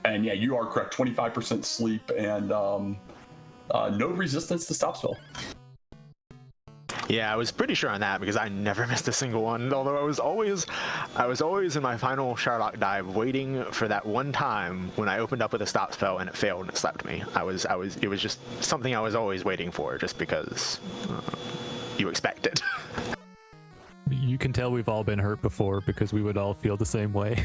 And yeah, you are correct. 25% sleep and no resistance to stop spell.
Yeah, I was pretty sure on that because I never missed a single one. Although I was always in my final Sharlock dive waiting for that one time when I opened up with a stop spell and it failed and it slapped me. It was just something I was always waiting for, just because you expect it.
You can tell we've all been hurt before, because we would all feel the same way.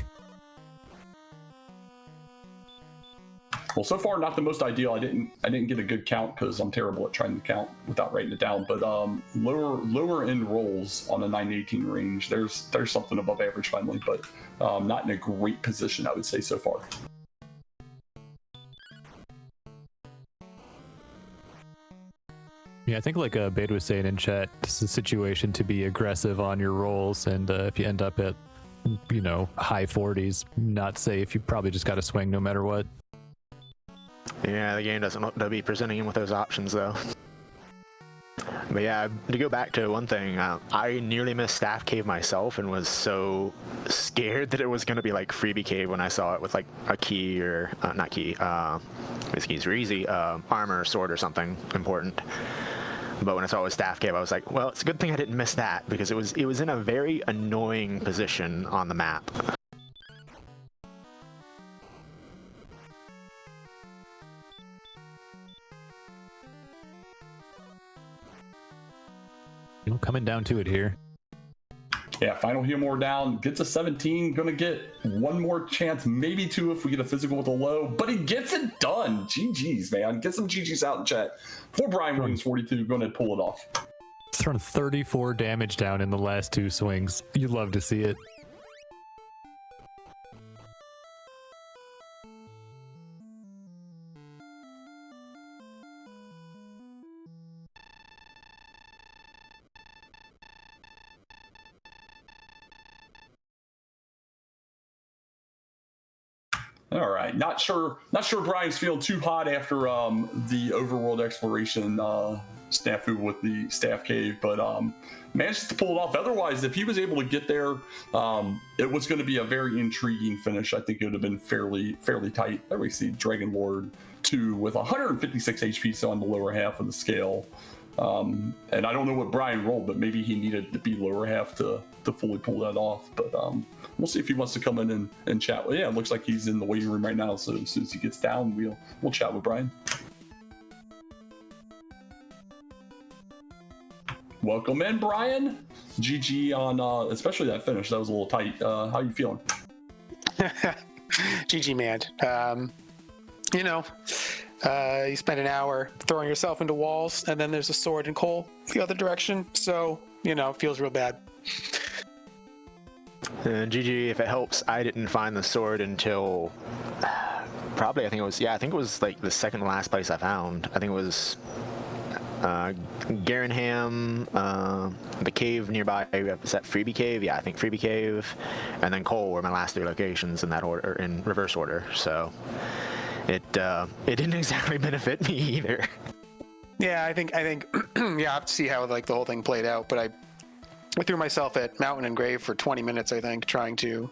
Well, so far not the most ideal. I didn't get a good count because I'm terrible at trying to count without writing it down. But lower end rolls on a 918 range. There's something above average finally, but not in a great position, I would say, so far.
Yeah, I think like Beta was saying in chat, this is a situation to be aggressive on your rolls, and if you end up at, you know, high 40s, not safe. You probably just got to swing no matter what.
Yeah, the game doesn't look to be presenting him with those options, though. But yeah, to go back to one thing, I nearly missed Staff Cave myself and was so scared that it was going to be like Freebie Cave when I saw it with like a key or, not key, his keys were easy, armor, sword, or something important. But when I saw it was Staff Cave, I was like, well, it's a good thing I didn't miss that, because it was in a very annoying position on the map.
You know, coming down to it here.
Yeah, final heal more down, gets a 17, gonna get one more chance, maybe 2 if we get a physical with a low, but he gets it done. GG's, man. Get some GG's out in chat. For brianwilliams42, gonna pull it off.
It's thrown 34 damage down in the last 2 swings. You'd love to see it.
All right, not sure Brian's feeling too hot after the overworld exploration snafu with the staff cave, but managed to pull it off. Otherwise, if he was able to get there, it was going to be a very intriguing finish. I think it would have been fairly tight. There we see Dragon Lord 2 with 156 HP, so on the lower half of the scale. And I don't know what Brian rolled, but maybe he needed to be lower half to fully pull that off. But we'll see if he wants to come in and chat. Well, yeah, it looks like he's in the waiting room right now. So as soon as he gets down, we'll chat with Brian. Welcome in, Brian. GG on especially that finish. That was a little tight. How you feeling?
GG, man. You spend an hour throwing yourself into walls, and then there's a sword and coal the other direction. So, it feels real bad.
GG, if it helps, I didn't find the sword until probably, I think it was like the second to last place I found. I think it was Garenham, the cave nearby. Is that Freebie Cave? Yeah, I think Freebie Cave, and then Cole were my last 3 locations in that order, in reverse order. So it didn't exactly benefit me either.
Yeah, I think yeah, I have to see how the whole thing played out. But I threw myself at Mountain and Grave for 20 minutes, I think, trying to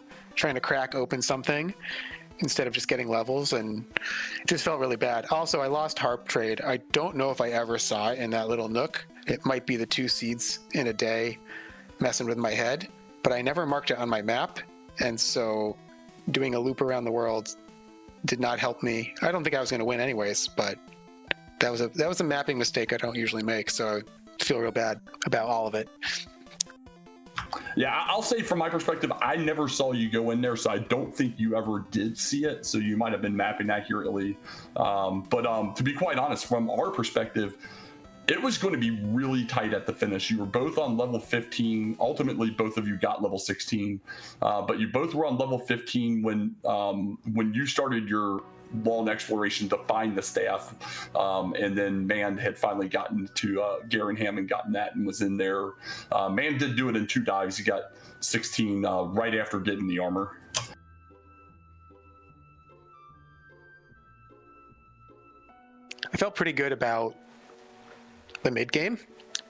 crack open something instead of just getting levels, and it just felt really bad. Also, I lost Harp Trade. I don't know if I ever saw it in that little nook. It might be the 2 seeds in a day messing with my head, but I never marked it on my map, and so doing a loop around the world did not help me. I don't think I was going to win anyways, but that was a mapping mistake I don't usually make, so I feel real bad about all of it.
Yeah, I'll say from my perspective, I never saw you go in there, so I don't think you ever did see it. So you might have been mapping accurately. But to be quite honest, from our perspective, it was going to be really tight at the finish. You were both on level 15. Ultimately, both of you got level 16, but you both were on level 15 when you started your long exploration to find the staff, and then Man had finally gotten to Garenham and gotten that and was in there. Man did do it in 2 dives. He got 16 right after getting the armor.
I felt pretty good about the mid game.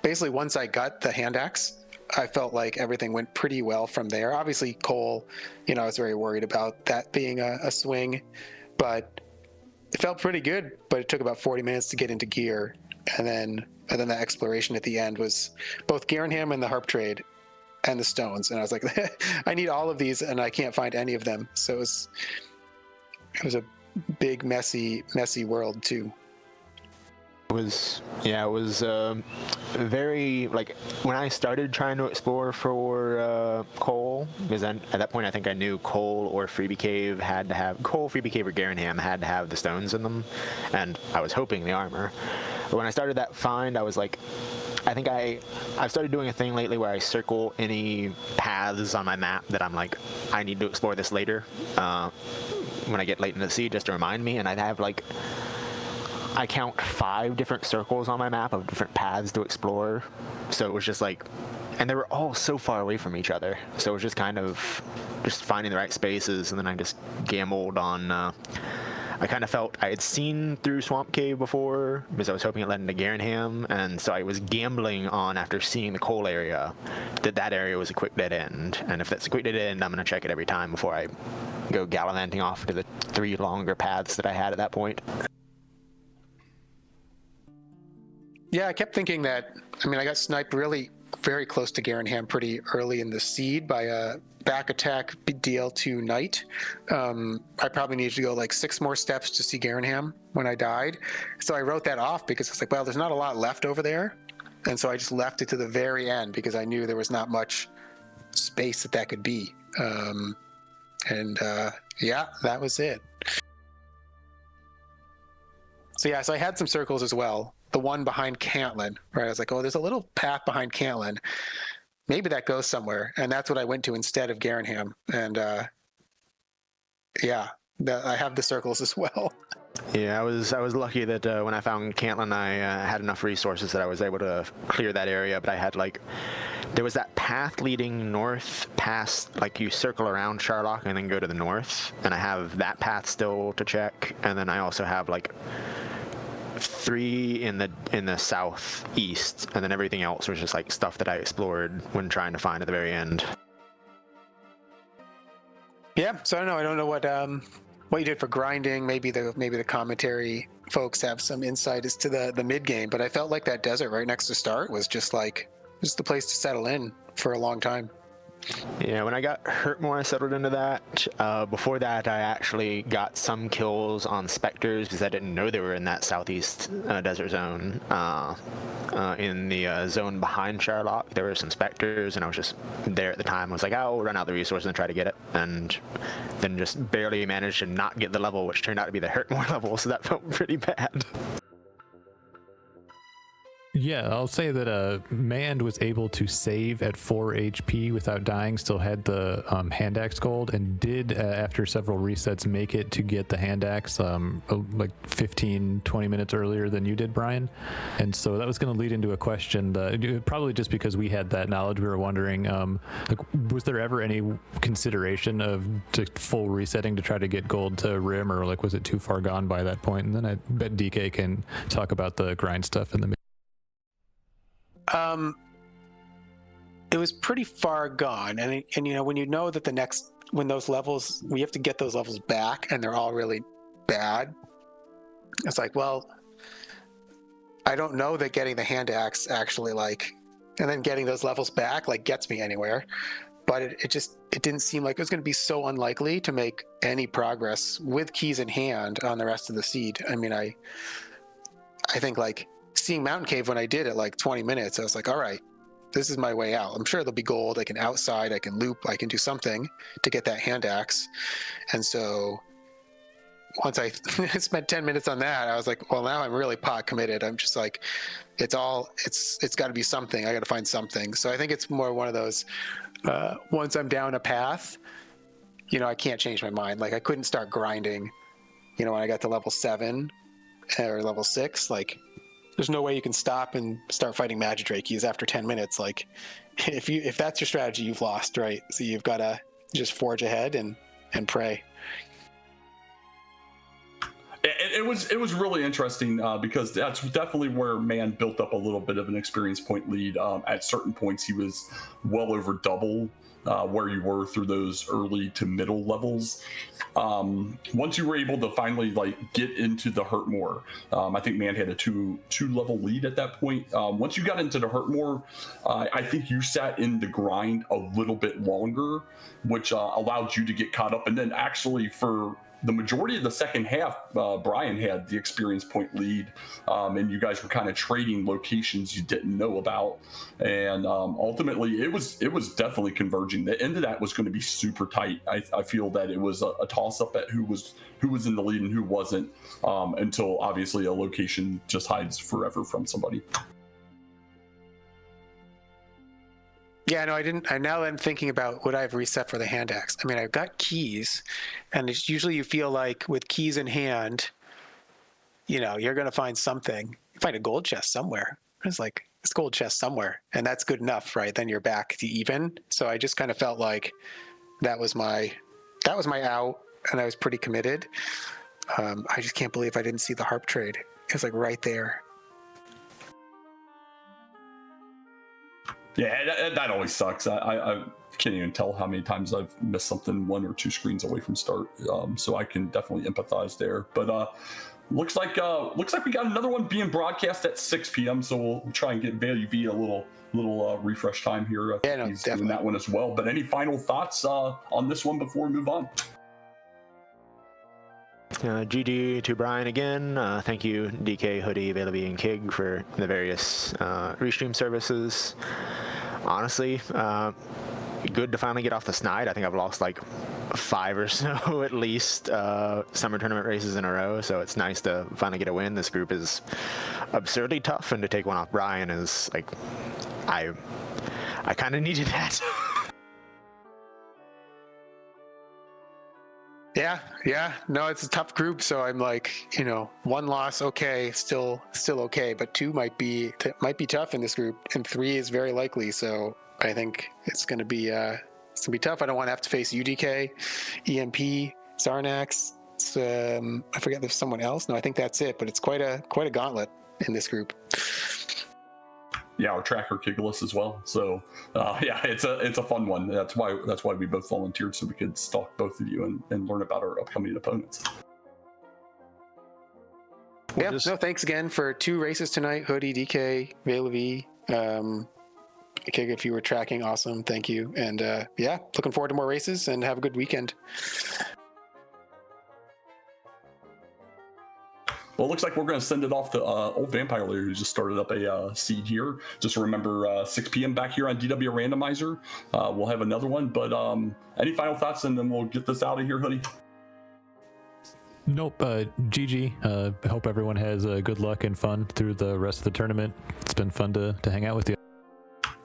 Basically, once I got the hand axe, I felt like everything went pretty well from there. Obviously, Cole, I was very worried about that being a swing, but it felt pretty good. But it took about 40 minutes to get into gear, and then the exploration at the end was both Garenham and the Harp Trade and the stones, and I was like, I need all of these, and I can't find any of them. So it was a big, messy world too.
It was very, like, when I started trying to explore for Cole, because at that point I think I knew Cole or Freebie Cave had to have, Freebie Cave or Garenham had to have the stones in them, and I was hoping the armor. But when I started that find, I was like, I think I've started doing a thing lately where I circle any paths on my map that I'm like, I need to explore this later, when I get late in the sea, just to remind me, and I have I count 5 different circles on my map of different paths to explore. So it was just like, and they were all so far away from each other. So it was just kind of just finding the right spaces, and then I just gambled on, I kind of felt I had seen through Swamp Cave before because I was hoping it led into Garenham, and so I was gambling on, after seeing the coal area, that area was a quick dead end. And if that's a quick dead end, I'm going to check it every time before I go gallivanting off to the 3 longer paths that I had at that point.
Yeah, I kept thinking that, I got sniped really very close to Garenham pretty early in the seed by a back attack DL2 Knight. I probably needed to go 6 more steps to see Garenham when I died. So I wrote that off because it's like, well, there's not a lot left over there. And so I just left it to the very end because I knew there was not much space that could be. Yeah, that was it. So I had some circles as well. The one behind Cantlin, right? I was like, oh, there's a little path behind Cantlin. Maybe that goes somewhere. And that's what I went to instead of Garenham. And I have the circles as well.
Yeah, I was lucky that when I found Cantlin, I had enough resources that I was able to clear that area. But I had there was that path leading north past, you circle around Charlock and then go to the north. And I have that path still to check. And then I also have 3 in the southeast, and then everything else was just stuff that I explored when trying to find at the very end.
Yeah, so I don't know what you did for grinding. Maybe the commentary folks have some insight as to the mid game, but I felt like that desert right next to start was just the place to settle in for a long time.
Yeah, when I got hurt more, I settled into that. Before that, I actually got some kills on Spectres because I didn't know they were in that southeast desert zone. In the zone behind Sherlock, there were some Spectres, and I was just there at the time. I was like, I'll run out the resources and try to get it, and then just barely managed to not get the level, which turned out to be the hurt more level, so that felt pretty bad.
Yeah, I'll say that Mand was able to save at 4 HP without dying, still had the hand axe gold, and did, after several resets, make it to get the hand axe like 15, 20 minutes earlier than you did, Brian. And so that was going to lead into a question, probably just because we had that knowledge, we were wondering, like, was there ever any consideration of full resetting to try to get gold to Rim, or like was it too far gone by that point? And then I bet DK can talk about the grind stuff in the
It was pretty far gone, and when you know that when those levels, we have to get those levels back, and they're all really bad. It's like, well, I don't know that getting the hand axe actually and then getting those levels back gets me anywhere. But it didn't seem like it was going to be so unlikely to make any progress with keys in hand on the rest of the seed. I mean, I think seeing Mountain Cave when I did it 20 minutes, I was like, all right, this is my way out. I'm sure there'll be gold. I can outside, I can loop, I can do something to get that hand axe. And so once I spent 10 minutes on that, I was like, well, now I'm really pot committed. I'm just like, it's got to be something. I got to find something. So I think it's more one of those, once I'm down a path, I can't change my mind. I couldn't start grinding, when I got to level 7 or level 6, there's no way you can stop and start fighting Magidrakes after 10 minutes. If that's your strategy, you've lost, right? So you've got to just forge ahead and pray.
It was really interesting because that's definitely where Mand built up a little bit of an experience point lead. At certain points, he was well over double where you were through those early to middle levels. Once you were able to finally get into the Hurtmore, I think Mand had a two level lead at that point. Once you got into the Hurtmore, I think you sat in the grind a little bit longer, which allowed you to get caught up. And then actually for the majority of the second half, Brian had the experience point lead, and you guys were kind of trading locations you didn't know about. And ultimately, it was definitely converging. The end of that was going to be super tight. I feel that it was a toss up at who was in the lead and who wasn't, until obviously a location just hides forever from somebody.
Yeah, no, I didn't. Now that I'm thinking about would I have reset for the hand axe? I mean, I've got keys, and it's usually you feel like with keys in hand, you're going to find something. You find a gold chest somewhere. It's like, it's gold chest somewhere, and that's good enough, right? Then you're back to even. So I just kind of felt like that was my out, and I was pretty committed. I just can't believe I didn't see the harp trade. It was right there.
Yeah, that always sucks. I can't even tell how many times I've missed something 1 or 2 screens away from start. So I can definitely empathize there. But looks like we got another one being broadcast at 6 p.m. So we'll try and get Value V a little refresh time here.
Yeah, no,
he's
definitely
doing that one as well. But any final thoughts on this one before we move on?
GG to Brian again. Thank you, DK, Hoodie, Bailey, and Kig for the various restream services. Honestly, good to finally get off the snide. I think I've lost 5 or so at least summer tournament races in a row, so it's nice to finally get a win. This group is absurdly tough, and to take one off Brian is I kind of needed that. Yeah. No, it's a tough group. So I'm 1 loss, okay, still okay, but 2 might be tough in this group, and 3 is very likely. So I think it's gonna be tough. I don't want to have to face UDK, EMP, Zarnax. I forget there's someone else. No, I think that's it. But it's quite a gauntlet in this group.
Yeah, our tracker Kiglis as well. So yeah, it's a fun one. That's why we both volunteered, so we could stalk both of you and learn about our upcoming opponents.
Yeah, no, thanks again for 2 races tonight. Hoodie, DK, Vela V. Kig, if you were tracking, awesome. Thank you. And yeah, looking forward to more races and have a good weekend.
Well, it looks like we're going to send it off to old Vampire Layer, who just started up a seed here. Just remember, 6 p.m. back here on DW Randomizer. We'll have another one. But any final thoughts, and then we'll get this out of here, Hoodie?
Nope. GG. Hope everyone has good luck and fun through the rest of the tournament. It's been fun to hang out with you.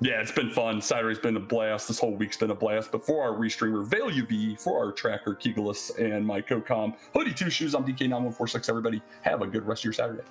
Yeah, it's been fun. Saturday's been a blast. This whole week's been a blast. But for our restreamer, ValeUV, for our tracker, Keegalus, and my co-com, Hoodie 2 Shoes, I'm DK9146. Everybody, have a good rest of your Saturday.